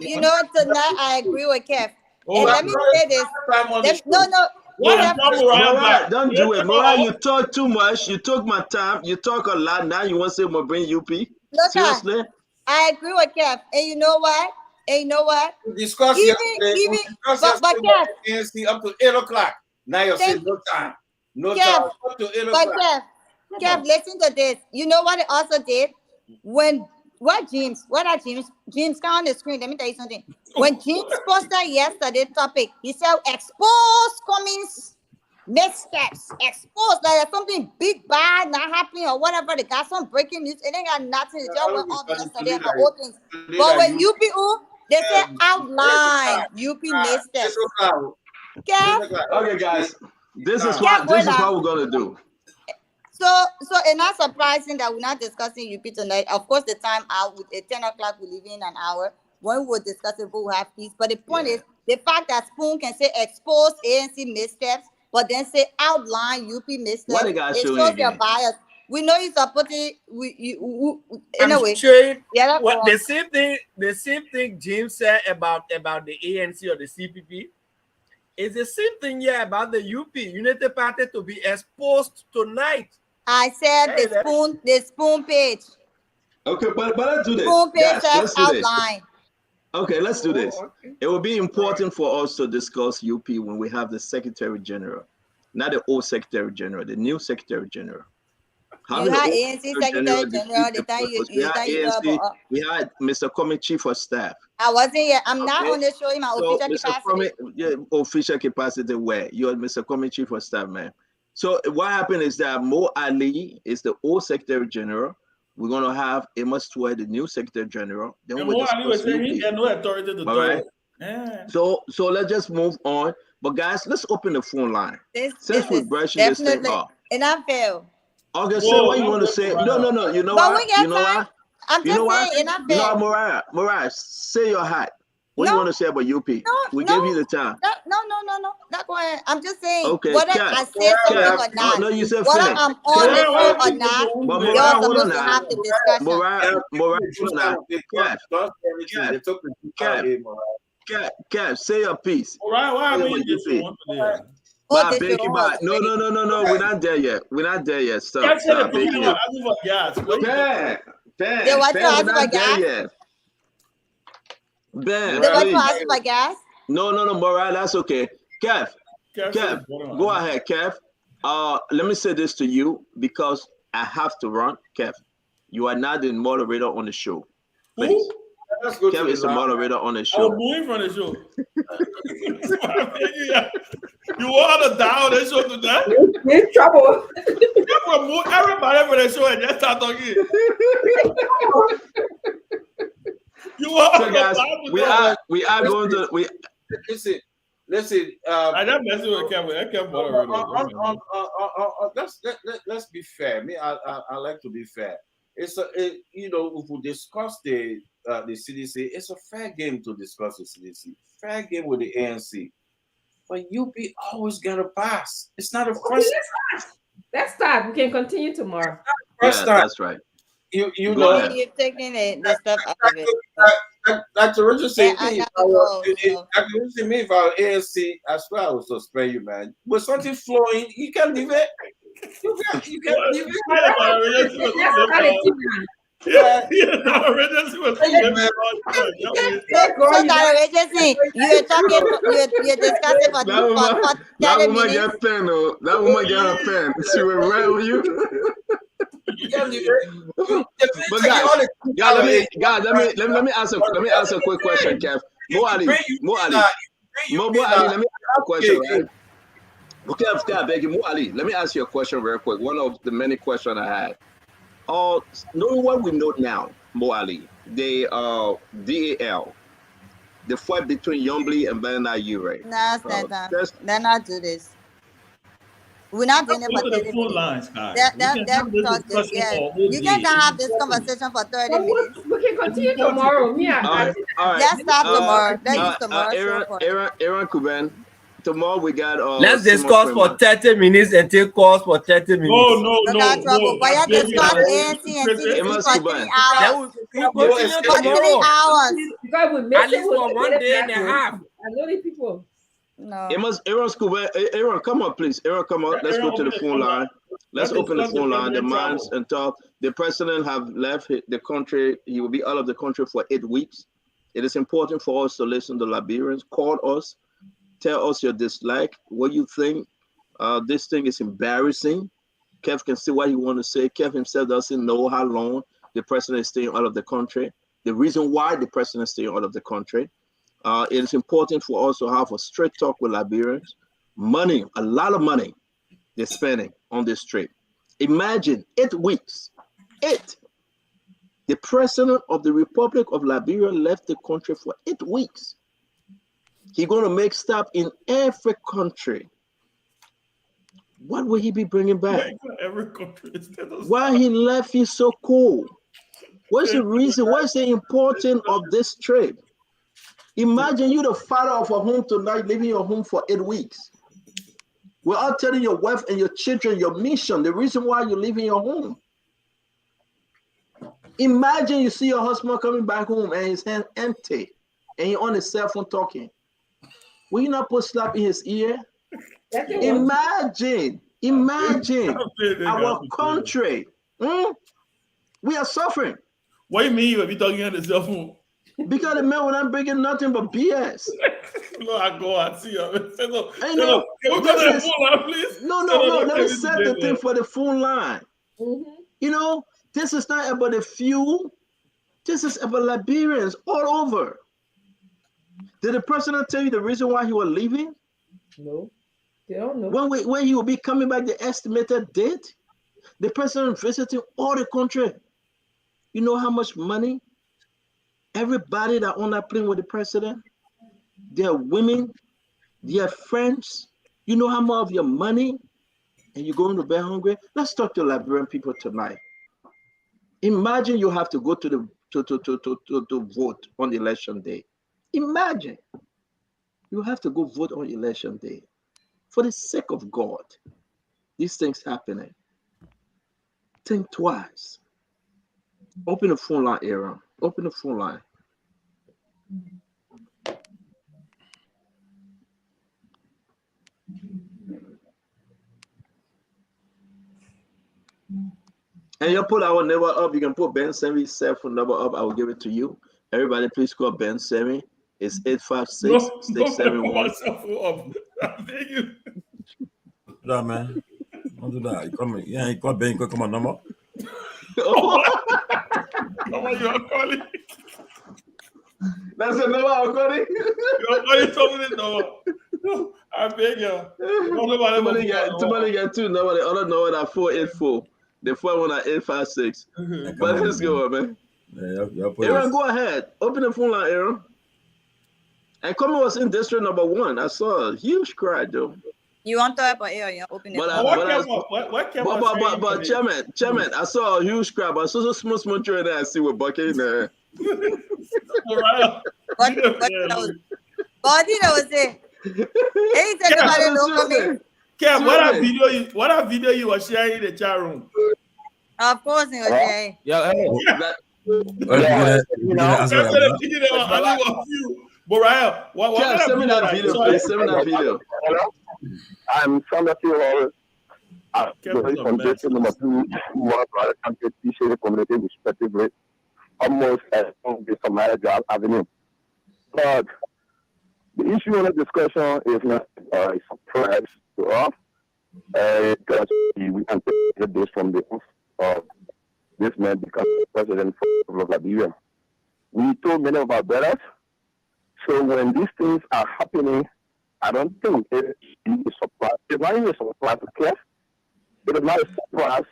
you know, tonight I agree with Kev. And let me say this. Mariah, don't do it. Mariah, you talk too much. You took my time. You talk a lot. Now you want to say we'll bring UP? Seriously? I agree with Kev. And you know what? Discuss yesterday. But Kev, ANC up to 8 o'clock. Now you're saying no time. No time. Up to 8 o'clock. But Kev, listen to this. You know what it also did? James come on the screen. Let me tell you something. When James posted yesterday topic, he said expose Cummings missteps. Expose that there's something big bad not happening or whatever. They got some breaking news. It ain't got nothing. It just went on yesterday about all things. But when UPU, they say outline UP missteps. Okay, guys. This is what we're gonna do. So it's not surprising that we're not discussing UP tonight. Of course, the time out at 10 o'clock, we leave in an hour. When we'll discuss it, we'll have peace. But the point is, the fact that Spoon can say expose ANC missteps, but then say outline UP missteps, what the guy it showing shows again? your bias. We know you're supporting. Anyway, sure the same thing James said about the ANC or the CPP. It's the same thing here about the UP United Party to be exposed tonight. I said the spoon page. Okay, but let's do this. Spoon page Yes, says outline. Okay, let's do this. Okay. It will be important for us to discuss UP when we have the Secretary General, not the old Secretary General, the new Secretary General. You had ANC Secretary General the time we had Mr. Comey, Chief of Staff. I wasn't here. I'm not on the show in my So, official Mr. capacity. Comey, official capacity where? You're Mr. Comey, Chief of Staff, man. So what happened is that Mo Ali is the old Secretary General. We're going to have Amos Tway, the new Secretary General. Then Mo Ali was saying he had no authority to do it. Yeah. So let's just move on. But guys, let's open the phone line. Since we're brushing this thing off. And I fail. August, say what you want to say. No. You know what? You know what? I'm just saying, and I fail. You know what, Mariah, say your hat. What do you want to say about UP? We give you the time. No. Not going. I'm just saying. Okay, whether I say something or not. No, you said whether finish. I'm on the phone or not, But you're supposed to have the discussion. Kev, say your piece. Why are we No, we're not there yet. Stop. Ben, We're not there yet. Ben, they want to ask for gas? No, Mariah, that's okay. Kev, go ahead, Kev. Let me say this to you because I have to run. Kev, you are not the moderator on the show. Please. Kev is the moderator on the show. I'm moving from the show. You want to down the show today? You're in trouble. Everybody for the show and just start talking. You want so guys, we are going to listen. I don't mess with Kevin. Let's be fair. I like to be fair. If we discuss the CDC, it's a fair game to discuss the CDC. Fair game with the ANC. But UP always got to pass. It's not a first. Let's start. We can continue tomorrow. That's right. You're taking the stuff out of it. Dr. Richard said, if our ANC as well, I would suspend you, man. With something flowing, you can't leave it. You can't leave it. So you're discussing for 30 minutes. That woman got a pen. She will write with you. But let me ask a quick question, Kev. Mo Ali, let me ask a question, right? Okay, I beg you, Mo Ali, let me ask you a question real quick. One of the many questions I had. Knowing what we know now, Mo Ali, the DAL, the fight between Yombly and Bernard Ure. No, they're not do this. We're not doing it for 30 minutes. You can have this conversation for 30 minutes. We can continue tomorrow. Let's start tomorrow. Let's use tomorrow. Aaron Kuben. Tomorrow we got. Let's discuss for 30 minutes and take calls for 30 minutes. No. But you discuss ANC and CDC for 3 hours. For 3 hours. At least for 1 day and a half. I know these people. No. Aaron, come on, please. Aaron, come on. Let's go to the phone line. Let's open the phone line. The minds and talk. The president have left the country. He will be out of the country for 8 weeks. It is important for us to listen to Liberians. Call us. Tell us your dislike. What you think. This thing is embarrassing. Kev can see what he want to say. Kev himself doesn't know how long the president is staying out of the country. The reason why the president is staying out of the country. It is important for us to have a straight talk with Liberians. Money, a lot of money they're spending on this trip. Imagine 8 weeks. 8. The president of the Republic of Liberia left the country for 8 weeks. He's going to make stop in every country. What will he be bringing back? Every country. Why he left is so cool. What's the reason? What's the importance of this trip? Imagine you the father of a home tonight, leaving your home for 8 weeks. We're all telling your wife and your children your mission, the reason why you're leaving your home. Imagine you see your husband coming back home and his hand empty and you're on his cell phone talking. Will you not put slap in his ear? Imagine our country. We are suffering. What do you mean you will be talking on the cell phone? Because the man will not bringing nothing but BS. No, I go and see you. Can we I go know. to the phone line, please? No. Let me set the thing for the phone line. You know, this is not about the few. This is about Liberians all over. Did the president tell you the reason why he was leaving? No, they don't know. When he will be coming back, the estimated date? The president visiting all the country. You know how much money? Everybody that on that plane with the president, their women, their friends. You know how much of your money, and you're going to bed hungry? Let's talk to Liberian people tonight. Imagine you have to go to the to vote on election day. Imagine you have to go vote on election day. For the sake of God, these things happening. Think twice. Open the phone line, Aaron. Open the phone line. And you put our number up. You can put Ben Semi's cell phone number up. I will give it to you. Everybody, please call Ben Semi. It's 856-671. Thank you. That man. Don't do that. You call Ben, you come on number. Come on, you are calling. That's the number I'm calling. You told me the number. I beg you. Somebody get two number. The other number at 484. The phone one at 856. But let's go, man. Aaron, go ahead. Open the phone line, Aaron. And Coleman was in district number 1. I saw a huge crowd, though. You want to help or you open it? But Chairman, I saw a huge crowd. I saw so small train there. I see what bucket in there. What was it? Kev, what a video you were sharing in the chat room? Of course, it was sharing. Yeah, hey. Send me that video, please. Send me that video. I'm Timothy Hall. From district number 2, country, community, respectively, almost along the Somalia Avenue. But the issue of the discussion is not a surprise to us, because we anticipated this from the this man become president of Liberia. We told many of our brothers. So when these things are happening, I don't think it is a surprise. It's not even a surprise to Cliff. It is not a surprise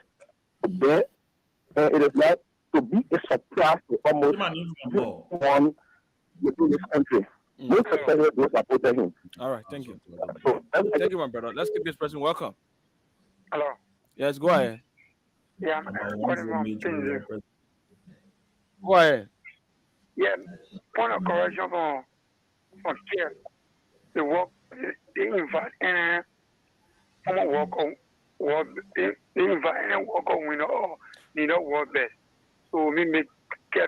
to Ben. It is not to be a surprise to almost everyone within this country. Most especially those that voted him. All right, thank you. Thank you, my brother. Let's keep this person welcome. Hello. Yes, go ahead. Yeah, go ahead. Yeah, point of correction for Chair. The work they invite any worker they invite any worker we know need not work best. So we make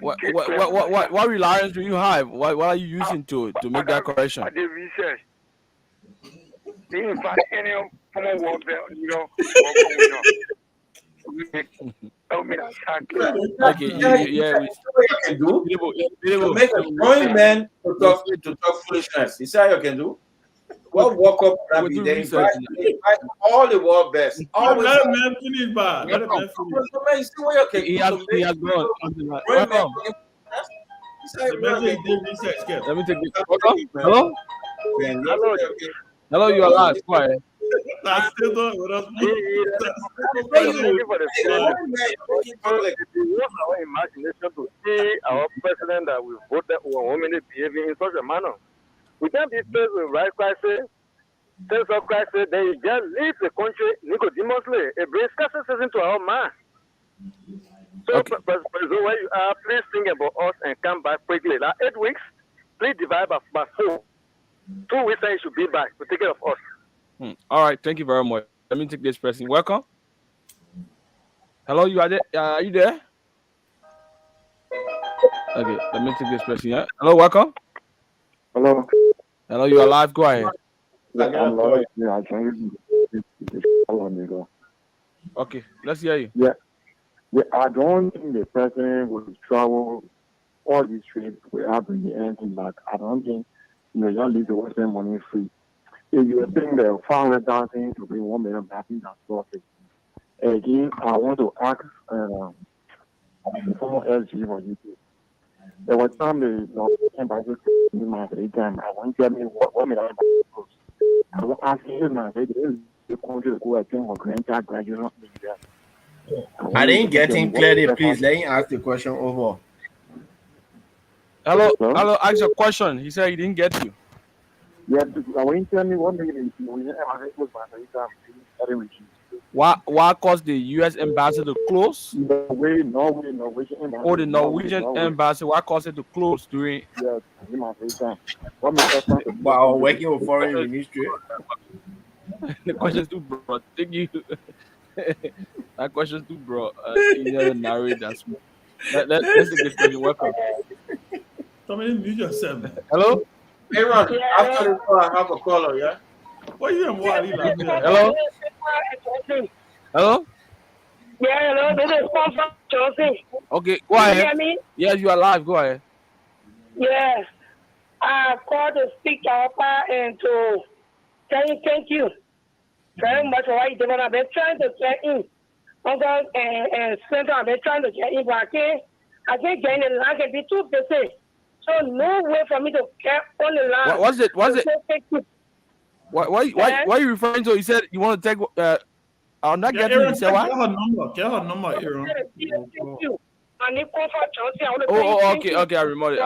what reliance do you have? What are you using to make that correction? I did research. They invite any work best, worker we know. Okay, to make a growing man to talk foolishness. You see how you can do? What walk up and be there, invite all the world best. Always let a man finish, man. Let a man finish. He has gone. Let me take this. Hello? Hello, you are live. Quiet. I still don't. What else? Imagination to see our president that we voted for behaving in such a manner. We can't be faced with right crisis, sense of crisis, then you just leave the country nicodemously. It brings scarcity into our mind. So, President, where you are, please think about us and come back quickly. Like 8 weeks, please divide by 4. 2 weeks, and you should be back to take care of us. All right, thank you very much. Let me take this person. Welcome. Hello, you are there? Are you there? Okay, let me take this person. Yeah. Hello, welcome. Hello. Hello, you are live. Go ahead. Okay, let's hear you. Yeah, I don't think the president will travel all these trades without bringing anything back. I don't think, y'all leave the Western money free. If you were saying that 500,000 to bring 1 million back in, that's profit. Again, I want to ask the former LG for you. There was time the embassy in my free time. I want to tell me what million close. I was asking him, I said, the country to go attend for grandchild graduation. I didn't get him clearly. Please let him ask the question over. Hello, ask your question. He said he didn't get you. Yeah, I want to tell me what million embassy close my free time. Why caused the U.S. embassy to close? Norwegian embassy. Oh, the Norwegian embassy. Why caused it to close during? Yeah, in my free time. Wow, working with foreign ministry. The question's too broad. Thank you. That question's too broad. You never narrate that. Let's take this question. Welcome. Somebody mute yourself. Hello? Aaron, after the call, I have a caller, yeah? What you doing? Hello? Hello? Yeah, hello, this is Paul from Chelsea. Okay, go Can you ahead. hear me? Yes, you are live. Go ahead. Yes. I called to speak to Alpha and to thank you very much for what you did. I've been trying to get in. Uncle and Spencer, I've been trying to get in, but I can't get in the line. I can be too busy. So no way for me to get on the line. What's it? So thank you. Why are you referring to? You said you want to take. I'm not getting Aaron, you. Say what? Get her number, Aaron. Thank you. I need call for Chelsea. I want to Okay. I remember it.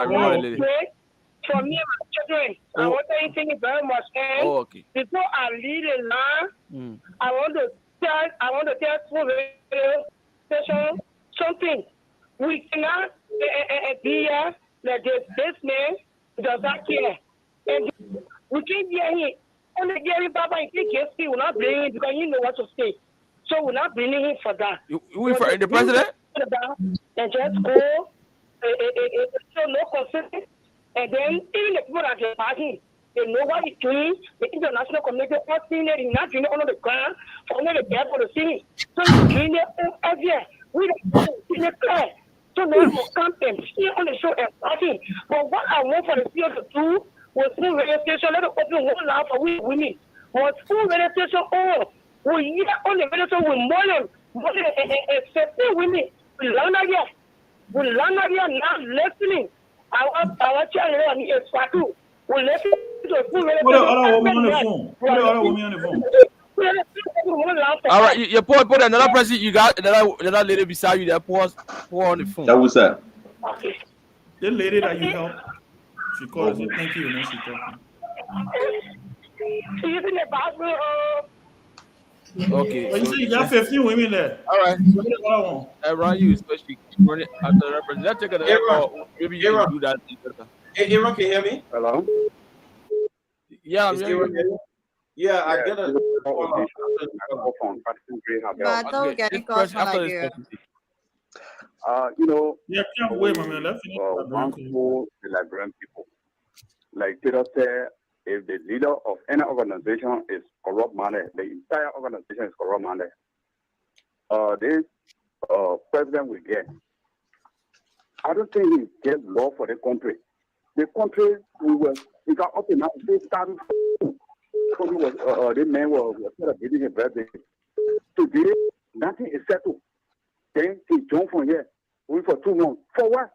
For me and my children, I want to thank you very much. And before I leave the line, I want to tell school radio station something. We cannot be here like this man does not care. And we can't hear him. Only Gary Baba and KSP will not bring him because you know what to say. So we're not bringing him for that. You for the president? And just go, so no consent. And then even the people that are backing, they know what he's doing. The international community is seeing it. He's not doing it on the ground, only the air for the city. So he's doing it every year. We don't see it clear. So now we'll come and see on the show and party. But what I want for the CEO to do was school radio station, let us open one line for we women. Was school radio station, we hear on the radio station with more than 50 women. We learn again. Now listening. Our channel is Fatu. We listen to school radio station. What the other woman on the phone? What the other woman on the phone? All right, you put another person. You got another lady beside you that pour on the phone. That was that. The lady that you helped, she called and said thank you, and then she talking. She's in the bathroom. Okay. But you say you got 15 women there. All right. What the other one? Around you, especially running after the representative. Let's take another call. Maybe you can do that. Aaron, can you hear me? Hello? Yeah, I'm hearing you. Yeah, I get a But I thought we getting calls from Liberia. Yeah, can't wait, my man. Let's finish that very quickly. The Liberian people. Like Peter said, if the leader of any organization is corrupt minded, the entire organization is corrupt minded. This president will get. I don't think he gets law for the country. The country we got up in now. They started. The man was celebrating his birthday. Today, nothing is settled. Then he jumped from here, wait for 2 months. For what?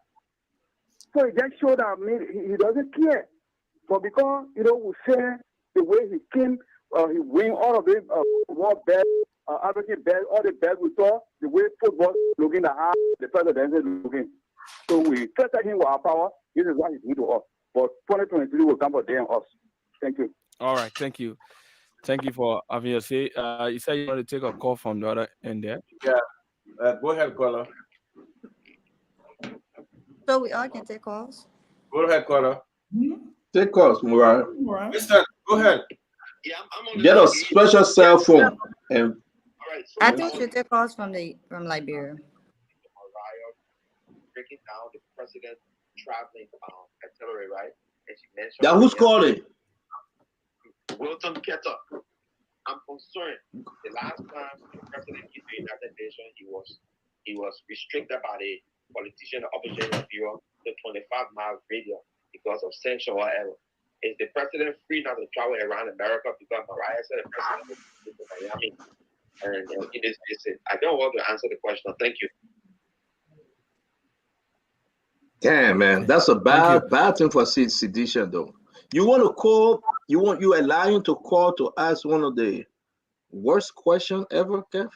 So it just showed that he doesn't care. But because, we say the way he came, he win all of it, world best, African best, all the best we saw, the way football looking at how the president is looking. So we trusted him with our power. This is what he did to us. But 2023 will come for them us. Thank you. All right, thank you. Thank you for having us say. You said you want to take a call from the other end there. Yeah. Go ahead, caller. So we all can take calls. Go ahead, caller. Take calls, Murai. Mister, go ahead. Get a special cell phone and. I think we should take calls from Liberia. Breaking down the president traveling artillery, right? And she mentioned. Yeah, who's calling? Wilton Ketter. I'm concerned. The last time the president came to the United Nations, he was restricted by the politician or official in Liberia to 25-mile radius because of censure or whatever. Is the president free now to travel around America because Mariah said the president is to Miami? And in this visit, I don't want to answer the question. Thank you. Damn, man, that's a bad thing for sedition, though. You want to call? You allowing to call to ask one of the worst question ever, Kev?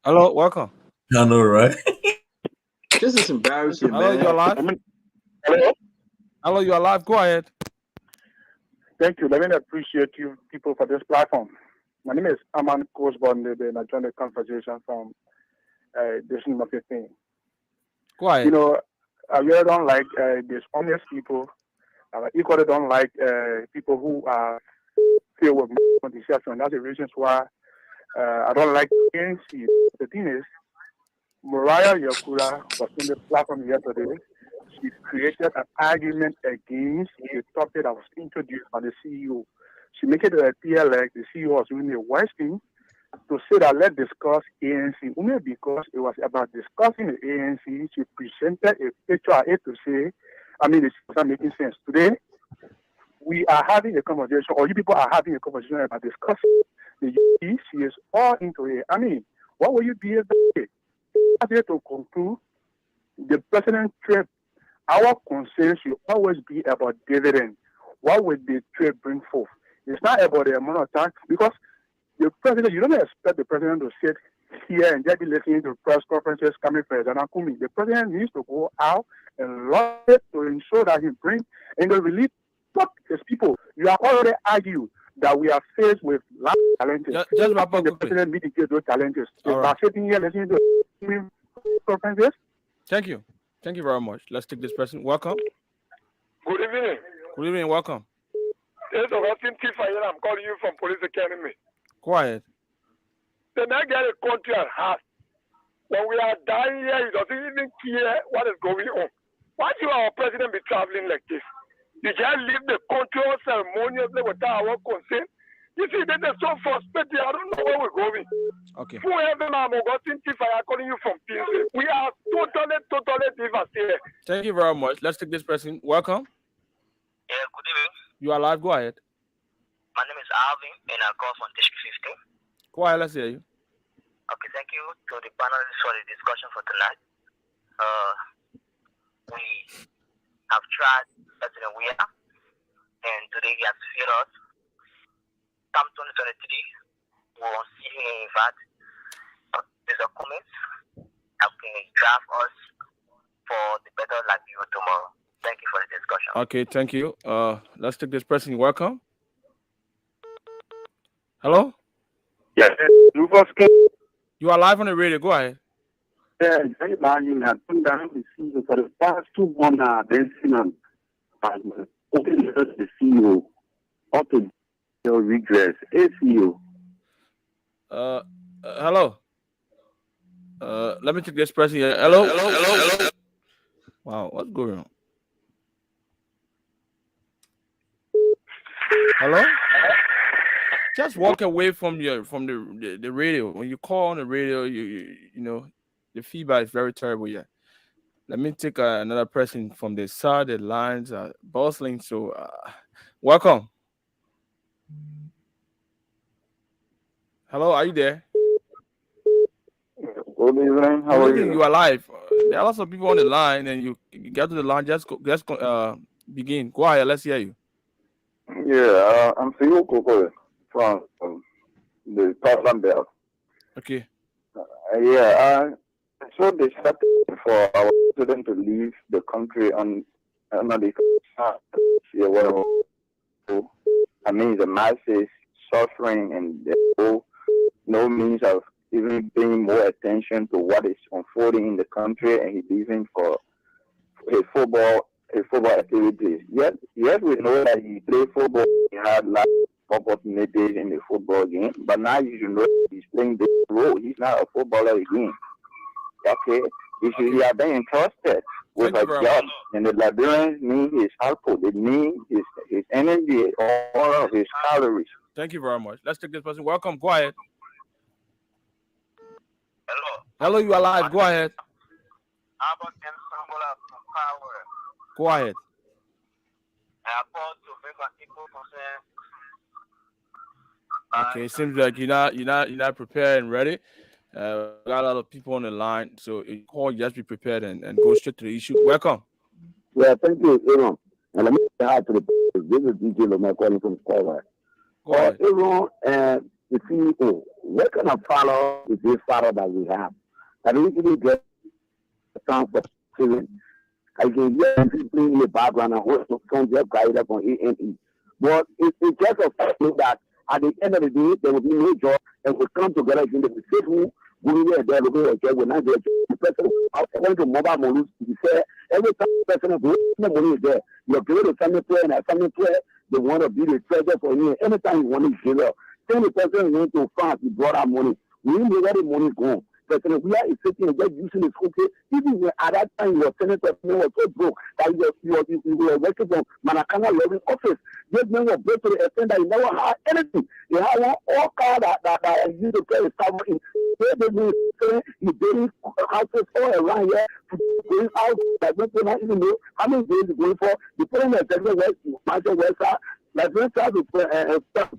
Hello, welcome. I know, right? This is embarrassing, Hello, man. you're alive. Hello, you're alive. Go ahead. Thank you. Let me appreciate you people for this platform. My name is Aman Kosbon, and I joined the conversation from this number 15. Go ahead. You know, I really don't like dishonest people. I equally don't like people who are filled with deception. That's the reasons why I don't like ANC. The thing is, Mariah Yakura was on the platform yesterday. She created an argument against the topic that was introduced by the CEO. She made it appear like the CEO was doing the worst thing to say that let's discuss ANC. Only because it was about discussing the ANC, she presented a picture at it to say, I mean, it's not making sense. Today, we are having a conversation, or you people are having a conversation about discussing the UP. She is all into it. I mean, what will you be able to conclude? The president trip, our concern should always be about dividend. What would the trade bring forth? It's not about the amount of time, because the president, you don't expect the president to sit here and just be listening to press conferences coming from President Kumi. The president needs to go out and lobby to ensure that he brings in the relief of his people. You have already argued that we are faced with large challenges. Just wrap up the president mitigates those challenges. All By right. sitting here listening to conferences. Thank you. Thank you very much. Let's take this person. Welcome. Good evening. Good evening. Welcome. This is Augustine Tifayen. I'm calling you from Police Academy. Go ahead. Then I get a country at heart. When we are dying here, he doesn't even care what is going on. Why should our president be traveling like this? You just leave the country ceremoniously without our consent. You see, that is so frustrating. I don't know where we're going. Okay. Whoever I'm Augustine Tifayen calling you from PNC. We are totally devastated. Thank you very much. Let's take this person. Welcome. Yeah, good evening. You are live. Go ahead. My name is Alvin, and I call from District 15. Go ahead. Let's hear you. Okay, thank you to the panelists for the discussion for tonight. We have tried President Weah, and today he has failed us. Come 2023, we will see him in fact. There's a comment that can draft us for the better Liberia tomorrow. Thank you for the discussion. Okay, thank you. Let's take this person. Welcome. Hello? Yes, You are live on the radio. Go ahead. For the past 2 months, the CEO up to regress. ACO. Hello. Let me take this person here. Hello. Wow, what's going on? Hello? Just walk away from the radio. When you call on the radio, you know the feedback is very terrible here. Let me take another person from the side. The lines are bustling. So, welcome. Hello, are you there? Good evening. How are you? You are live. There are lots of people on the line, and you get to the line. Just begin. Go ahead. Let's hear you. Yeah, I'm Theo Koko from the Portland Belt. Okay. So they started for our president to leave the country on the the masses suffering and no means of even paying more attention to what is unfolding in the country, and he's leaving for his football activities. Yet we know that he played football. He had lots of opportunities in the football game, but now you should know he's playing this role. He's not a footballer again. Okay, he has been entrusted with a job, and the Liberians need his output. They need his energy, all of his calories. Thank you very much. Let's take this person. Welcome. Go ahead. Hello, you are live. Go ahead. Albert M. Sambola from Power. Go ahead. I called to make an equal concern. Okay, it seems like you're not prepared and ready. Got a lot of people on the line, so you call, just be prepared and go straight to the issue. Welcome. Yeah, thank you, Aaron. And let me say hi to this is DJ Lomar calling from Power. Aaron and the CEO, what kind of follow is this follow that we have? I mean, we get a song for children. I can hear people in the background and host some job guide up on AME. But it's just a fact that at the end of the day, there will be no job and we come together in the people who will there looking at when I get the person going to mobile money to be fair. Every time the person who the money is there, you're going to family prayer and a family prayer, they want to be the treasure for you. Anytime you want to give up, send the person went to France, he brought our money. We know where the money is going. President, we are sitting and just using the country. Even when at that time your senator was so broke that you were working from Manakana Loving office. This man was broke to the extent that he never had anything. He had all cars that used to carry stuff in. He building houses all around here, going out that we don't even know how many days he's going for. The president of Manchester West Side. Like when try to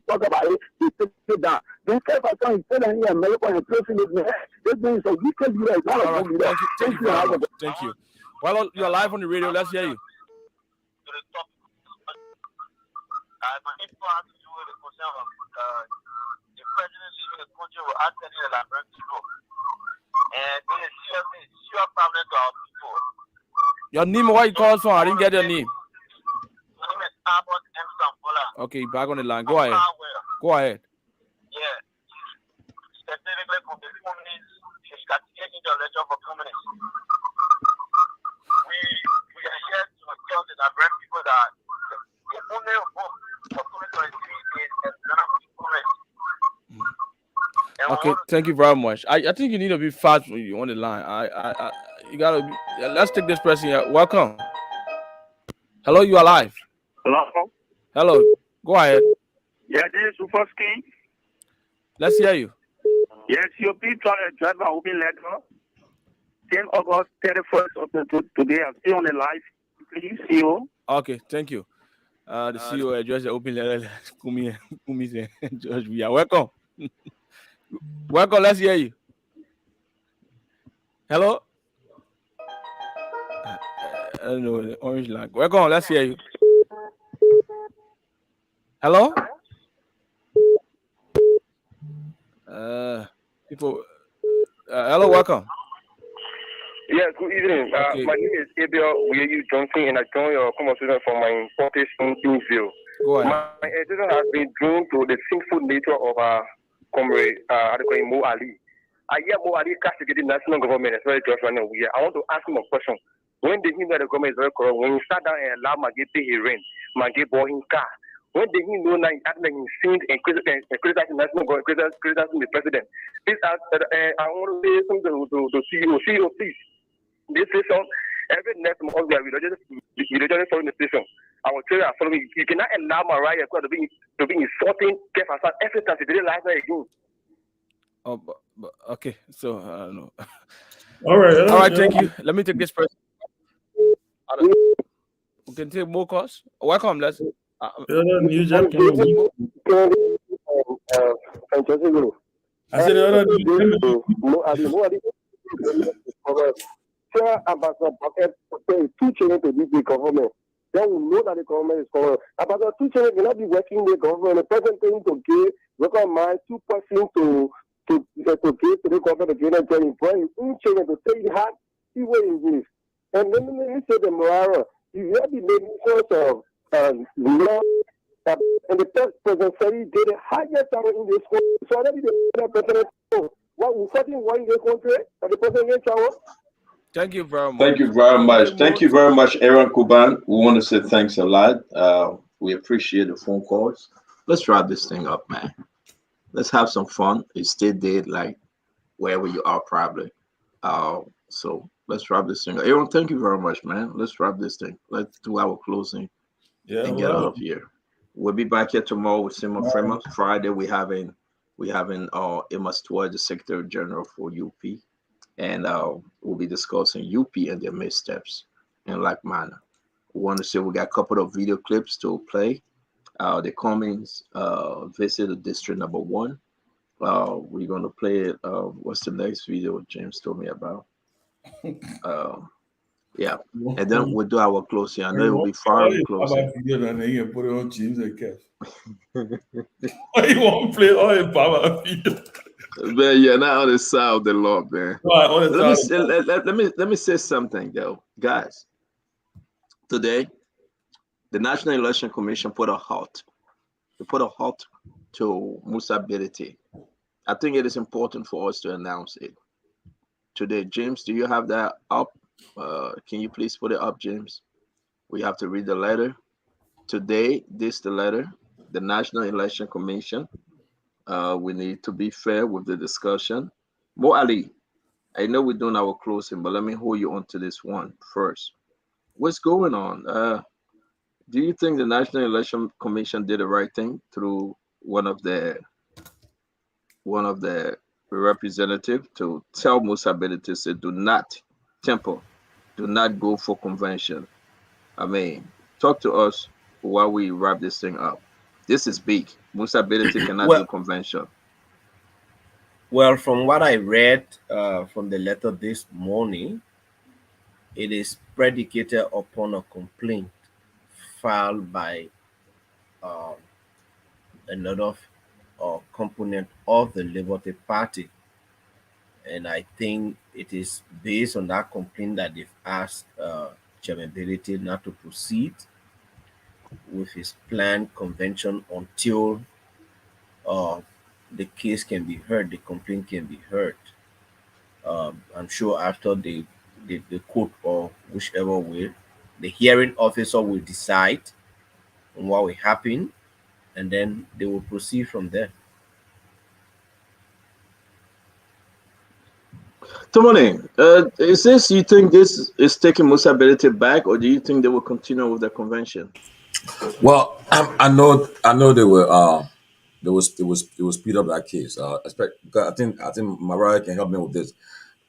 talk about it, he takes it down. Then Keffa is telling here America and placing it in the head. This means a wicked leader is not a good leader. Thank you very much. Thank you. Well, you're live on the radio. Let's hear you. My info has to do with the concern of the president leaving the country will actually elaborate people. And this is serious problem to our people. Your name, where you call from? I didn't get your name. My name is Albert M. Sambola. Okay, back on the line. Go ahead. Go ahead. Yeah. Specifically for the communities, she's got to get into the lecture for communities. We are here to tell the Nigerian people that the only hope for 2023 is Ghana community. Okay, thank you very much. I think you need to be fast when you on the line. You gotta be, let's take this person here. Welcome. Hello, you are live. Hello. Hello. Go ahead. Yeah, this is Ufoski. Let's hear you. Yes, your people driver will be letter. 10 August 31st of today. I'm still on the live. Please, CEO. Okay, thank you. The CEO addressed the open letter. Kumi and George, we are welcome. Welcome, let's hear you. Hello? I don't know, the orange line. Welcome, let's hear you. Hello? Hello, welcome. Yes, good evening. Okay. My name is Abel Weyu Johnson, and I joined your conversation from my importation in Kingsville. Go ahead. My education has been drawn to the sinful nature of our comrade, Mo Ali. I hear Mo Ali castigated the national government, especially just right now. I want to ask him a question. When did he know the government is very corrupt? When he sat down and allowed Maggie pay his rent, Maggie bought him car. When did he know that he sinned and criticizing the national government, criticizing the president? Please, I want to say something to CEO. CEO, please. This station, every next month we are religious following the station. Our children are following. You cannot allow Mariah to be insulting Keffa every time she didn't like her again. Oh, but okay. So I don't know. All right. All right. Thank you. Let me take this person. We can take more calls. Welcome. Let's. New Jack. I said, Ambassador Bucket two children to this government. Then we know that the government is corrupt. Ambassador two children will not be working the government. The president thing to give recommend 2% to give to the government to give them employees. Two children to take it hard, see where it is. And then let me say the Morara, you have the nations of law. And the president said he did the highest salary in this country. So I don't think the president what we fighting one in this country and the president gets our. Thank you very much. Thank you very much. Thank you very much, Aaron Kuban. We want to say thanks a lot. We appreciate the phone calls. Let's wrap this thing up, man. Let's have some fun. It's still dead, like wherever you are, probably. So let's wrap this thing up. Aaron, thank you very much, man. Let's wrap this thing. Let's do our closing and get out of here. We'll be back here tomorrow with Simon Freeman. Friday, we having Emma Stewart, the Secretary General for UP. and we'll be discussing UP and their missteps in like manner. We want to say we got a couple of video clips to play. The Cummings visit the district number 1. We're going to play it. What's the next video James told me about? Yeah, and then we'll do our closing. I know it will be far closing. You put it on James and Kev. You want to play all in Baba video? Man, you're not on the side of the Lord, man. Right, let me say something, though, guys. Today, the National Election Commission put a halt. They put a halt to Musa Bility. I think it is important for us to announce it today. James, do you have that up? Can you please put it up, James? We have to read the letter. Today, this is the letter. The National Election Commission. We need to be fair with the discussion. Mo Ali, I know we're doing our closing, but let me hold you on to this one first. What's going on? Do you think the National Election Commission did the right thing through one of the representatives to tell Musa Bility to say, do not temper, do not go for convention? I mean, talk to us while we wrap this thing up. This is big. Musa Bility cannot do convention. Well, from what I read from the letter this morning, it is predicated upon a complaint filed by another component of the Liberty Party. And I think it is based on that complaint that they've asked Chairman Bility not to proceed with his planned convention until the case can be heard, the complaint can be heard. I'm sure after the court or whichever way, the hearing officer will decide on what will happen, and then they will proceed from there. Tomone, is this, you think this is taking Musa Bility back, or do you think they will continue with the convention? Well, I know they will speed up that case. I think Mariah can help me with this.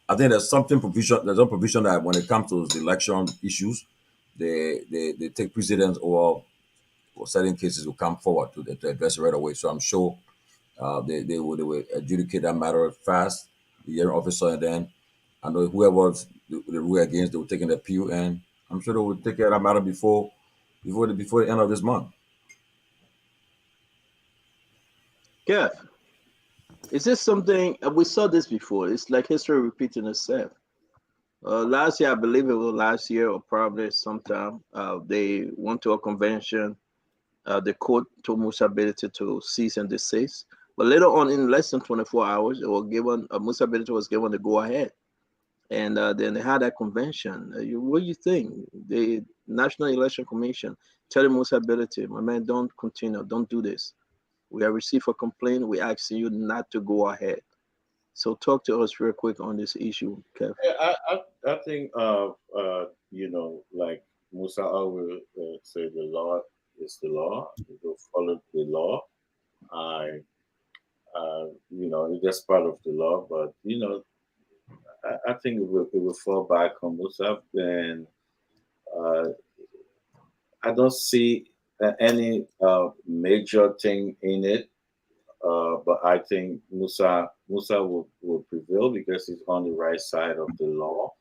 I think there's some provision that when it comes to the election issues, they take precedence or certain cases will come forward to address it right away. So I'm sure they will adjudicate that matter fast, the hearing officer, and then I know whoever the rule against, they will take an appeal, and I'm sure they will take care of that matter before the end of this month. Yeah. Is this something we saw this before? It's like history repeating itself. Last year, I believe it was last year or probably sometime, they went to a convention. The court told Musa Bility to cease and desist. But later on, in less than 24 hours, it was given, Musa Bility was given the go-ahead. And then they had that convention. What do you think? The National Election Commission telling Musa Bility, my man, don't continue, don't do this. We have received a complaint. We're asking you not to go ahead. So talk to us real quick on this issue, Kev. I think, like Musa always say, the law is the law. You will follow the law. It's just part of the law. But I think it will fall back on Musa, and I don't see any major thing in it, but I think Musa will prevail because he's on the right side of the law,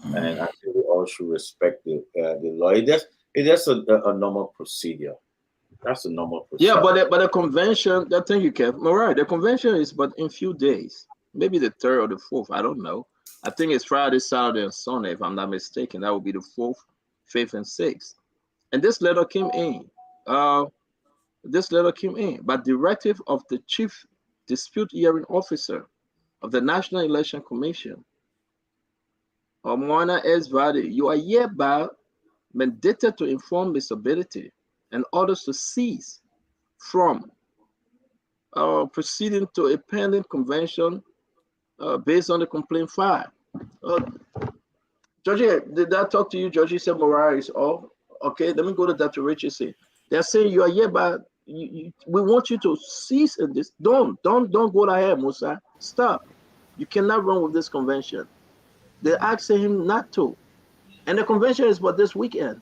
and I think we all should respect the law. It's just a normal procedure. That's a normal procedure. Yeah, but the convention, I think you can. All right, the convention is but in few days, maybe the 3rd or the 4th. I don't know. I think it's Friday, Saturday, and Sunday, if I'm not mistaken. That would be the 4th, 5th, and 6th. And this letter came in. By directive of the Chief Dispute Hearing Officer of the National Election Commission, Moana S. Vadi, you are hereby mandated to inform Mr. Bility and others to cease from proceeding to a pending convention based on the complaint filed. Georgie, did I talk to you? Georgie said Mariah is off. Okay, let me go to Dr. Richardson. They're saying you are hereby, we want you to cease in this. Don't go ahead, Musa. Stop. You cannot run with this convention. They're asking him not to. And the convention is for this weekend.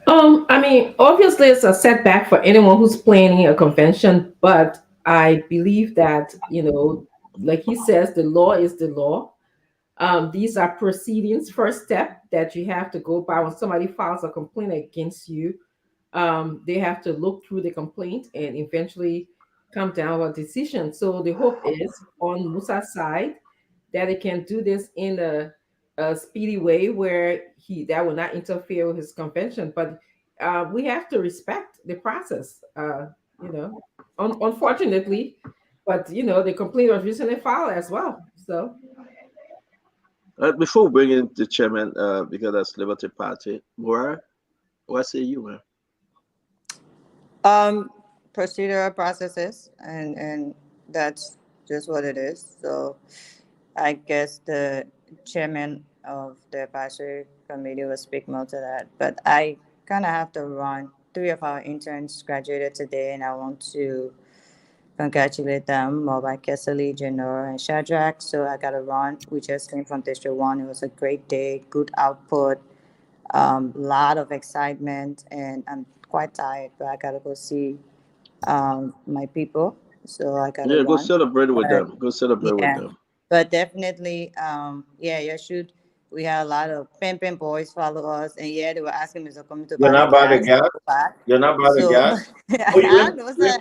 I mean, obviously, it's a setback for anyone who's planning a convention, but I believe that, like he says, the law is the law. These are proceedings, first step that you have to go by when somebody files a complaint against you. They have to look through the complaint and eventually come down with a decision. So the hope is on Musa's side that it can do this in a speedy way where that will not interfere with his convention. But we have to respect the process. Unfortunately, but the complaint was recently filed as well. So. Before we bring in the chairman, because that's Liberty Party, Mora, what say you, man? Procedural processes, and that's just what it is. So I guess the chairman of the advisory committee will speak more to that. But I kind of have to run. 3 of our interns graduated today, and I want to congratulate them, Mobai Kesali, Janor, and Shadrach. So I got to run. We just came from District 1. It was a great day, good output, lot of excitement, and I'm quite tired, but I got to go see my people. So I got to run. Go celebrate with them. Go celebrate with them. But definitely, you should. We had a lot of Pen boys follow us, and they were asking me to come to buy You're not by the gas? You're not by the gas?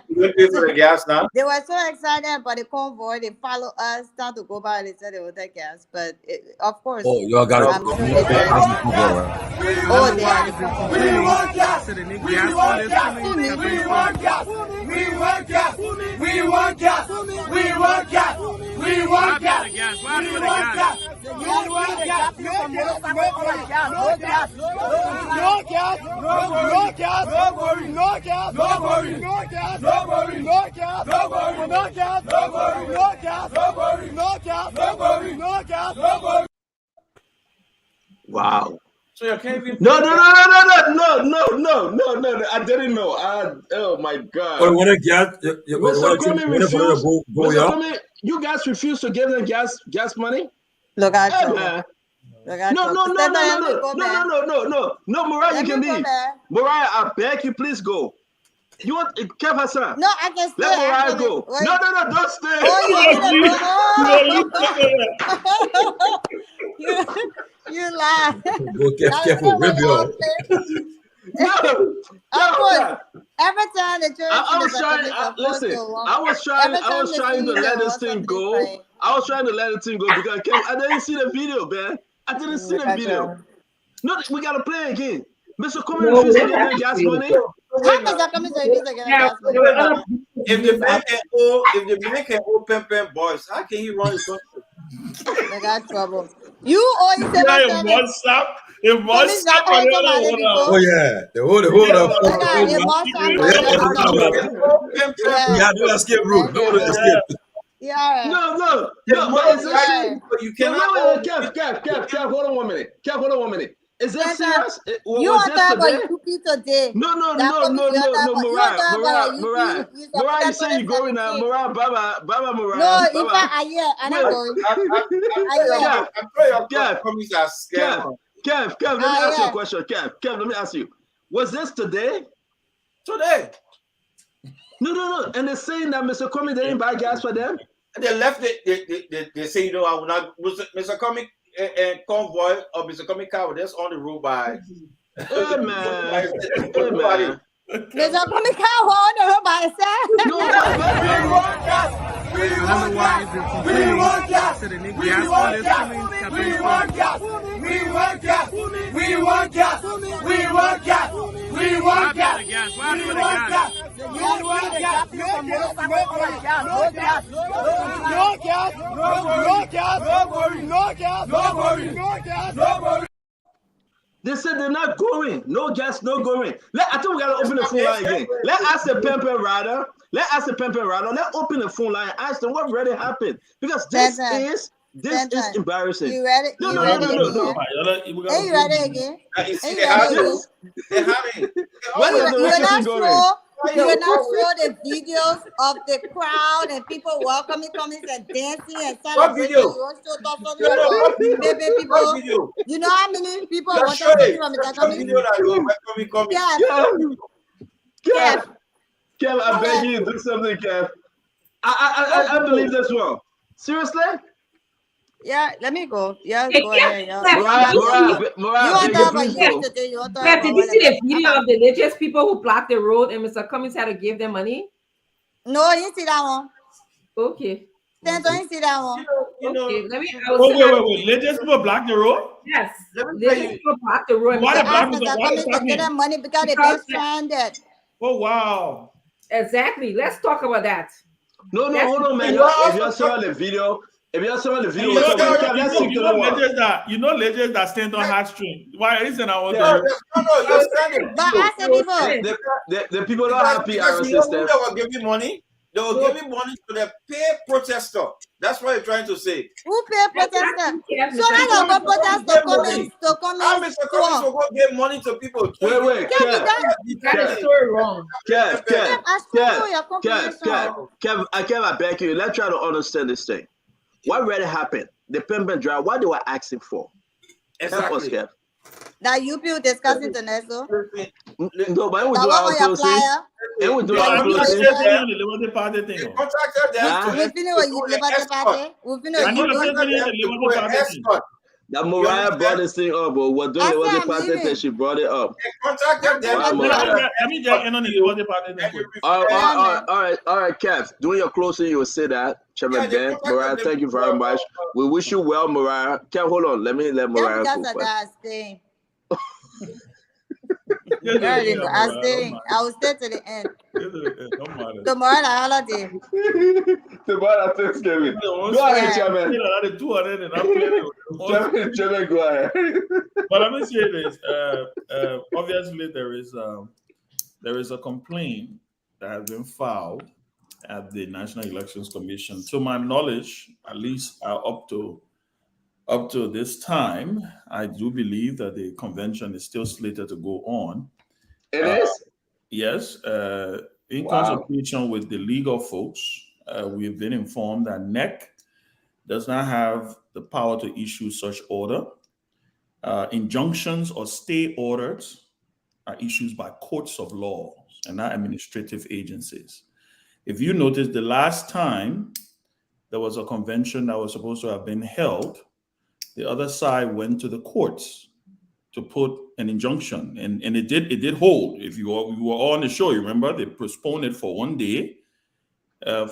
You pay for the gas now? They were so excited about the convoy. They follow us, start to go by. They said they would take gas, but of course. Oh, y'all got it. We want gas. We want gas. We want gas. We want gas. We want gas. We want gas. We want gas. We want gas. Wow. So you can't even. No! I didn't know. Oh my God. You guys refuse to give them gas money? Look at you. No, Mariah, you can leave. Mariah, I beg you, please go. You want Kev Hassan? No, I can stay. Let Mariah go. Wait. No, don't stay. You lie. Go careful, rip you off. Every time the church I was trying to let this thing go. I was trying to let it thing go because I didn't see the video, man. I didn't see the video. No, we gotta play again. Mr. Comey refused to give them gas money. If the man can owe Pen boys, how can he run his country? They got trouble. You always say one stop. If one stop, oh yeah, the hold up. Yeah, do escape route. No escape. Yeah. No. But you cannot. Kev, hold on 1 minute. Hold on 1 minute. Is this serious? You on time for you today? No, Mariah, you say you going now, Mariah, Baba, Mariah. No, if I'm not going. Kev, let me ask you a question. Kev, let me ask you. Was this today? Today. No. And they're saying that Mr. Comey didn't buy gas for them? And they left it. They say, I will not. Mr. Comey and convoy of Mr. Comey car, that's on the road by. Hey, man. There's a Comey car on the road by itself. We want gas. We want gas. We want gas. We want gas. We want gas. We want gas. We want gas. We want gas. We want gas. We want gas. They said they're not going. No gas, no going. I think we gotta open the phone line again. Let's ask the Pemper Rider. Let's open the phone line. Ask them what really happened. Because this is embarrassing. You ready? No. You ready again? They're having. You are not slow. You will not show the videos of the crowd and people welcoming, coming and dancing and celebrating. You will show stuff from baby people. You know how many people want to see from the community? Kev, I beg you, do something, Kev. I believe this one. Seriously? Yeah, let me go. Yeah, Hey, go yeah, ahead. Yeah. Mariah, You want to talk about please you go. today? You want to talk Did about you what see the like- video of the religious people who blocked the road and Mr. Cummings had to give them money? No, you see that one. Okay. Stanton, you see that one. Okay, let me. Wait. Religious people block the road? Yes. Let me tell Religious you. people block the road. Why Mr. they block Cummings- the road? Why they block Get them money because they've Because- been stranded. Oh, wow. Exactly. Let's talk about that. No, hold on, man. If you saw the video, You let's know stick to the one. legends that stand on heartstrings. Why isn't I want But I said people. The people don't have PR Because system. they will give you money. They will give you money to the pay protester. That's what you're trying to say. Who pay protester? So I don't go protest to come How in. Mr. Cummings will go give money to people? Wait, Kev, wrong. Kev, I beg you. Let's try to understand this thing. What really happened? The payment drive, what they were asking for. Help us, Kev. That you people discussing tonight, so. No, but we do That our one on your closing. flyer. And we do Yeah, our I'm just closing. saying the Liberty Party thing. We finish with Liberty Party. We finish I need to with finish the Liberty Party thing. That Mariah brought this thing up, but we're doing I the said Liberty I'm Party leaving. thing. She brought it up. Contacted them. Wow, Mariah. Let me just end on the Liberty Party thing. All right, Kev. Doing your closing, you will say that. Chairman Ben, Mariah, thank you very much. We wish you well, Mariah. Kev, hold on. Let Mariah Just go because of first. that, stay. I will stay to the end. Tomorrow, the holiday. Tomorrow, Thanksgiving. Go ahead, Chairman. Chairman, go ahead. But let me say this. Obviously, there is a complaint that has been filed at the National Elections Commission. To my knowledge, at least up to this time, I do believe that the convention is still slated to go on. It is? Yes. In Wow. consultation with the legal folks, we've been informed that NEC does not have the power to issue such order. Injunctions or stay orders are issued by courts of law and not administrative agencies. If you notice, the last time there was a convention that was supposed to have been held, the other side went to the courts to put an injunction, and it did hold. If you were on the show, you remember they postponed it for 1 day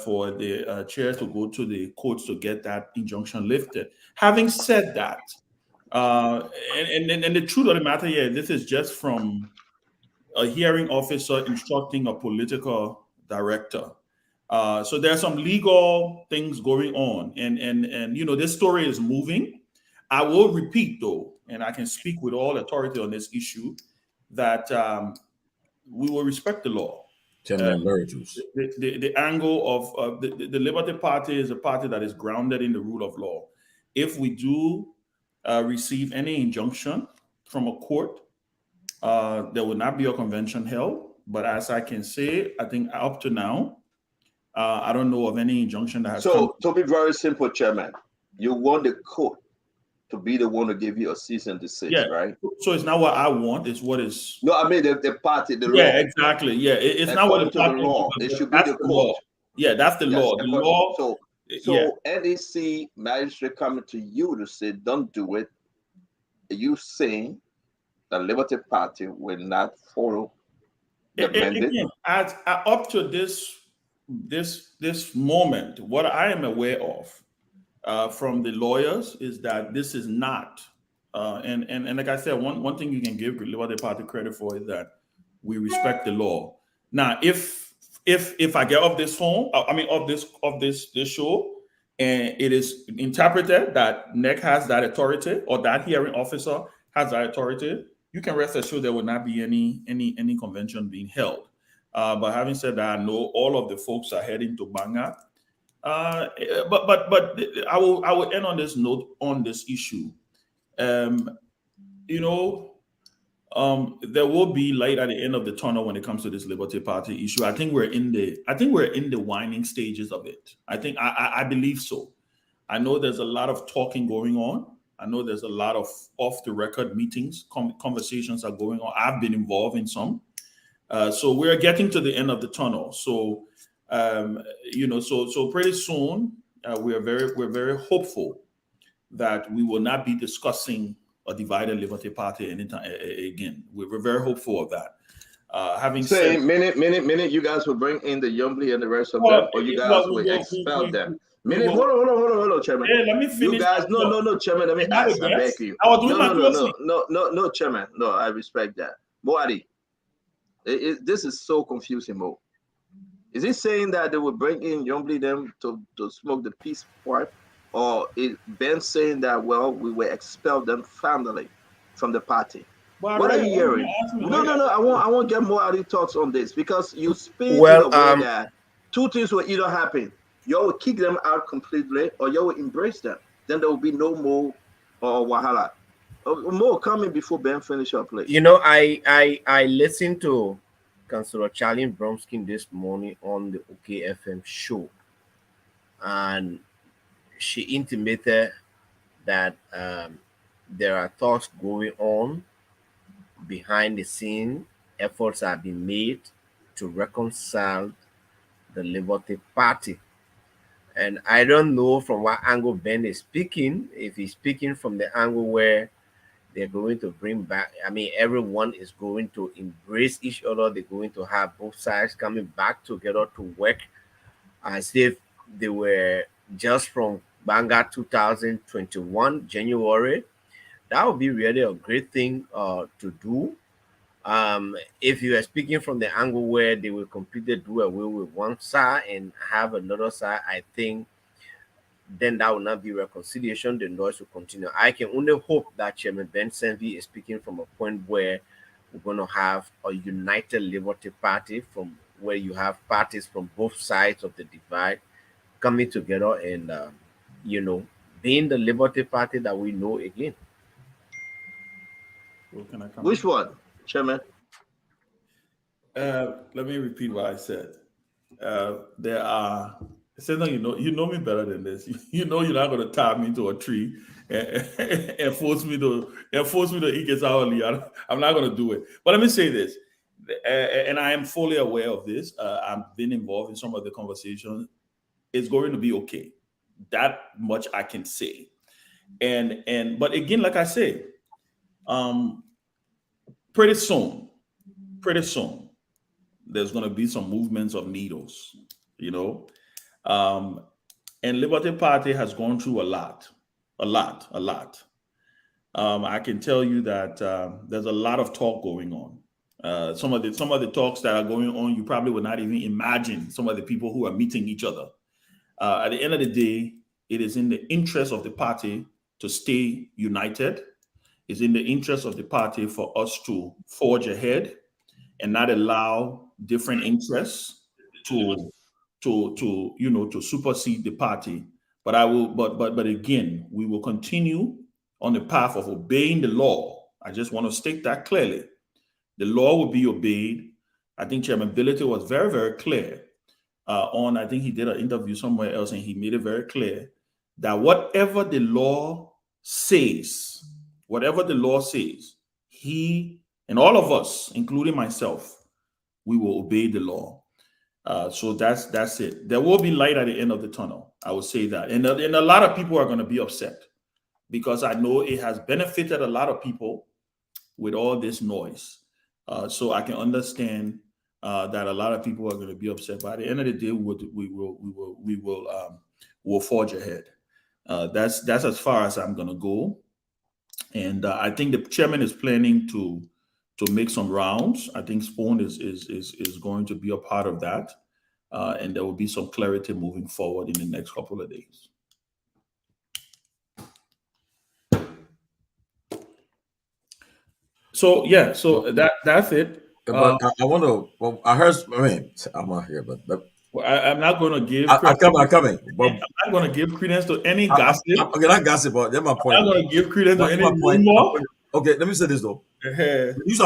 for the chairs to go to the courts to get that injunction lifted. Having said that, and the truth of the matter here, this is just from a hearing officer instructing a political director. So there are some legal things going on, and you know, this story is moving. I will repeat though, and I can speak with all authority on this issue, that we will respect the law. The angle of the Liberty Party is a party that is grounded in the rule of law. If we do receive any injunction from a court, there will not be a convention held. But as I can say, I think up to now, I don't know of any injunction that has come. So, to be very simple, Chairman, you want the court to be the one to give you a cease and desist, right? So it's not what I want; it's what is. No, I mean the party, the law. Yeah, exactly. Yeah, it's not what the According to party the law. wants, It should be that's the the court. law. Yeah, that's the law. The according- law. So NEC magistrate coming to you to say, don't do it. Are you saying the Liberty Party will not follow the mandate? Again, up to this moment, what I am aware of from the lawyers is that this is not, and like I said, one thing you can give the Liberty Party credit for is that we respect the law. Now, if I get off this phone, of this show, and it is interpreted that NEC has that authority or that hearing officer has that authority, you can rest assured there will not be any convention being held. But having said that, I know all of the folks are heading to Banga. But I will end on this note on this issue. You know, There will be light at the end of the tunnel when it comes to this Liberty Party issue. I think we're in the winding stages of it. I believe so. I know there's a lot of talking going on. I know there's a lot of off the record meetings, conversations are going on. I've been involved in some. So we're getting to the end of the tunnel. So so pretty soon we're very hopeful that we will not be discussing a divided Liberty Party anytime again. We're very hopeful of that. Having said, minute, you guys will bring in the Yombly and the rest of them, or you guys will expel them. Hold on, Chairman. Yeah, let me finish. You guys, no, Chairman. Let me ask. I beg you. No, Chairman. No, I respect that. Moadi, this is so confusing, Mo. Is he saying that they will bring in Yombly them to smoke the peace part? Or is Ben saying that, well, we will expel them finally from the party? What are you hearing? No. I want to get more of your thoughts on this, because you speak in a way that two things will either happen. You will kick them out completely, or you will embrace them. Then there will be no more wahala. More coming before Ben finish up, please. You know, I listened to Councillor Charlie Bromsky this morning on the OKFM show, and she intimated that there are talks going on behind the scene. Efforts have been made to reconcile the Liberty Party. And I don't know from what angle Ben is speaking, if he's speaking from the angle where they're going to bring back, everyone is going to embrace each other. They're going to have both sides coming back together to work as if they were just from Banga 2021 January. That would be really a great thing to do. If you are speaking from the angle where they will completely do away with one side and have another side, I think then that will not be reconciliation. The noise will continue. I can only hope that Chairman Ben Senvi is speaking from a point where we're going to have a united Liberty Party, from where you have parties from both sides of the divide coming together and being the Liberty Party that we know again. Which one, Chairman? Let me repeat what I said. There are. No, you know me better than this. You know you're not going to tie me to a tree and force me to eat this hourly. I'm not going to do it. But let me say this, and I am fully aware of this. I've been involved in some of the conversations. It's going to be okay. That much I can say. But again, like I said, pretty soon, there's going to be some movements of needles, and Liberty Party has gone through a lot. I can tell you that there's a lot of talk going on. Some of the talks that are going on, you probably would not even imagine some of the people who are meeting each other. At the end of the day, it is in the interest of the party to stay united. It's in the interest of the party for us to forge ahead and not allow different interests to supersede the party. But again, we will continue on the path of obeying the law. I just want to state that clearly. The law will be obeyed. I think Chairman Billity was very, very clear I think he did an interview somewhere else, and he made it very clear that whatever the law says, he and all of us, including myself, we will obey the law. So that's it. There will be light at the end of the tunnel. I would say that. And a lot of people are going to be upset, because I know it has benefited a lot of people with all this noise. So I can understand that a lot of people are going to be upset. By the end of the day, we'll forge ahead. That's as far as I'm going to go. And I think the chairman is planning to make some rounds. I think Spoon is going to be a part of that. And there will be some clarity moving forward in the next couple of days. So yeah, that's it. But I want to. Well, I heard. I'm not here, but I'm not going to give. I'm coming. But I'm not going to give credence to any gossip. Okay, not gossip, but that's my point. I'm not going to give credence to any rumor. Okay, let me say this though. The news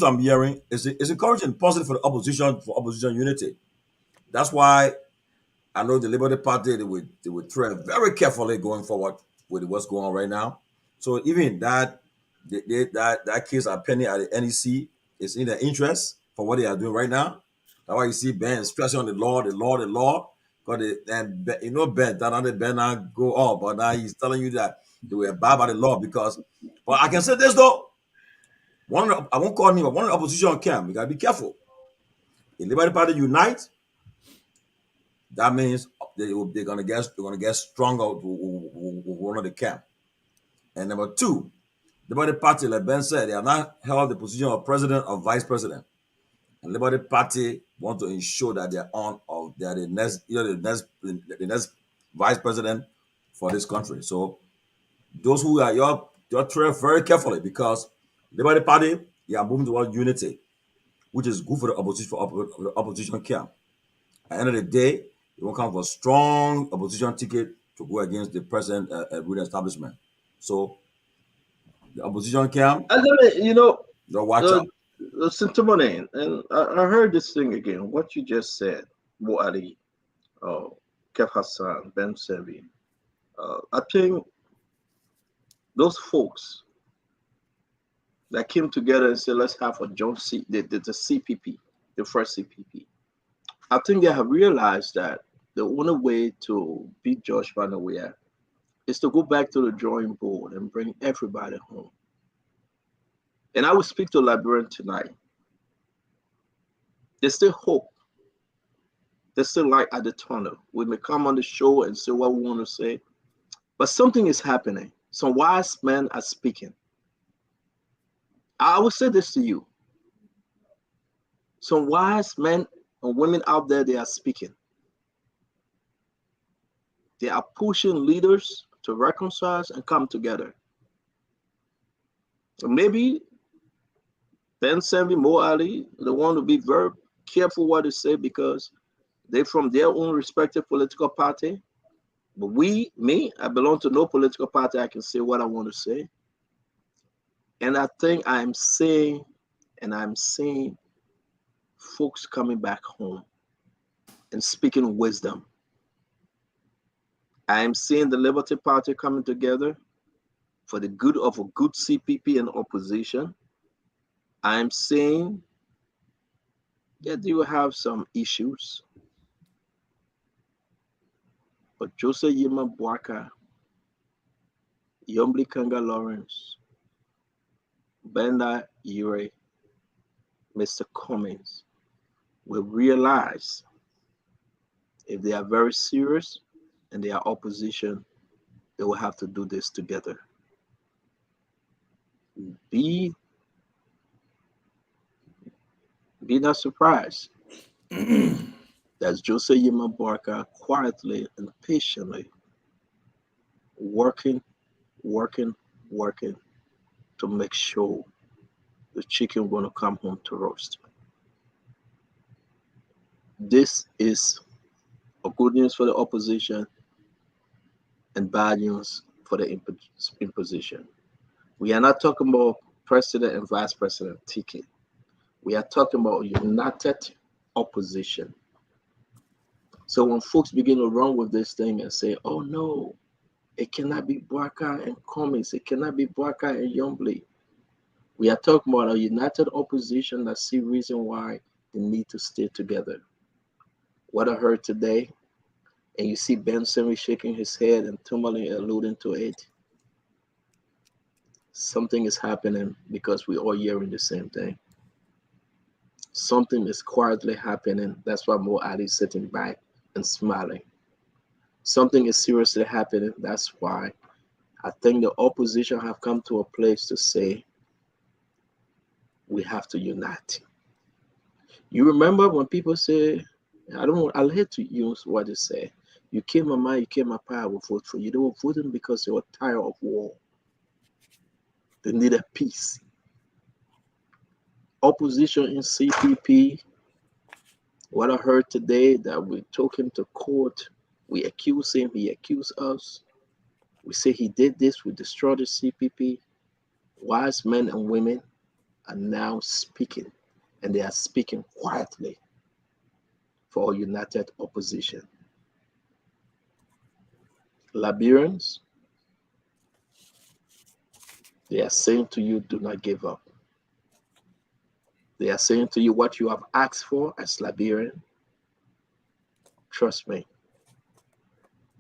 I'm hearing is encouraging positive for the opposition unity. That's why I know the Liberty Party they would tread very carefully going forward with what's going on right now. So even that that case are pending at the NEC is in their interest for what they are doing right now. That's why you see Ben stressing on the law. Because Ben, Ben now go on, but now he's telling you that they will abide by the law because. But I can say this though. I won't call him, but one of the opposition camp. We gotta be careful. If Liberty Party unite, that means they're gonna get stronger with one of the camp. And number two, the Liberty Party, like Ben said, they are not held the position of president or vice president. And Liberty Party want to ensure that they're the next vice president for this country. So those who are your tread very carefully because Liberty Party, they are moving towards unity, which is good for the opposition camp. At the end of the day, they will come for a strong opposition ticket to go against the present ruling establishment. So the opposition camp, watch out. Sintomone, and I heard this thing again. What you just said, Mo Ali, Kev Hassan, Ben Sevi. I think those folks that came together and said, let's have a joint the CPP, the first CPP. I think they have realized that the only way to beat George Van Weir is to go back to the drawing board and bring everybody home. And I will speak to Liberian tonight. There's still hope. There's still light at the tunnel. We may come on the show and say what we want to say, but something is happening. Some wise men are speaking. I will say this to you. Some wise men and women out there, they are speaking. They are pushing leaders to reconcile and come together. So maybe Ben Sevi, Mo Ali, they want to be very careful what they say because they're from their own respective political party. But I belong to no political party. I can say what I want to say. And I think I'm seeing folks coming back home and speaking wisdom. I'm seeing the Liberty Party coming together for the good of a good CPP and opposition. I'm saying that they will have some issues. But Joseph Yima Boakai, Yombli Kanga Lawrence, Benda Ure, Mr. Cummings will realize if they are very serious and they are opposition, they will have to do this together. Be not surprised that Joseph Yima Boakai quietly and patiently working to make sure the chicken going to come home to roast. This is a good news for the opposition and bad news for the imposition. We are not talking about president and vice president ticket. We are talking about united opposition. So when folks begin to run with this thing and say, oh no, it cannot be Boakai and Cummings, it cannot be Boakai and Yombli. We are talking about a united opposition that see reason why they need to stay together. What I heard today, and you see Ben Sevi shaking his head and Tumali alluding to it, something is happening because we're all hearing the same thing. Something is quietly happening. That's why Mo Ali is sitting back and smiling. Something is seriously happening. That's why I think the opposition have come to a place to say we have to unite. You remember when people say, I'll hate to use what they say. You came on my, you came my power, I will vote for you. They were voting because they were tired of war. They needed peace. Opposition in CPP, what I heard today that we took him to court, we accuse him, he accused us. We say he did this, we destroyed the CPP. wise men and women are now speaking, and they are speaking quietly for a united opposition. Liberians, they are saying to you, do not give up. They are saying to you what you have asked for as Liberian. Trust me.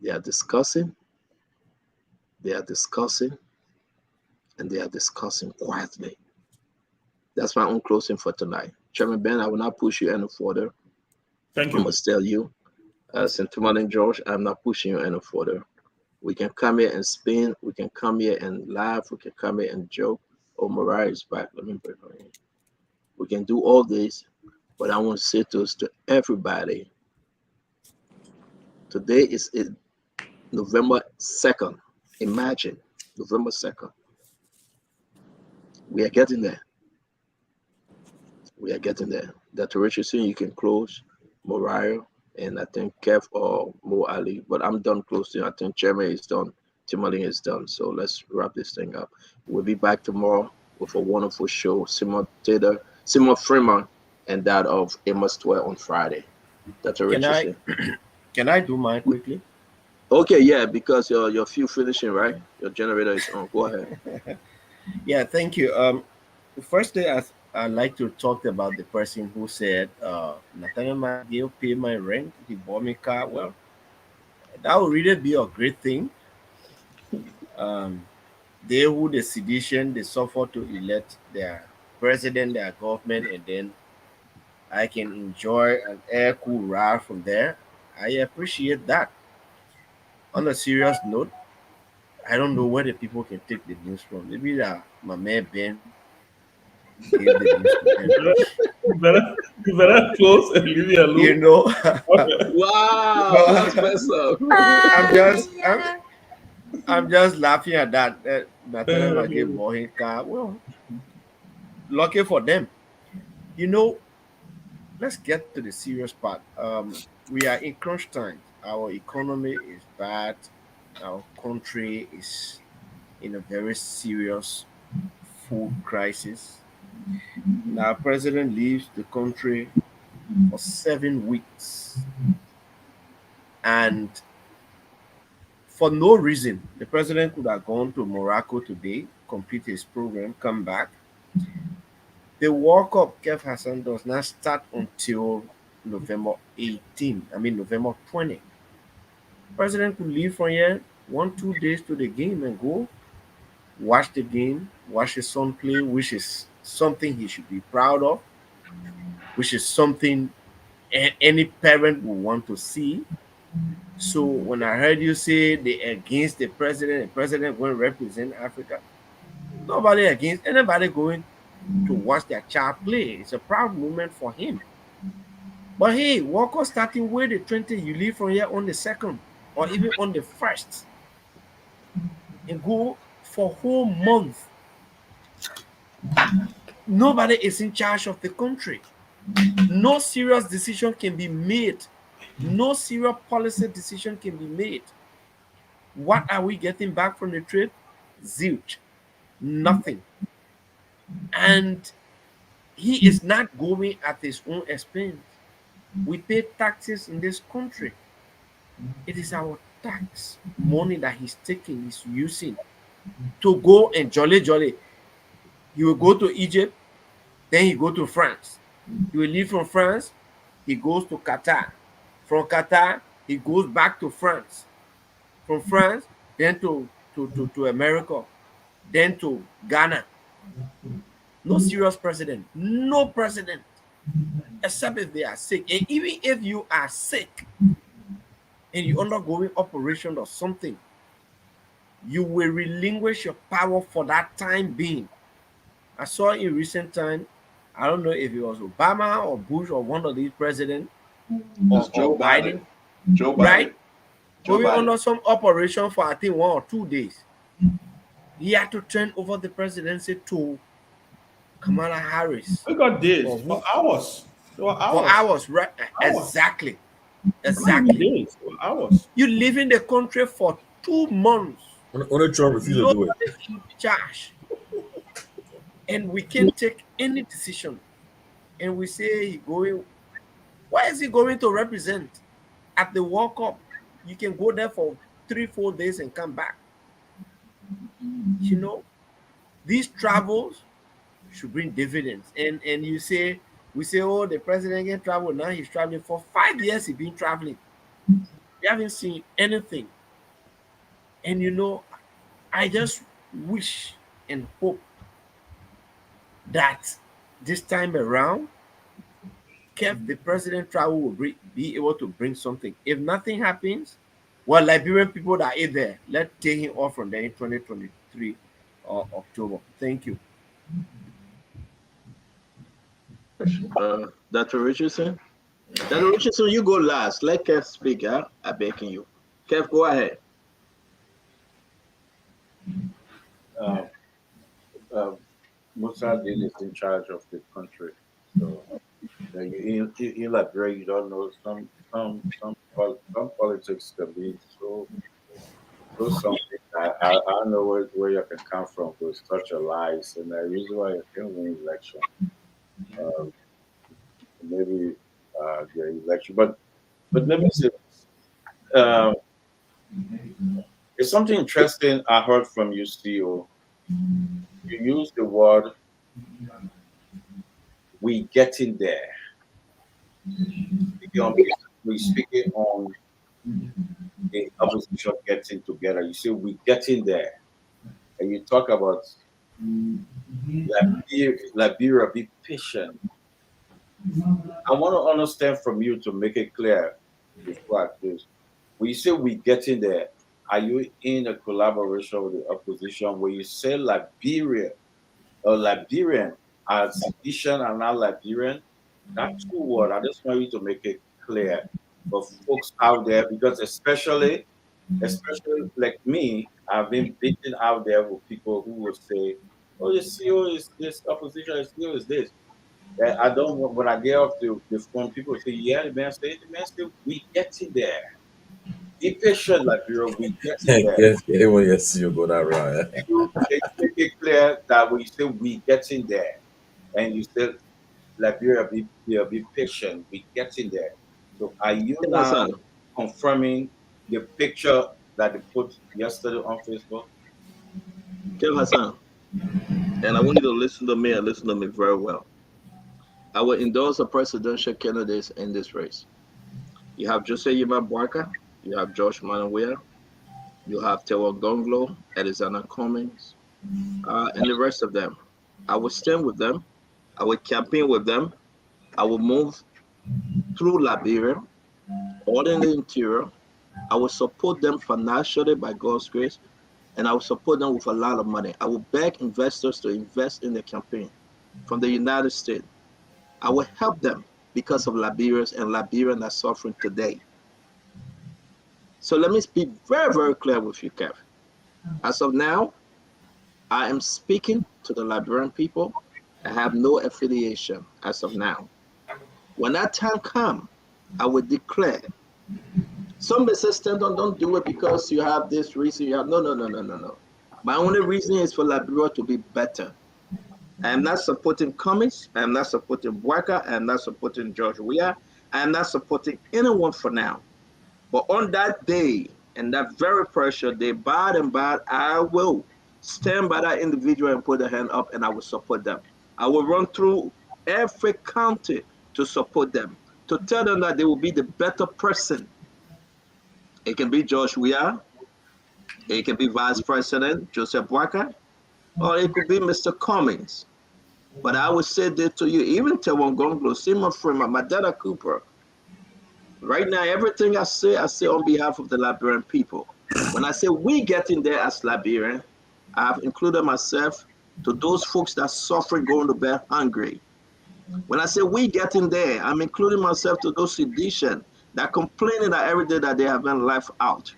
They are discussing, and they are discussing quietly. That's my own closing for tonight. Chairman Ben, I will not push you any further. Thank you. I must tell you, St. and George, I'm not pushing you any further. We can come here and spin. We can come here and laugh. We can come here and joke. Oh, Mariah is back. Let me bring her in. We can do all this, but I want to say to everybody, today is November 2nd. Imagine, November 2nd. We are getting there. We are getting there. Dr. Richardson, you can close. Mariah, and I think Kev or Mo Ali, but I'm done closing. I think Chairman is done. Timberling is done. So let's wrap this thing up. We'll be back tomorrow with a wonderful show. Simon Freeman, and that of Amos 12 on Friday. Dr. Richardson. Can I do mine quickly? Okay, yeah, because your fuel finishing, right? Your generator is on. Go ahead. Yeah, thank you. Firstly, I'd like to talk about the person who said, Nathaniel McGill paid my rent, he bought me a car. Well, that would really be a great thing. They who the sedition, they suffer to elect their president, their government, and then I can enjoy an air cool ride from there. I appreciate that. On a serious note, I don't know where the people can take the news from. Maybe that my man Ben gave the news to them. You better close and leave me alone. You know. Wow, that's messed up. I'm just laughing at that. Nathaniel McGill bought his car. Well, lucky for them. You know, let's get to the serious part. We are in crunch time. Our economy is bad. Our country is in a very serious food crisis. Now, president leaves the country for 7 weeks, and for no reason, the president could have gone to Morocco today, complete his program, come back. The World Cup, Kev Hassan, does not start until November 20. President could leave from here 1-2 days to the game and go watch the game, watch his son play, which is something he should be proud of, which is something any parent would want to see. So when I heard you say they against the president going to represent Africa, nobody against anybody going to watch their child play. It's a proud moment for him. But hey, Walker starting with the 20, you leave from here on the 2nd or even on the 1st and go for a whole month. Nobody is in charge of the country. No serious decision can be made. No serious policy decision can be made. What are we getting back from the trade? Zilch. Nothing. And he is not going at his own expense. We pay taxes in this country. It is our tax money that he's taking, he's using to go and jolly. He will go to Egypt, then he go to France. He will leave from France, he goes to Qatar. From Qatar, he goes back to France. From France, then to America, then to Ghana. No serious president. No president. Except if they are sick. And even if you are sick and you're undergoing operation or something, you will relinquish your power for that time being. I saw in recent time, I don't know if it was Obama or Bush or one of these presidents, or Joe Biden. Joe Biden. Right? Joe Going Biden. under some operation for I think 1 or 2 days. He had to turn over the presidency to Kamala Harris. We got this for hours. For hours, right? Hours. Exactly. Days, for hours. You live in the country for 2 months. Only Trump refused to do it. Nobody in charge. and we can't take any decision. And we say he going. Why is he going to represent at the World Cup? You can go there for 3-4 days and come back. You know, these travels should bring dividends. And we say, oh, the president can travel. Now he's traveling. For 5 years he's been traveling. We haven't seen anything. And you know, I just wish and hope that this time around, the president travel will be able to bring something. If nothing happens, well, Liberian people that are there, let's take him off from there in 2023 October. Thank you. Dr. Richardson? Dr. Richardson, you go last. Let Kev speak. I'm begging you. Kev, go ahead. Mossadegh is in charge of the country. So in Liberia, you don't know some politics can be so something. I don't know where you can come from with such a lies, and the reason why you can win election. Maybe the election, but let me say it's something interesting I heard from you, CEO. You use the word "we getting there." We're speaking on the opposition getting together. You say we getting there, and you talk about Liberia, be patient. I want to understand from you to make it clear before I close. When you say we getting there, are you in a collaboration with the opposition where you say Liberia or Liberian as sedition and not Liberian? That's two words. I just want you to make it clear for folks out there, because especially like me, I've been beaten out there with people who will say, "Oh, the CEO is this, opposition, the CEO is this." I don't want, when I get off the phone, people say, "Yeah, the man say, we getting there. Be patient, Liberia, we getting there." Yeah, when you see you go that round. Make it clear that when you say we getting there, and you say Liberia, be patient, we getting there. So are you now confirming the picture that they put yesterday on Facebook? Kev Hassan, and I want you to listen to me and listen to me very well. I will endorse the presidential candidates in this race. You have Jose Yema Boakai, you have Josh Manawea, you have Tewa Gonglo, Alexander Cummings, and the rest of them. I will stand with them. I will campaign with them. I will move through Liberia, all in the interior. I will support them financially by God's grace, and I will support them with a lot of money. I will beg investors to invest in the campaign from the United States. I will help them because of Liberians and Liberians are suffering today. So let me speak very, very clear with you, Kev. As of now, I am speaking to the Liberian people. I have no affiliation as of now. When that time comes, I will declare. Some may say, Stanton, don't do it because you have this reason. You have no. My only reason is for Liberia to be better. I am not supporting Cummings. I am not supporting Boakai. I am not supporting George Weah. I am not supporting anyone for now. But on that day, and that very pressure day, bad and bad, I will stand by that individual and put a hand up, and I will support them. I will run through every county to support them, to tell them that they will be the better person. It can be George Weah. It can be Vice President Joseph Boakai, or it could be Mr. Cummings. But I would say that to you, even Tewa Gonglo, see my friend, my dad Cooper. Right now, everything I say on behalf of the Liberian people. When I say we getting there as Liberian, I have included myself to those folks that suffer going to bed hungry. When I say we getting there, I'm including myself to those sedition that complaining that every day that they have been life out.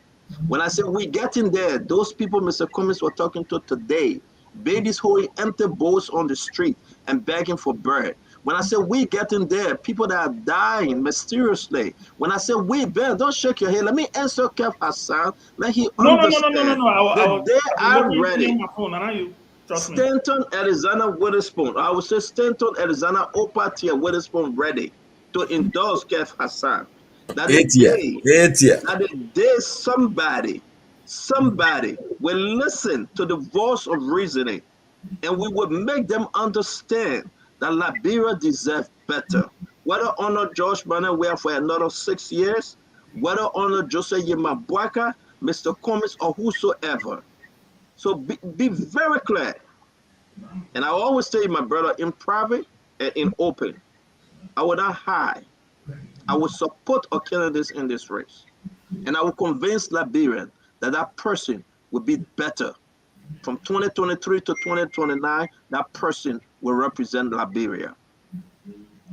When I say we getting there, those people Mr. Cummings were talking to today, babies holding empty bowls on the street and begging for bread. When I say we getting there, people that are dying mysteriously. When I say we, Ben, don't shake your head. Let me answer Kev Hassan. Let he understand. No. They are ready. Stanton Alexander Witherspoon, I would say Stanton Alexander Opatia Witherspoon ready to endorse Kev Hassan. That the day somebody will listen to the voice of reasoning, and we will make them understand that Liberia deserves better. Whether honor George Banaware for another 6 years, whether honor Joseph Yema Boakai, Mr. Cummings, or whosoever. So be very clear. And I always tell you, my brother, in private and in open, I will not hide. I will support our candidates in this race. And I will convince Liberians that that person will be better. From 2023 to 2029, that person will represent Liberia.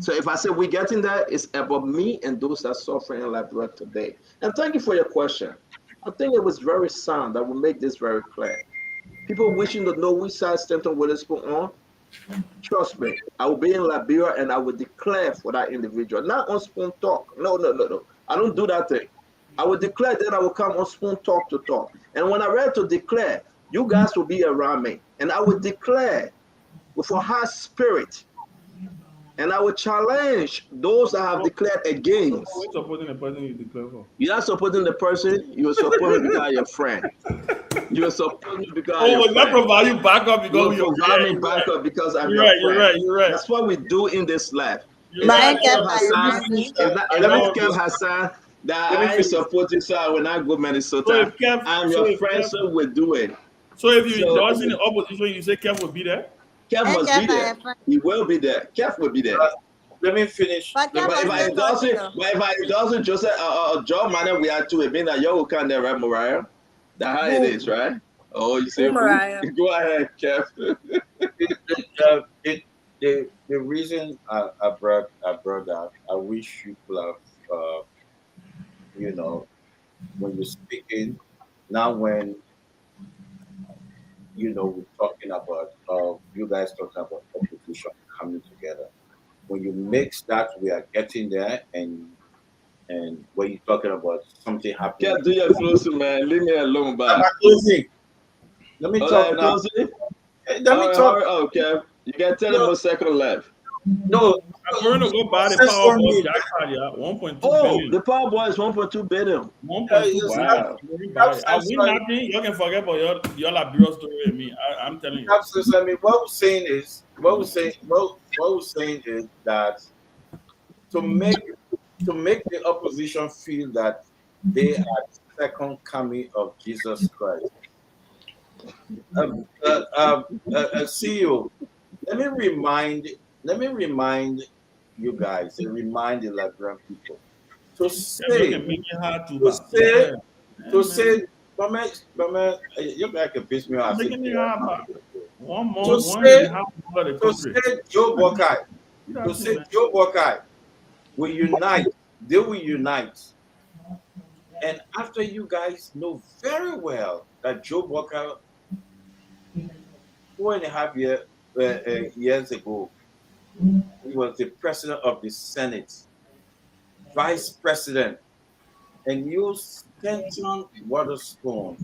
So if I say we're getting there, it's about me and those that are suffering in Liberia today. And thank you for your question. I think it was very sound that will make this very clear. People wishing to know which side Stanton Witherspoon on, trust me, I will be in Liberia and I will declare for that individual. Not on Spoon Talk. No. I don't do that thing. I will declare, then I will come on Spoon Talk to talk. And when I ready to declare, you guys will be around me. And I will declare with a high spirit. And I will challenge those that have declared against. You're supporting the person you declare for. You're not supporting the person, you're supporting because you're a friend. You're supporting because will not provide you backup because you're provide me backup because I'm your friend. You're right. That's what we do in this life. Let me Kev Hassan that I ain't supporting, so I will not go Minnesota. I'm your friend, so we'll do it. So if you endorse in the opposition, you say Kev will be there? Kev must be there. He will be there. Kev will be there. Let me finish. But if I endorse it, Joseph John Manor, we are two. It means that you can't there, right, Mariah? That's how it is, right? Oh, you say Mariah. Go ahead, Kev. The reason I brought that, I wish you could have, when you're speaking, now when we're talking about you guys talking about opposition coming together. When you mix that, we are getting there, and when you're talking about something happening. Can't do your closing, man. Leave me alone, bye. Let me talk now. Let me talk. Okay, you got 10 more seconds left. No, I'm going to go buy the Powerball jackpot, yeah. 1.2 billion. The Powerball is 1.2 billion. 1.2 wow. I win nothing. You can forget about your Liberia story with me. I'm telling you. Absolutely. I mean, what we're saying is that to make the opposition feel that they are the second coming of Jesus Christ. CEO, let me remind you guys and remind the Liberian people to say, you guys can piss me off. To say Joe Boakai will unite, they will unite. And after you guys know very well that Joe Boakai 4.5 years ago, he was the president of the Senate, vice president, and you Stanton Witherspoon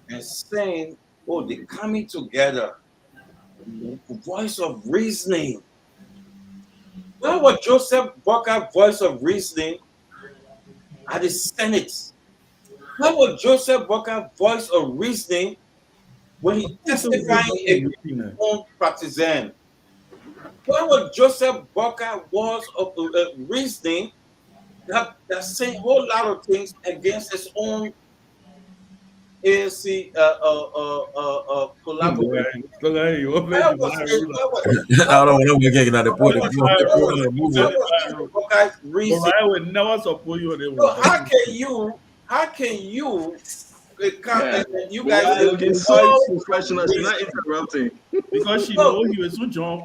and saying, oh, they're coming together, voice of reasoning. Where was Joseph Boakai voice of reasoning at the Senate? Where was Joseph Boakai voice of reasoning when he testifying against his own partisan? Where was Joseph Boakai was of reasoning that saying a whole lot of things against his own ANC collaborators? I don't know when getting at the point. I would never support you. So how can you you guys are looking so professional. She's not interrupting because she knows you is so John.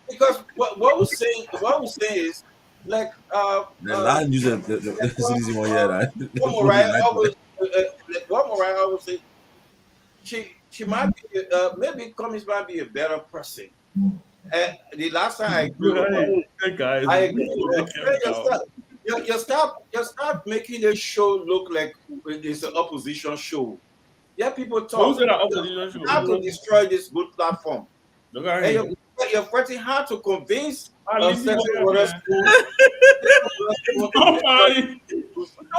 Because what we're saying is like the line using the easy one here, right? What Mariah always say, she might be maybe Cummings might be a better person. And the last time I agree, I agree. You stop making the show look like it's an opposition show. Yeah, people Who's talk. in the opposition show? How to destroy this good platform. Look at And him. you're fighting hard to convince leave Central you Water there, School.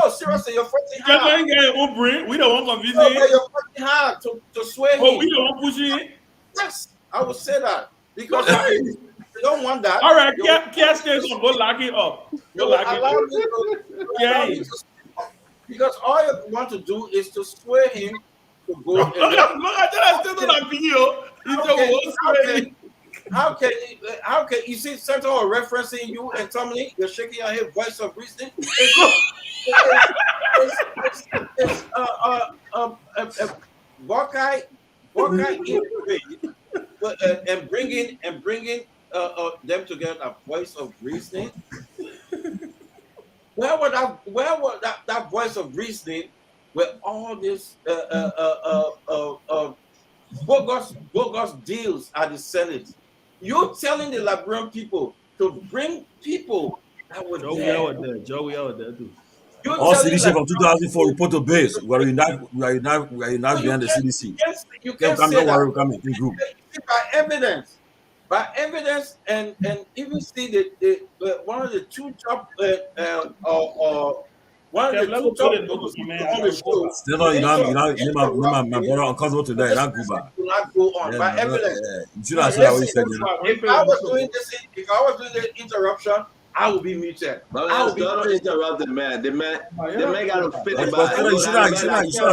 No, seriously, you're fighting Just hard. ain't getting Ubrin. We don't want to No, visit. but you're fighting hard to sway him. Oh, we don't want pushing. Yes, I would say that. Because you don't want that. All right, Kia Station, go lock it up. Go lock it allow up. me to, allow me to, because all you want to do is to sway him to go. Look at that, still on that video. How can you see Central are referencing you and Tomlin? You're shaking your head, voice of reason. It's Buckeye and bringing them together, a voice of reasoning. Where would that voice of reasoning where all this bogus deals at the Senate? You're telling the Liberian people to bring people that were there. Joey out there too. All CDC from 2004 report to base. We are united behind the CDC. You can't say don't worry, that. coming in group. By evidence, and even see the one of the two top one of the two top on the show. Still no, you know, my brother uncomfortable today. Not good, Do not go on by evidence. You should not say what you said. If I was doing the interruption, I will be muted. Don't interrupt the man. The man got to fit in by. You should not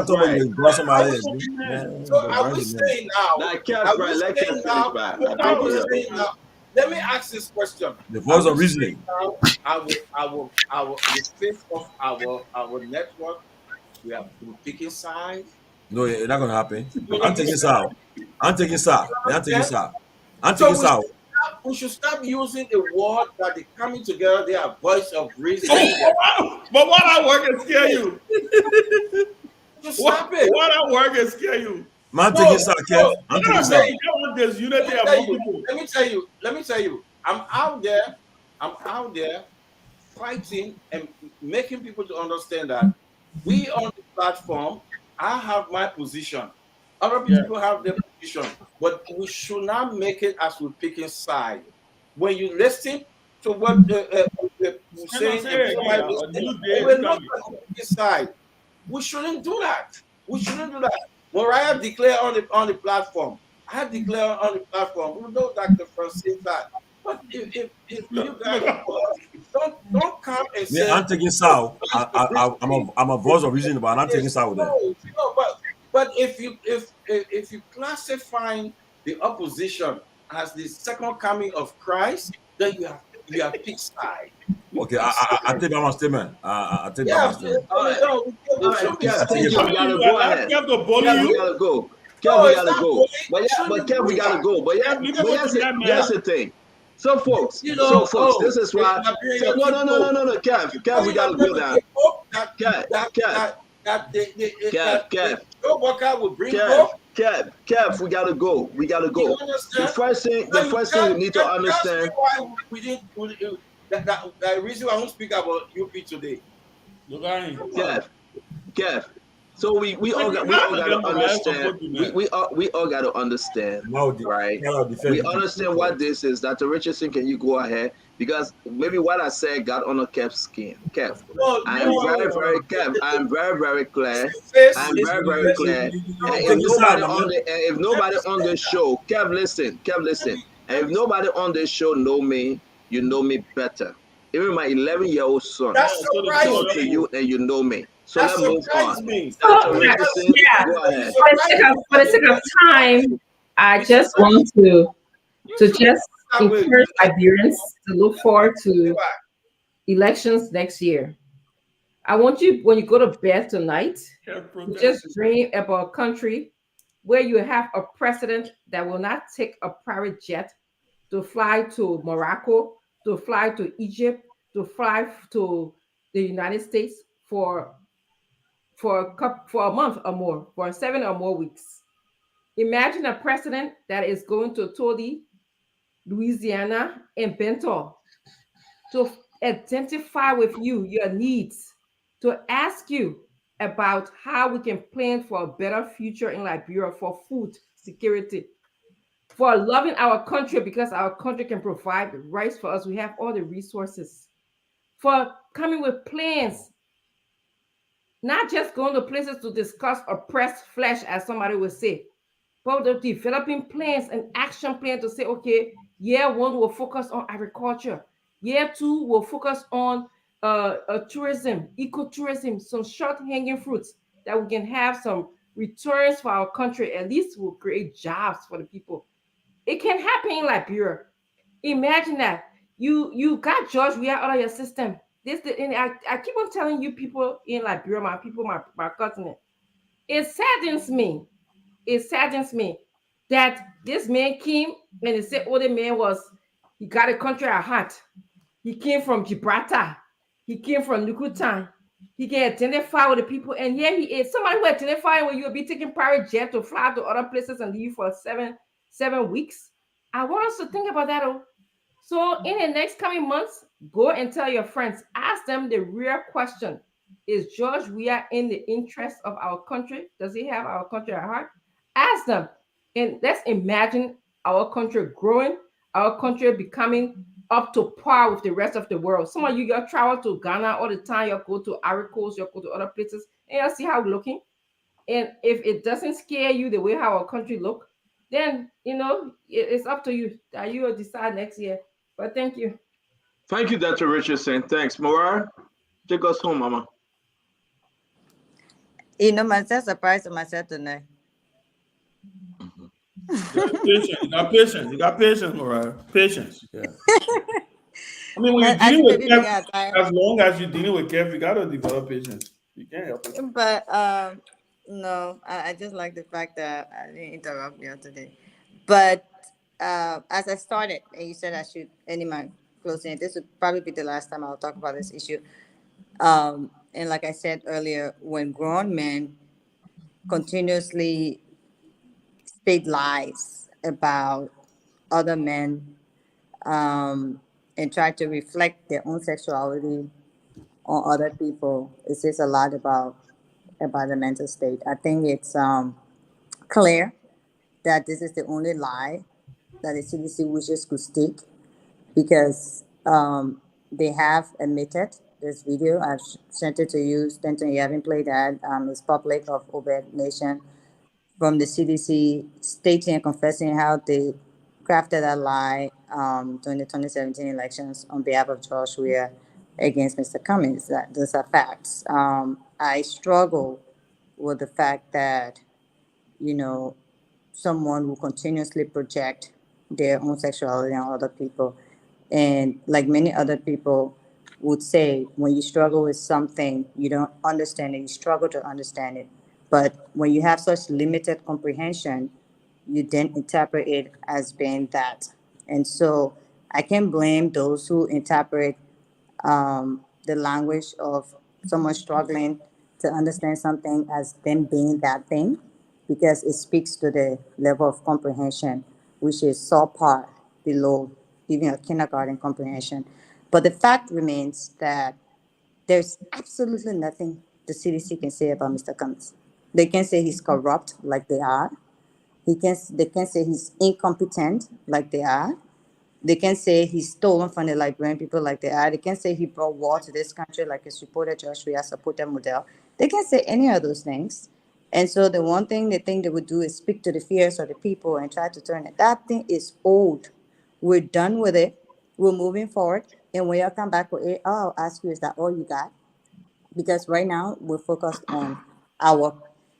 talk about you somebody else. So I will say now. Let me ask this question. The voice of reasoning. I will. The face of our network. We have been picking sides. No, it's not gonna happen. I'm taking South. We should stop using the word that they coming together. They are voice of reason. But what I work and scare you? Just stop it. What I work and scare you? Man, taking South, Kev. I'm taking South. Let me tell you. I'm out there fighting and making people to understand that we on the platform. I have my position. Other people have their position, but we should not make it as we're picking side. When you listen to what we're saying, we're not picking side. We shouldn't do that. Mariah declared on the platform. I declare on the platform. We know Dr. Francine that. But if you guys don't come and say, I'm taking South. I'm a voice of reason, but I'm not taking South with that. But if you classify the opposition as the second coming of Christ, then you have picked side. Okay, I take my statement. I take my statement. But Kev, we gotta go. But here's the thing. So folks, this is why. No, Kev, we gotta go down. Kev, we gotta go. The first thing we need to understand. We didn't. The reason I won't speak about UP today. Kev. So we all gotta understand. We all gotta understand, right? We understand what this is. Dr. Richardson, can you go ahead? Because maybe what I said got under Kev's skin. Kev, I am very clear. I'm very clear. And if nobody on the show, Kev, listen. And if nobody on this show know me, you know me better. Even my 11-year-old son talk to you and you know me. So let's move on. For the sake of time, I just want to just encourage Liberians to look forward to elections next year. I want you, when you go to bed tonight, to just dream about a country where you have a president that will not take a private jet to fly to Morocco, to fly to Egypt, to fly to the United States for a month or more, for 7 or more weeks. Imagine a president that is going to Todi, Louisiana, and Bento to identify with you, your needs, to ask you about how we can plan for a better future in Liberia, for food security, for loving our country because our country can provide the rights for us. We have all the resources, for coming with plans, not just going to places to discuss oppressed flesh, as somebody would say, but the developing plans and action plan to say, okay, year one will focus on agriculture. Year two will focus on tourism, ecotourism, some short-hanging fruits that we can have some returns for our country. At least will create jobs for the people. It can happen in Liberia. Imagine that you got George Weah out of your system. And I keep on telling you, people in Liberia, my cousin, it saddens me. It saddens me that this man came and they said, oh, the man he got a country at heart. He came from Gibraltar. He came from Nukutan. He can identify with the people. And here he is, somebody who identify when you will be taking private jet to fly to other places and leave for seven weeks. I want us to think about that. So in the next coming months, go and tell your friends, ask them the real question. Is George Weah in the interest of our country? Does he have our country at heart? Ask them. And let's imagine our country growing, our country becoming up to par with the rest of the world. Some of you travel to Ghana all the time, you go to Ivory Coast, you go to other places, and you see how we're looking. And if it doesn't scare you the way how our country look, then it's up to you that you will decide next year. But thank you. Thank you, Dr. Richardson. Thanks. Morar, take us home, Mama. Myself surprised myself tonight. You got patience, Morar. Patience. Yeah. I mean, when you're dealing with Kev, as long as you're dealing with Kev, you got to develop patience. You can't help it. But no, I just like the fact that I didn't interrupt you today. But as I started, and you said I should end my closing, this would probably be the last time I'll talk about this issue. And like I said earlier, when grown men continuously state lies about other men and try to reflect their own sexuality on other people, it says a lot about the mental state. I think it's clear that this is the only lie that the CDC wishes could stick, because they have admitted this video. I've sent it to you, Stanton. You haven't played that. It's public of Obed Nation from the CDC stating and confessing how they crafted that lie during the 2017 elections on behalf of George Weah against Mr. Cummings. Those are facts. I struggle with the fact that, someone will continuously project their own sexuality on other people. And like many other people would say, when you struggle with something, you don't understand it, you struggle to understand it. But when you have such limited comprehension, you then interpret it as being that. And so I can blame those who interpret the language of someone struggling to understand something as them being that thing, because it speaks to the level of comprehension, which is so far below even a kindergarten comprehension. But the fact remains that there's absolutely nothing the CDC can say about Mr. Cummings. They can say he's corrupt, like they are. They can say he's incompetent, like they are. They can say he's stolen from the Liberian people, like they are. They can say he brought war to this country, like his supporter George Weah supported Model. They can say any of those things. And so the one thing they think they would do is speak to the fears of the people and try to turn it. That thing is old. We're done with it. We're moving forward. And when y'all come back with it, I'll ask you, is that all you got? Because right now we're focused on our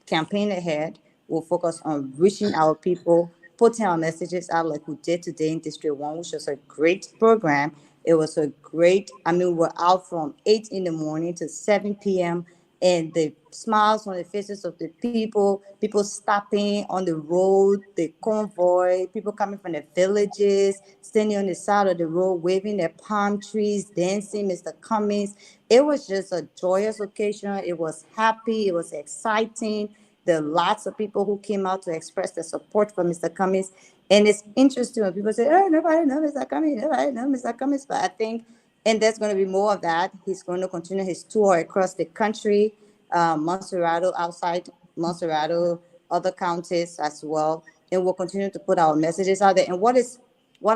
campaign ahead. We're focused on reaching our people, putting our messages out like we did today in District 1, which was a great program. It was a great, we're out from 8 in the morning to 7 p.m. and the smiles on the faces of the people stopping on the road, the convoy, people coming from the villages, standing on the side of the road, waving their palm trees, dancing, Mr. Cummings. It was just a joyous occasion. It was happy. It was exciting. There are lots of people who came out to express their support for Mr. Cummings. And it's interesting when people say, oh, nobody knows Mr. Cummings, nobody knows Mr. Cummings. But I think, and there's going to be more of that. He's going to continue his tour across the country. Montserrat outside Montserrat, other counties as well, and we'll continue to put our messages out there. And what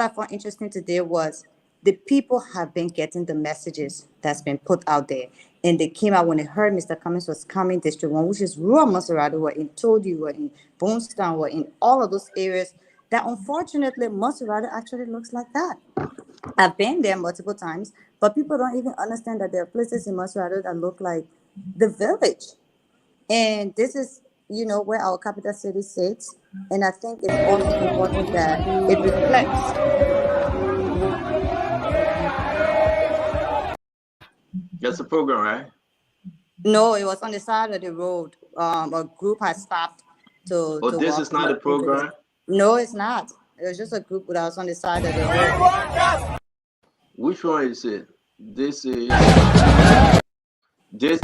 I found interesting today was the people have been getting the messages that's been put out there, and they came out when they heard Mr. Cummings was coming District 1, which is rural Montserrat, were in Todi, were in Bonestown, were in all of those areas that unfortunately Montserrat actually looks like that. I've been there multiple times, but people don't even understand that there are places in Montserrat that look like the village. And this is, where our capital city sits. And I think it's also important that it reflects. That's the program, right? No, it was on the side of the road. A group has stopped to. Oh, this is not the program? No, it's not. It was just a group that was on the side of the road. Which one is it? This is this.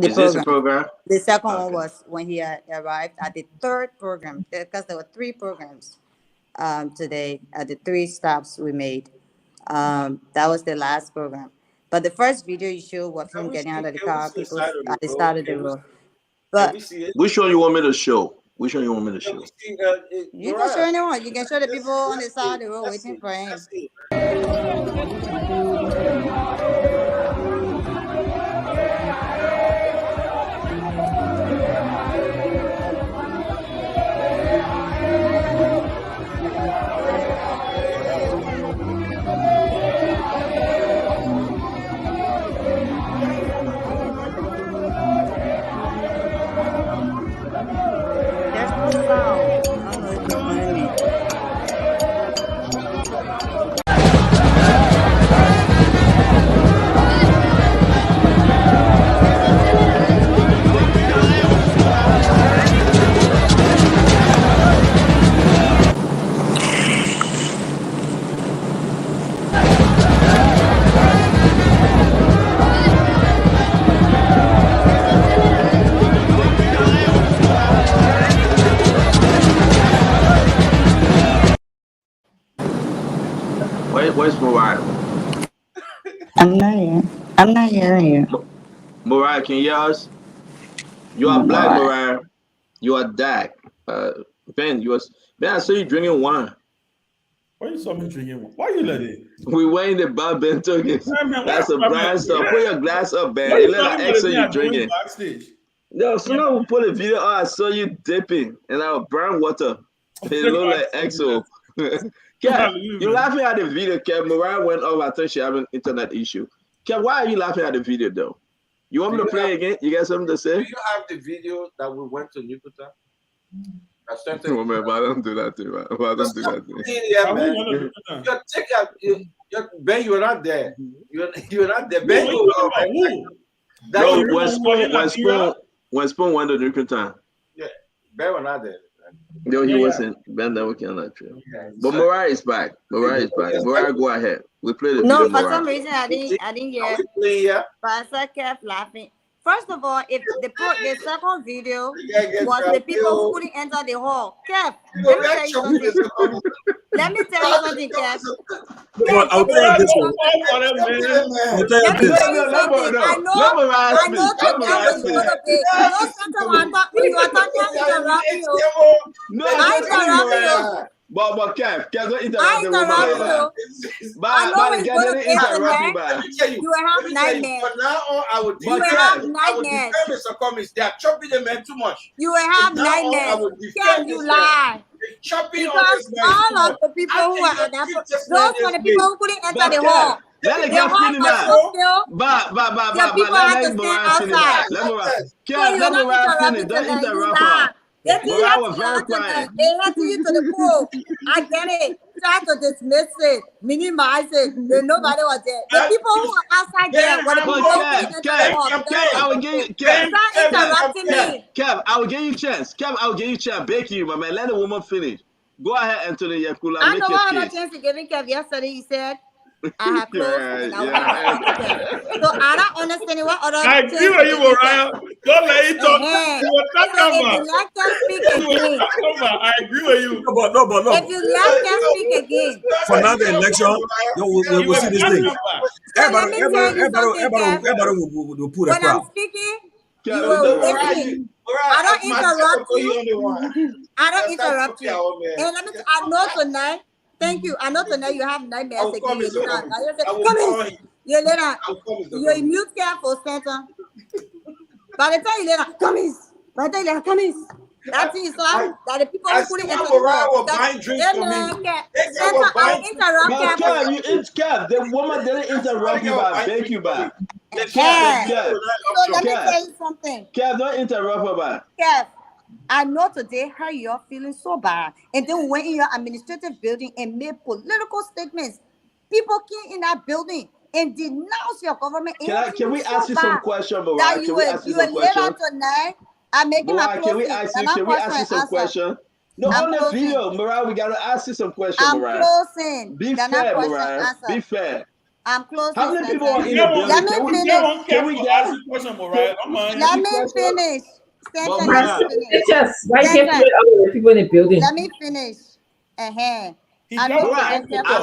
Is this a program? The second one was when he arrived at the third program, because there were 3 programs today at the 3 stops we made. That was the last program. But the first video you showed was him getting out of the car, people at the start of the road. But which one you want me to show? Which one you want me to show? You can show anyone. You can show the people on the side of the road waiting for him. Where's Mariah? I'm not hearing you. Mariah, can you hear us? You are black, Mariah. You are dark. Ben, I saw you drinking wine. Why you saw me drinking wine? Why you let it? We were in the bar, Ben took it. That's a brand stuff. Put your glass up, Ben. It look like extra you drinking. No, so now we put a video. Oh, I saw you dipping in our brown water. It look like EXO. Kev, you're laughing at the video, Kev. Mariah went off. I thought she had an internet issue. Kev, why are you laughing at the video, though? You want me to play again? You got something to say? Do you have the video that we went to Nukuta? Oh, man, but I don't do that to you, man. I don't do that to you. Yeah, man. Ben, you're not there. You're not there. Ben, when Spoon went to Nukuta. Yeah, Ben was not there. No, he wasn't. Ben never came on that trip. But Mariah is back. Mariah, go ahead. We played the video. No, for some reason I didn't hear. But I saw Kev laughing. First of all, if the second video was the people who couldn't enter the hall. Kev, let me tell you something. Let me tell you something, Kev. I'll tell you this one. I'll tell you this. I know that was going to be. But Kev, don't interrupt the woman. You will have nightmares. From now on, I will defend Mr. Cummings. They are chopping the man too much. You will have nightmares. Can you lie? Because all of the people who are at that, those were the people who couldn't enter the hall. Let the hall was people had to stand outside. Let me finish. Don't interrupt her. They had to you to the pool. I get it. Try to dismiss it, minimize it. Nobody was there. The people who were outside there were the people I will give you Kev, I will give you a chance. Kev, I will give you a chance. Beg you, my man. Let the woman finish. Go ahead, Anthony Yakula. I know I had a chance to give Kev yesterday. He said I have closed. So I don't understand what other. I agree with you, Mariah. Don't let it talk. Uh-huh. You will talk So if about. you like to speak You will again, talk about. I agree with you. No, but if you like to speak again, for now the election, we'll see this thing. so let me tell you something, Kev. Everybody will put a When I'm crowd. speaking, Yeah, you will no, listen. I don't interrupt you. I don't interrupt you. And let me I know tonight. Thank you. I know tonight you have nightmares again. You say, come in. You later. You mute care for center. By the time you later, come in. By the time you later, come in. That's it. So that the people who put it into the buying drinks for me. Center, I interrupt Kev, you Kev, the woman didn't interrupt you by beg you back. Kev. Kev, So let me tell you something. Kev, don't interrupt her back. Kev, I know today how you're feeling so bad. And then went in your administrative building and made political statements. People came in that building and denounced your government. Can we ask you some questions, Mariah? That Can we ask you some questions? Tonight, I'm making my Mariah, can we ask you some questions? No, on the video, Mariah, we gotta ask you some questions, Mariah. I'm closing. Be fair, Mariah. Be fair. I'm closing. How many people are in the building? Let me finish. Can we get question, Mariah? Let me finish. Just why can't people in the building? Let me finish. I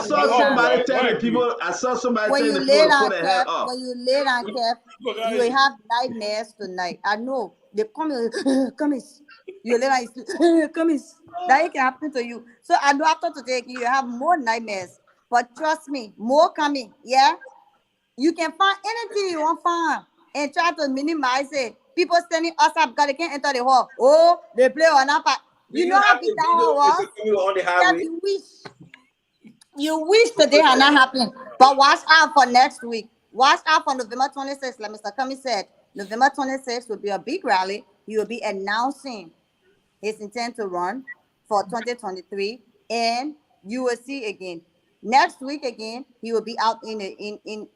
saw somebody telling people. I saw somebody telling the people to put their head up. When you lay down, Kev, you will have nightmares tonight. I know they come in. You lay down, come in. That can happen to you. So I know after today you have more nightmares. But trust me, more coming. Yeah, you can find anything you want to find and try to minimize it. People standing outside because they can't enter the hall. Oh, they play on that part. You know how big that hall was? You wish today had not happened. But watch out for next week. Watch out for November 26th. Like Mr. Cummings said, November 26th will be a big rally. He will be announcing his intent to run for 2023. And you will see again. Next week again, he will be out in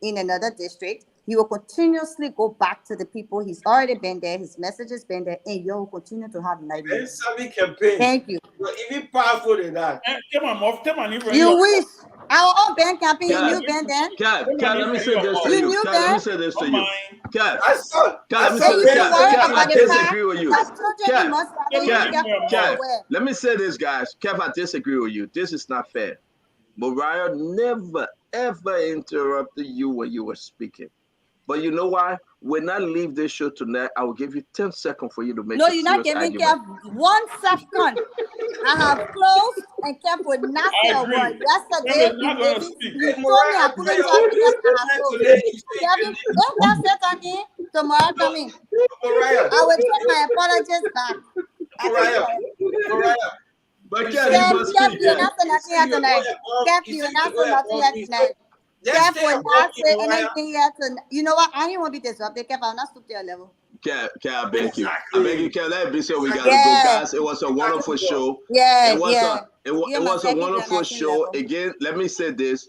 another district. He will continuously go back to the people. He's already been there. His message has been there, and you will continue to have nightmares. Thank you. Even powerful than that. You wish our own band campaign. You knew band then. Kev, let me say this to You you. knew Kev, let me that. say this to you. Kev, I disagree with you. Kev, let me say this, guys. Kev, I disagree with you. This is not fair. Mariah never, ever interrupted you when you were speaking. But you know why? When I leave this show tonight, I will give you 10 seconds for you to make No, a you're not serious giving argument. Kev 1 second. I have closed and Kev would not say a word. Yesterday, he told me I couldn't talk because I have closed. Kevin, don't Kev say talking tomorrow coming. I will take my apologies back. But Kev, you must speak. You're not saying nothing here tonight. Kev, you're not saying nothing here tonight. Kev will not say anything here tonight. You know what? I didn't want to be disrupted. Kev, I will not stoop to your level. Kev, I beg you. I beg you, Kev, let me say we gotta go, guys. It was a wonderful show. It was a wonderful show. Again, let me say this.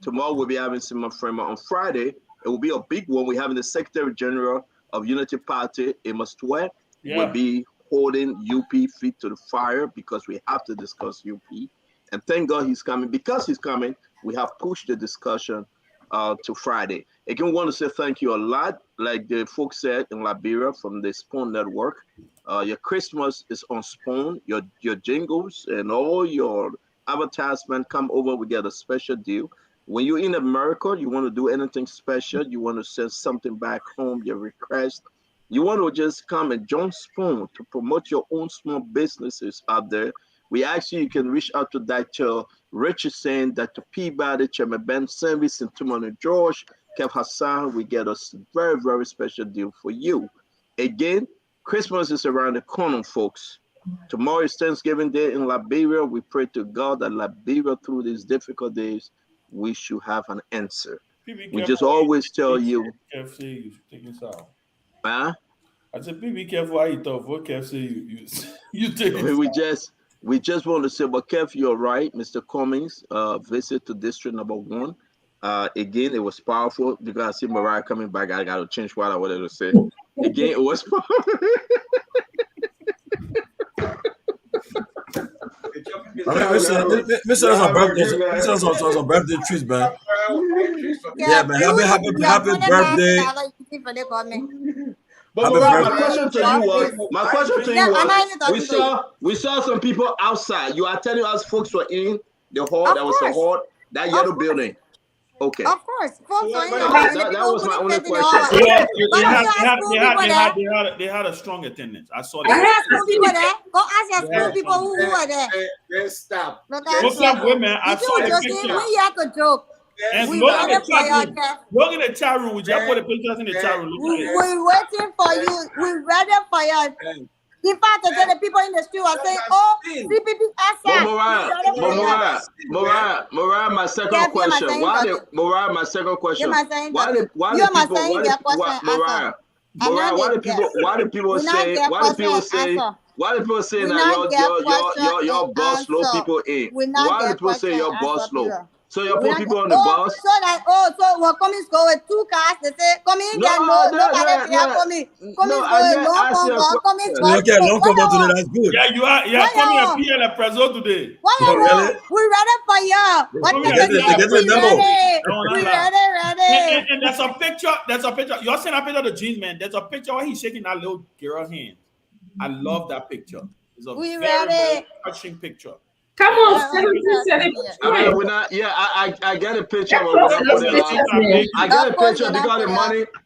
Tomorrow we'll be having Simon Framer. On Friday, it will be a big one. We're having the Secretary General of Unity Party, Amos Twett. Will be holding UP feet to the fire because we have to discuss UP. And thank God he's coming. Because he's coming, we have pushed the discussion to Friday. Again, I want to say thank you a lot. Like the folks said in Liberia from the Spoon Network, your Christmas is on Spoon. Your jingles and all your advertisement come over. We get a special deal. When you're in America, you want to do anything special. You want to send something back home, your request. You want to just come and join Spoon to promote your own small businesses out there. We actually, you can reach out to Dr. Richardson, Dr. Peabody, Chairman Ben Service, and Timon George, Kev Hassan. We get a very, very special deal for you. Again, Christmas is around the corner, folks. Tomorrow is Thanksgiving Day in Liberia. We pray to God that Liberia, through these difficult days, we should have an answer. We just always tell you. Huh? I said, be careful how you talk. What Kev say you take it. We just want to say, but Kev, you're right. Mr. Cummings, visit to District Number 1. Again, it was powerful because I see Mariah coming back. I got to change what I wanted to say. Again, it was powerful. Mr. Some birthday treats, man. Yeah, man. Happy birthday. But my question to you was, we saw some people outside. You are telling us folks were in the hall. That was the hall, that yellow building. Okay. Of course. That was my only question. They had a strong attendance. I saw that. I have school people there. Go ask your school people who were there. Let's stop. Most of women, I saw the picture. We have to joke. And look in the chat room. We just put the pictures in the chat room. We're waiting for you. We're ready for you. In fact, the people in the street are saying, "Oh, CPP Mariah, my second question. My second question. Why do people say that your boss slow people in? Why do people say your boss slow? So you put people on the bus. So we're coming go with 2 cars. They say, come in, nobody here, come in. Come in, Okay, long cover today. That's good. Yeah, you are coming up here at Prezo today. We're ready for you. We're ready. And there's a picture. You're seeing a picture of the jeans, man. There's a picture where he's shaking that little girl hand. I love that picture. It's a very touching picture. Come on, I get a picture. I get a picture because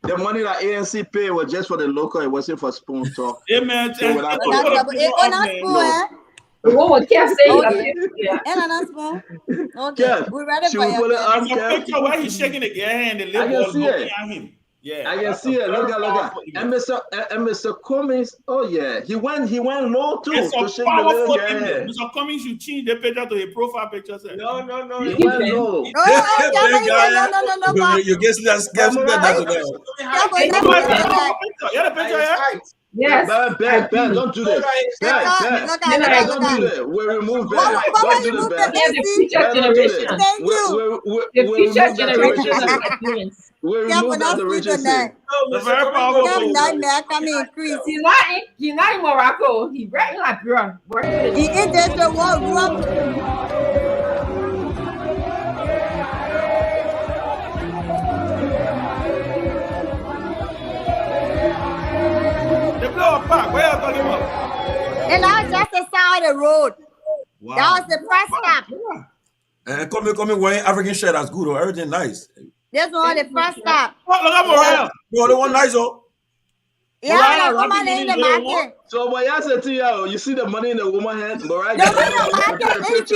the money that ANC paid was just for the local. It wasn't for Spoon Talk. Yeah, man. What can say? Okay, we're ready for you. There's a picture where he's shaking the girl hand. The little boy looking at him. Yeah, I can see it. Look at. And Mr. Cummings, oh yeah, he went low too. It's a powerful image. Mr. Cummings, you change the picture to a profile picture. No. He went low. No. You guess that's Yeah, the picture, yeah. Yes. Ben, don't do this. Ben, don't do this. We remove Ben. Don't do this, Ben. The future generation. The future generation. We remove that Richardson. The very powerful. He's not in Morocco. He's right in Liberia. He is just the one. They blow a park. Where are you talking about? And that's just the side of the road. Wow. That was the first stop. And come wearing African shirt. That's good. Everything nice. This was the first stop. Oh, look at Morale. No, the one nice, oh. Yeah, the woman in the market. So what I said to you, you see the money in the woman's hand? Mariah got the picture.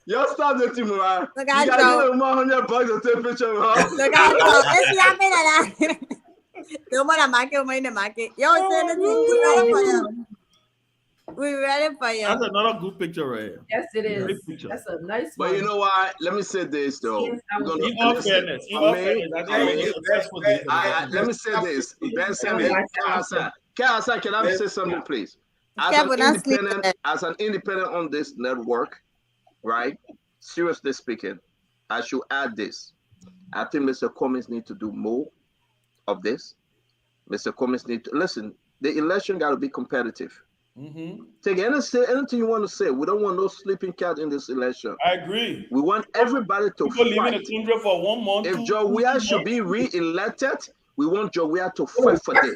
Y'all stop this, Mariah. You got to give him $100 to take a picture of her. Look at it. The woman in the market. Yo, send it to you. We're ready for you. That's another good picture right here. Yes, it is. That's a nice one. But you know what? Let me say this though. In all fairness, let me say this. Ben said it. Can I say something, please? As an independent on this network, right? Seriously speaking, I should add this. I think Mr. Cummings need to do more of this. Mr. Cummings need to listen. The election got to be competitive. Take anything you want to say. We don't want no sleeping cat in this election. I agree. We want everybody to fight. Live in the tundra for 1 month. If Joe Weah should be re-elected, we want Joe Weah to fight for this.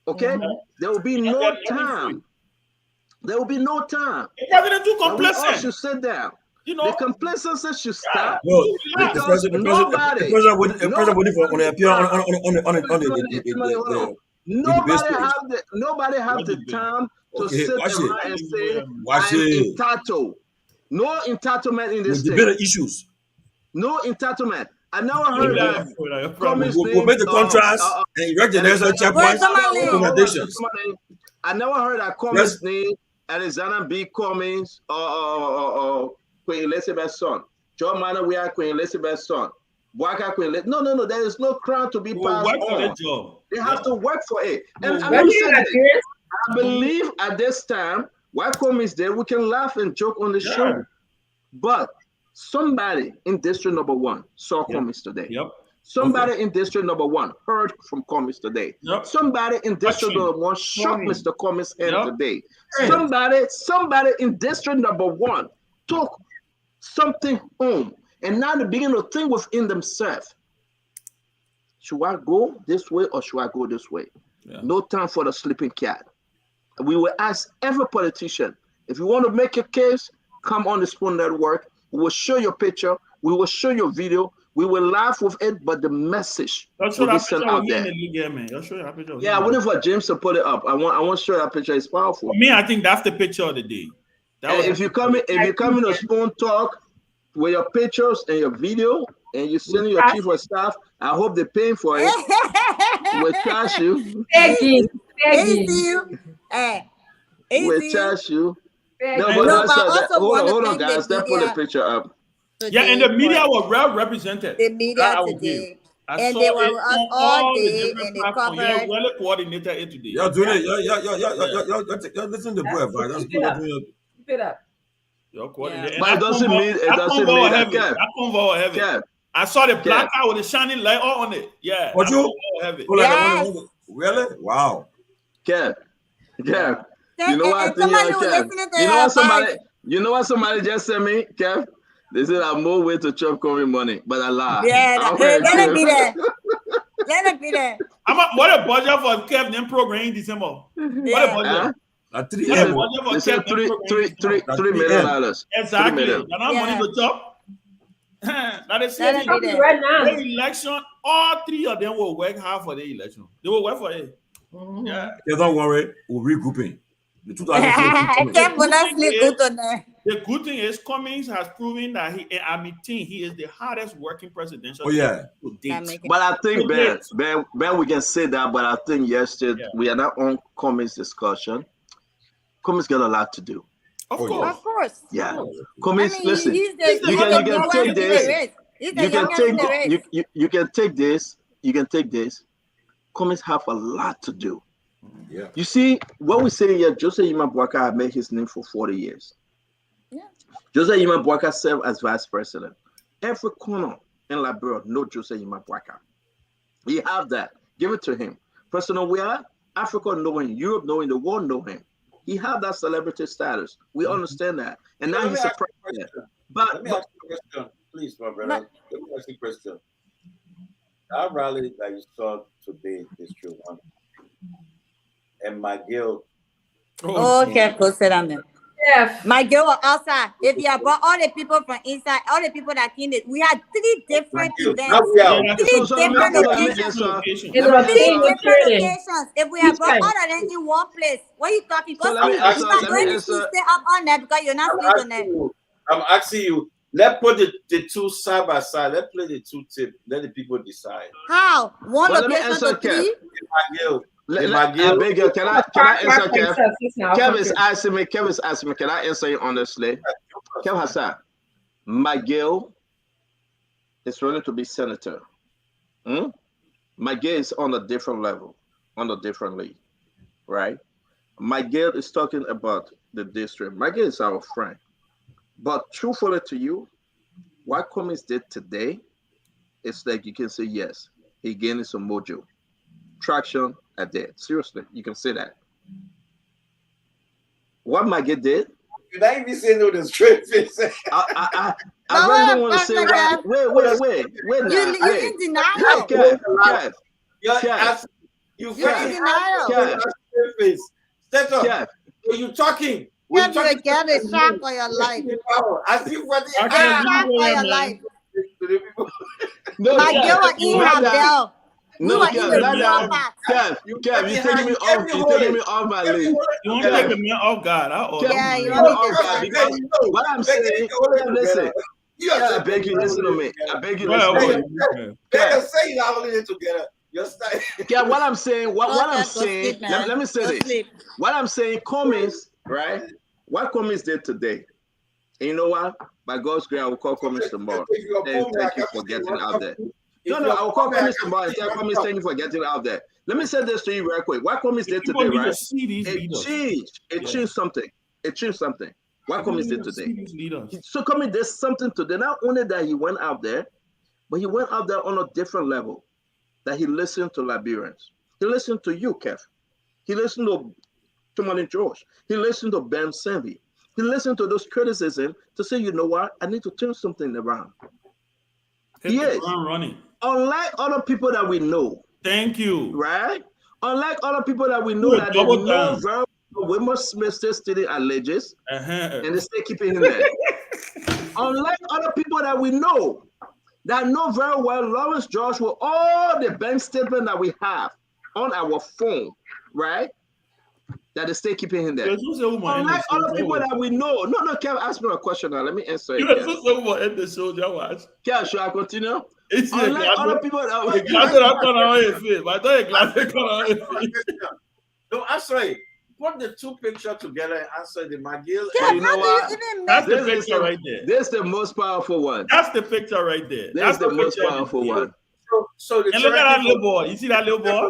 Okay? There will be no time. There will be no time. The president too complacent. We all should sit down. You know, the complacency should stop. No, the president would appear on Nobody have the time to sit around and say I'm entitled. No entitlement in this state. Issues. No entitlement. I never heard that. We'll make the contrast and erect the national checkpoints recommendations. I never heard that Cummings name, Alexander B. Cummings, or Queen Elizabeth's son. John Minor, we are Queen Elizabeth's son. Waka Queen. No. There is no crown to be passed on. They have to work for it. And I believe at this time, while Cummings there, we can laugh and joke on the show. But somebody in District Number 1 saw Cummings today. Somebody in district number 1 heard from Cummings today. Somebody in district number 1 shot Mr. Cummings' head today. Somebody in district number 1 took something home, and now they begin to think within themselves, should I go this way or should I go this way? No time for the sleeping cat. We will ask every politician, if you want to make a case, come on the Spoon Network. We will show your picture. We will show your video. We will laugh with it, but the message will be sent out there. Yeah, I waiting for James to put it up. I want to show that picture. It's powerful. For me, I think that's the picture of the day. If you come in to Spoon Talk with your pictures and your video, and you send your chief of staff, I hope they're paying for it. We'll charge you. Easy. We'll charge you. Hold on, guys. Let's put the picture up. Yeah, and the media were well represented. The media today. And they were with us all day, and they covered. You're well coordinated here today. You're doing it. You're listening to boy advice. That's good. Keep it up. You're coordinated. But it doesn't mean that. I saw the placard with the shining light on it. Yeah. What you? Really? Wow. Kev. You know what? You know what somebody just sent me, Kev? They said I'm more way to chop Cummings money, but I lie. Yeah, let it be there. Let it be there. What a budget for Kev name program in December? What a budget? $3 million. Exactly. And I'm money to chop. That is right now. The election, all 3 of them will work hard for the election. They will work for it. Yeah. Don't worry, we're regrouping. The good thing is Cummings has proven that he is the hardest working presidential. Oh yeah. But I think Ben, we can say that. But I think yesterday we are not on Cummings discussion. Cummings got a lot to do. Of course. Yeah. Cummings, listen. You can take this. You can take this. You can take this. Cummings have a lot to do. Yeah. You see, what we say here, Joseph Yima Boakai had made his name for 40 years. Yeah. Joseph Yima Boakai served as vice president. Every corner in Liberia know Joseph Yima Boakai. We have that. Give it to him. President Weah, Africa know him, Europe know him, the world know him. He have that celebrity status. We understand that. And now he's a president. Let me ask you a question, please, my brother. Let me ask you a question. That rally that you saw today, District 1, and McGill. Okay, go sit down there. Yes. McGill was outside. If you have brought all the people from inside, all the people that came in, we had 3 different events. 3 different locations. If we have brought all of them in one place, what are you talking? Because you're not going to stay up on that because you're not sleeping on that. I'm asking you. Let's put the 2 side by side. Let's play the 2 tip. Let the people decide. How? One location to 3? I beg you, can I answer Kev? Kev is asking me, can I answer you honestly? Kev Hassan, McGill is running to be senator. McGill is on a different level, on a different league, right? McGill is talking about the district. McGill is our friend. But truthfully to you, what Cummings did today, it's like you can say, yes, he gained some mojo. Traction at that. Seriously, you can say that. What McGill did? Did I even say no the straight face? I really don't want to say that. Wait. You're in denial. You're in denial. Stand up. Are you talking? You have to get a shot for your life. I see what a shot for your life. McGill was in her bell. No, Kev, you're taking me off. You're taking me off my league. You want to take me off guard? Yeah, you want me to. What I'm saying, listen. I beg you, listen to me. I beg you, listen to me. Say you all in it together. Yeah, what I'm saying, let me say this. What I'm saying, Cummings, right? What Cummings did today, and you know what? By God's grace, I will call Cummings tomorrow. And thank you for getting out there. No, I will call Cummings tomorrow and tell Cummings thank you for getting out there. Let me say this to you real quick. What Cummings did today, right? It changed something. It changed something. What Cummings did today. So Cummings did something today. Not only that he went out there, But he went out there on a different level, that he listened to Liberians. He listened to you, Kev. He listened to Tumani George. He listened to Ben Senvi. He listened to those criticisms to say, you know what, I need to turn something around. Yes. Running. Unlike other people that we know. Thank you. Right? Unlike other people that we know that they know very well, Wilmer Smith still studying at Legis, and they still keeping him there. Unlike other people that we know that know very well Lawrence George with all the bank statement that we have on our phone, right? That they still keeping him there. Unlike other people that we know. No, Kev, ask me a question now. Let me answer it. Kev, should I continue? Unlike other people that No, answer it. Put the two pictures together and answer the McGill. You know what? That's the picture right there. This is the most powerful one. That's the picture right there. That's the most powerful one. So and look at that little boy. You see that little boy?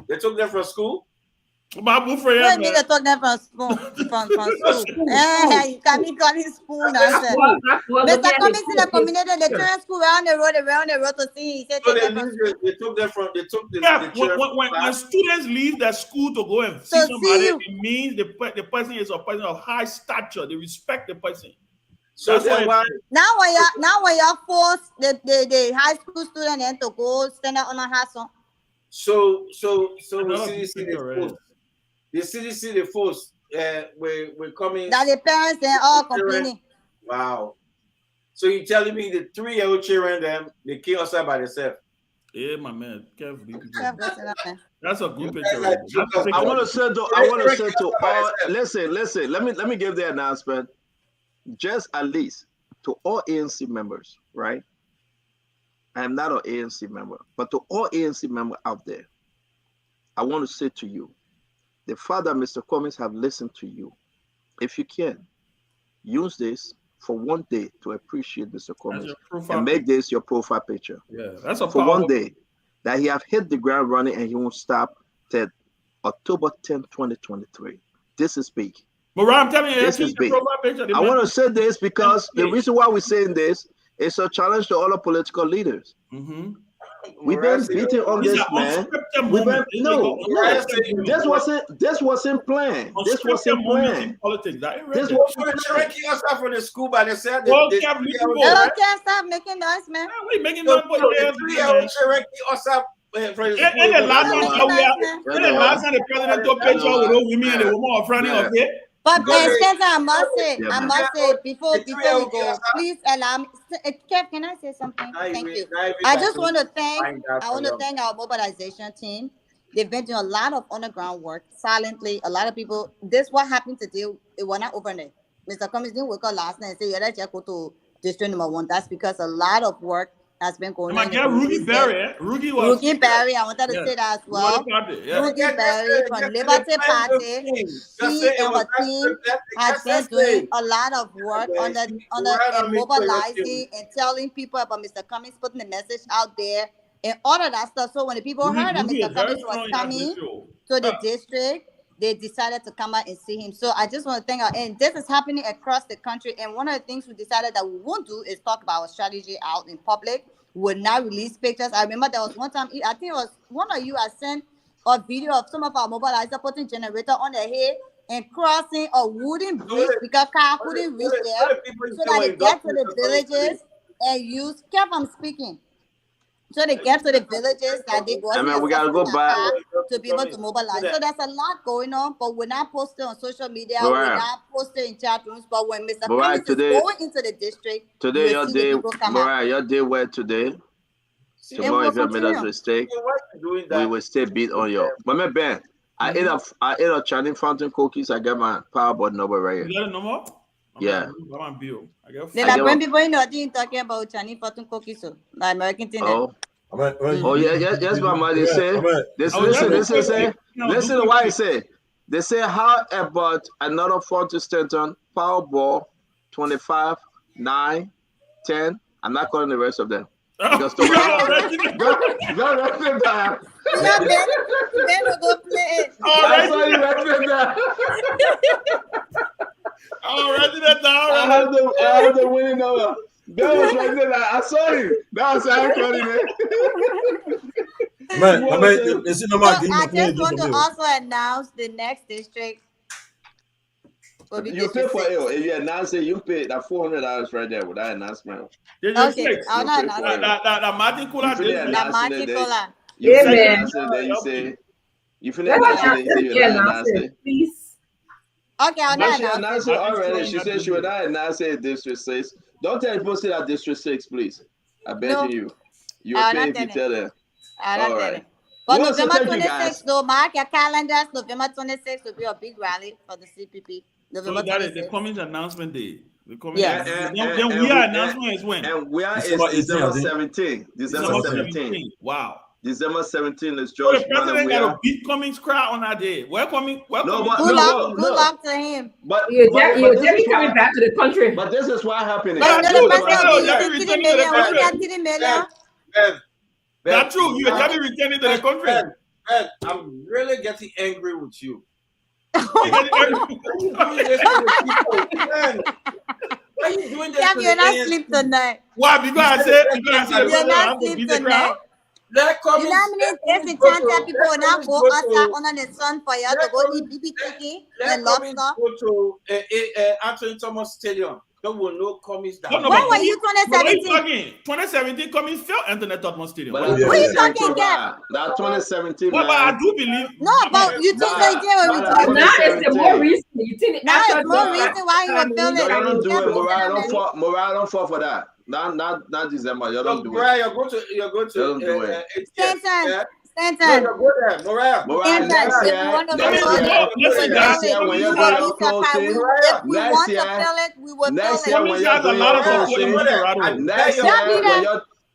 They took them from school? What do you mean they took them from school? Hey, you can't be calling school nonsense. Mr. Cummings in the community, they turn school around the road to see. He said they took them from the when students leave the school to go and see somebody, it means the person is a person of high stature. They respect the person. So that's why now when you're forced the high school student then to go stand up on a hustle. So we see the CDC, the force, we're coming. That the parents they all complaining. Wow. So you're telling me the 3-year-old children them they kill outside by themselves? Yeah, my man. That's a good picture. Right? I want to say to all. Listen. Let me give the announcement. Just at least to all ANC members, right? I am not an ANC member, but to all ANC members out there, I want to say to you, the fact that Mr. Cummings have listened to you, if you can, use this for one day to appreciate Mr. Cummings and make this your profile picture. Yeah, that's a for one day that he have hit the ground running and he won't stop till October 10, 2023. This is big. But I'm telling you, this is big. I want to say this because the reason why we're saying this is a challenge to all the political leaders. Mm-hmm. We've been beating on this, man. This wasn't planned. This wasn't planned. Politics. This was Cherokee outside from the school by themselves. They can't stop making noise, man. We making noise. Cherokee outside. And the last time the president took picture with those women and the woman of running of it. But Spencer, I must say, before we go, please allow me. Kev, can I say something? Thank you. I just want to thank our mobilization team. They've been doing a lot of underground work silently. A lot of people. This what happened today. It was not overnight. Mr. Cummings didn't wake up last night and say, "Yeah, let's just go to district number 1." That's because a lot of work has been going on. Rugi Berry. Rugi Berry, I wanted to say that as well. Rugi Berry from Liberty Party. She and her team has been doing a lot of work on mobilizing and telling people about Mr. Cummings, putting the message out there and all of that stuff. So when the people heard that Mr. Cummings was coming to the district, they decided to come out and see him. So I just want to thank our, and this is happening across the country. And one of the things we decided that we won't do is talk about our strategy out in public. We will not release pictures. I remember there was one time, I think it was one of you, I sent a video of some of our mobilizers putting generator on their head and crossing a wooden bridge because car couldn't reach there so that they get to the villages and use, Kev, I'm speaking. So they get to the villages that they go. We gotta go back to be able to mobilize. So there's a lot going on, but we're not posting on social media. We're not posting in chat rooms. But when Mr. Cummings is going into the district, today your day, your day where today. Tomorrow, if you made a mistake, we will still beat on your. Mama Ben, I ate a Channing Fountain cookies. I got my power board number right here. You got a number? Yeah. Then I when people know talking about Channing Fountain cookies, so the American thing. Yes, Mama. They say listen to what I say. They say, how about another Fountain Stanton Powerball 25, 9, 10? I'm not calling the rest of them. Because go write it down. Then we'll go play it. That's why you write it down. I'm writing that down. I have the winning number. That was right there. I saw him. That was how funny, man. So I just want to also announce the next district. You pay for it. If you announce it, you pay that $400 right there with that announcement. Okay, I'll not announce it. That Martin Cola. That Martin Cola. You say, you feel announce it, please. Okay, I'll not announce it already. She said she would not announce it District 6. Don't tell people say that District 6, please. I bet you. You'll pay if you tell them. All right. But November 26th, though, mark your calendars. November 26th will be a big rally for the CPP. November 26th. The coming announcement day. Yeah. Then we are announcement is when? And we are December 17th. December 17th. Wow. December 17th is So George. the president got a big Cummings crowd on that day. Welcome. Good luck to him. But Jeffy coming back to the country. But this is what happened. That's true. You're Jeffy returning to the country. Ben, I'm really getting angry with you. Why you doing this? You're not sleep tonight. Why? Because I said you're not sleep tonight. You know how many days in China people will now go outside under the sun for you to go eat BB chicken and lobster? Go to Anthony Thomas Stadium. There will no Cummings down. When were you 2017? 2017 Cummings failed Anthony Thomas Stadium. What are you talking about? That 2017. But I do believe. No, but you think they did what we talking now it's the more reason. You think now it's more reason why you were feeling. No, don't do it. Morale don't fall for that. Not December. You don't do it. You're going to. Don't do it. Stanton. No, go there, Morale. Next year, when you're doing your closing,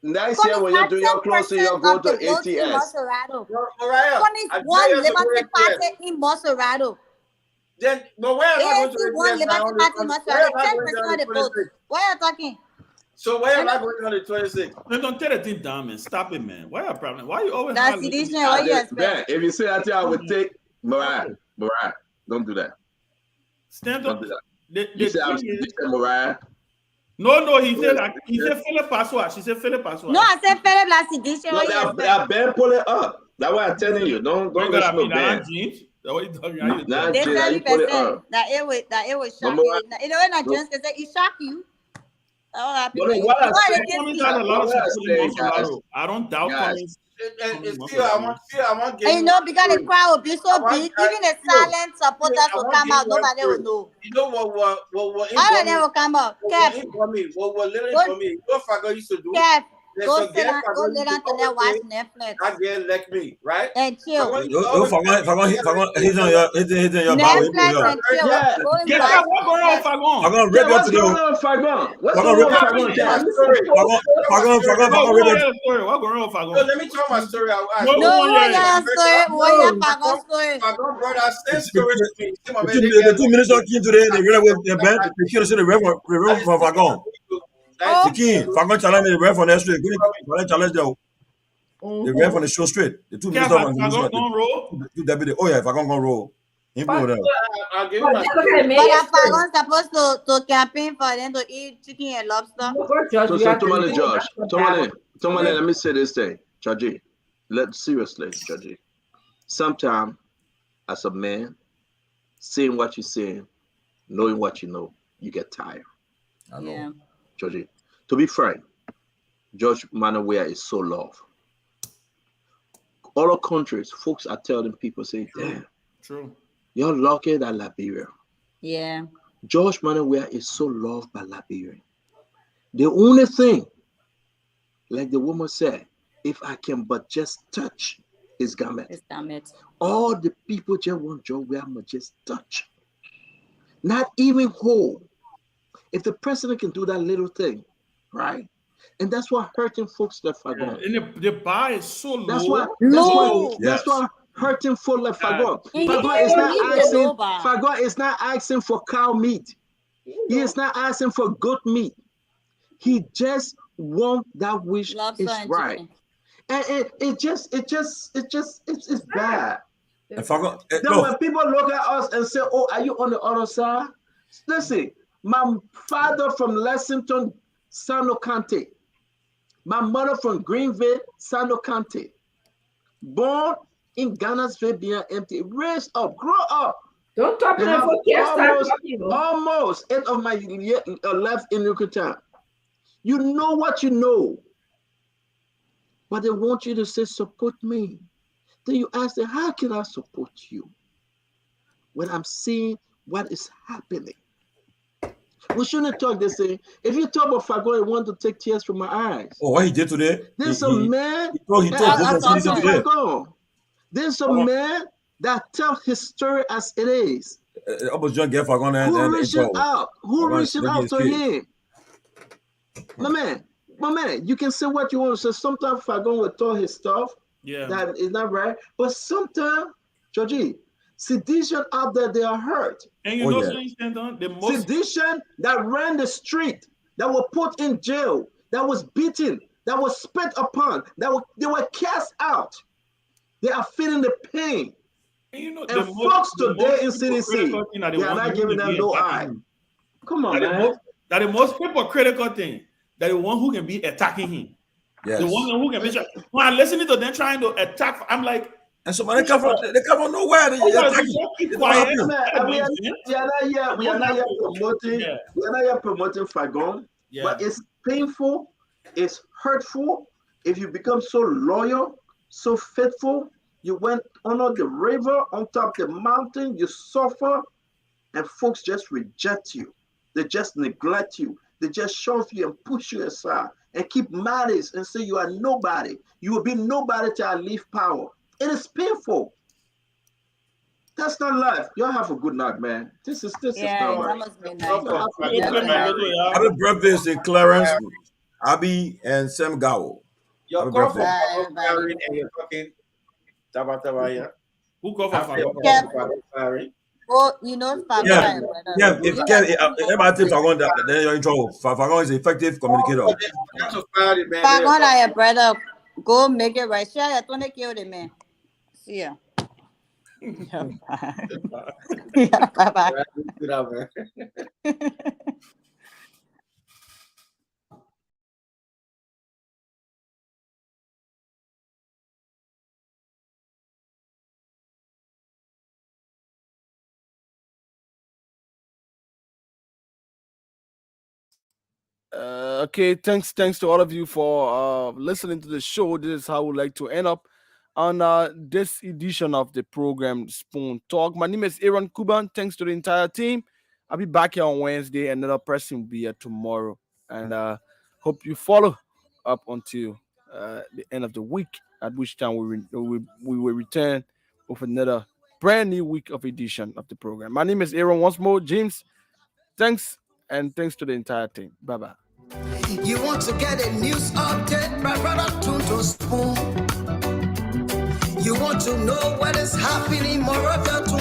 next year when you're doing your closing, you'll go to ATS. One Liberty Party in Monserrado. Then, no, where am I going to one Liberty Party in Monserrado? 10% of the vote. Why are you talking? So why am I going on the 26th? No, don't tell the thing down, man. Stop it, man. Why are you problem? Why are you always? That's sedition. What you expect? If you say that, I would take Mariah. Don't do that. Stand up. You say Mariah. No. He said Philip Passoir. She said Philip Passoir. No, I said Philip la sedition. No, they are Ben pull it up. That's why I'm telling you. Don't listen to Ben. What you talking about? They 30%. That it was shocking. You know when Nigerians can say it shock you. I don't doubt Cummings. I want and you know, because the crowd will be so big, even the silent supporters will come out, nobody will know. You know what all of them will come out. Kev, what literally for me, what Fago used to do. Kev, go lay down to there, watch Netflix. That girl like me, right? And chill. He's on your Netflix and chill. What's going on, Fagon? What's going on, Fagon? What's going on, Fagon? Let me tell my story. No, what Fagon story? Fagon brought us same story to me. The 2 minutes of King today, the King the Reverend from Fagon. The King, Fagon challenge the Reverend from the street. Challenge the Reverend from the show straight. The 2 minutes of Fagon gonna roll. Oh yeah, Fagon gonna roll. I'll give you my story. But Fagon supposed to campaign for them to eat chicken and lobster. So Tomale, let me say this thing, Chaji. Seriously, Chaji. Sometimes, as a man, saying what you're saying, knowing what you know, you get tired. I know. Yeah. Chaji. To be frank, George Manawea is so loved. Other countries, folks are telling people, saying, damn. True. You're lucky than Liberia. Yeah. George Manawea is so loved by Liberia. The only thing, like the woman said, if I can but just touch his garment. All the people just want George Weah just touch. Not even hold. If the president can do that little thing, right? And that's what hurting folks left Fagon. And the bar is so low. That's why hurting folks left Fagon. Fagon is not asking for cow meat. He is not asking for goat meat. He just wants that which is right. And it's bad. When people look at us and say, oh, are you on the other side? Listen, my father from Lexington Sano Kante. My mother from Greenville, Sano Kante. Born in Ghana's Fabian empty. Raised up, grow up. Don't talk to them for almost 8 of my year left in Yucatan. You know what you know. But they want you to say, support me. Then you ask them, how can I support you? When I'm seeing what is happening. We shouldn't talk, they say. If you talk about Fagon, you want to take tears from my eyes. Oh, what he did today? There's a man. There's a man that tells his story as it is. Who reaching out to him? My man, you can say what you want to say. Sometimes Fagon will tell his stuff. Yeah. That is not right. But sometimes, Georgie, sedition out there, they are hurt. And you know the most sedition that ran the street, that were put in jail, that was beaten, that was spit upon, they were cast out. They are feeling the pain. And, you know, and folks today in CDC, they are not giving them no eye. Come on, man. That the most hypocritical thing, that the one who can be attacking him. Yes. The one who can be when I'm listening to them trying to attack, I'm like, and so they come from nowhere. We are not yet promoting Fagon, but it's painful, it's hurtful. If you become so loyal, so faithful, you went under the river, on top of the mountain, you suffer, and folks just reject you. They just neglect you. They just shove you and push you aside and keep malice and say you are nobody. You will be nobody till I leave power. It is painful. That's not life. Y'all have a good night, man. This is not right. Happy birthday to Clarence, Abby, and Sam Gao. Your call for Fagon and you're talking Tabataba. Who called for Fagon? Oh, you know, Fagon. Yeah, if everybody thinks Fagon, then you're in trouble. Fagon is an effective communicator. Fagon and your brother, go make it right. Share your 20 kill the man. See ya. Bye-bye. Okay, thanks to all of you for listening to the show. This is how we like to end up on this edition of the program Spoon Talk. My name is Aaron Kuban. Thanks to the entire team. I'll be back here on Wednesday. Another person will be here tomorrow, and hope you follow up until the end of the week, at which time we will return with another brand new week of edition of the program. My name is Aaron once more. James, thanks, and thanks to the entire team. Bye-bye. You want to get a news update, my brother to Spoon. You want to know what is happening, more of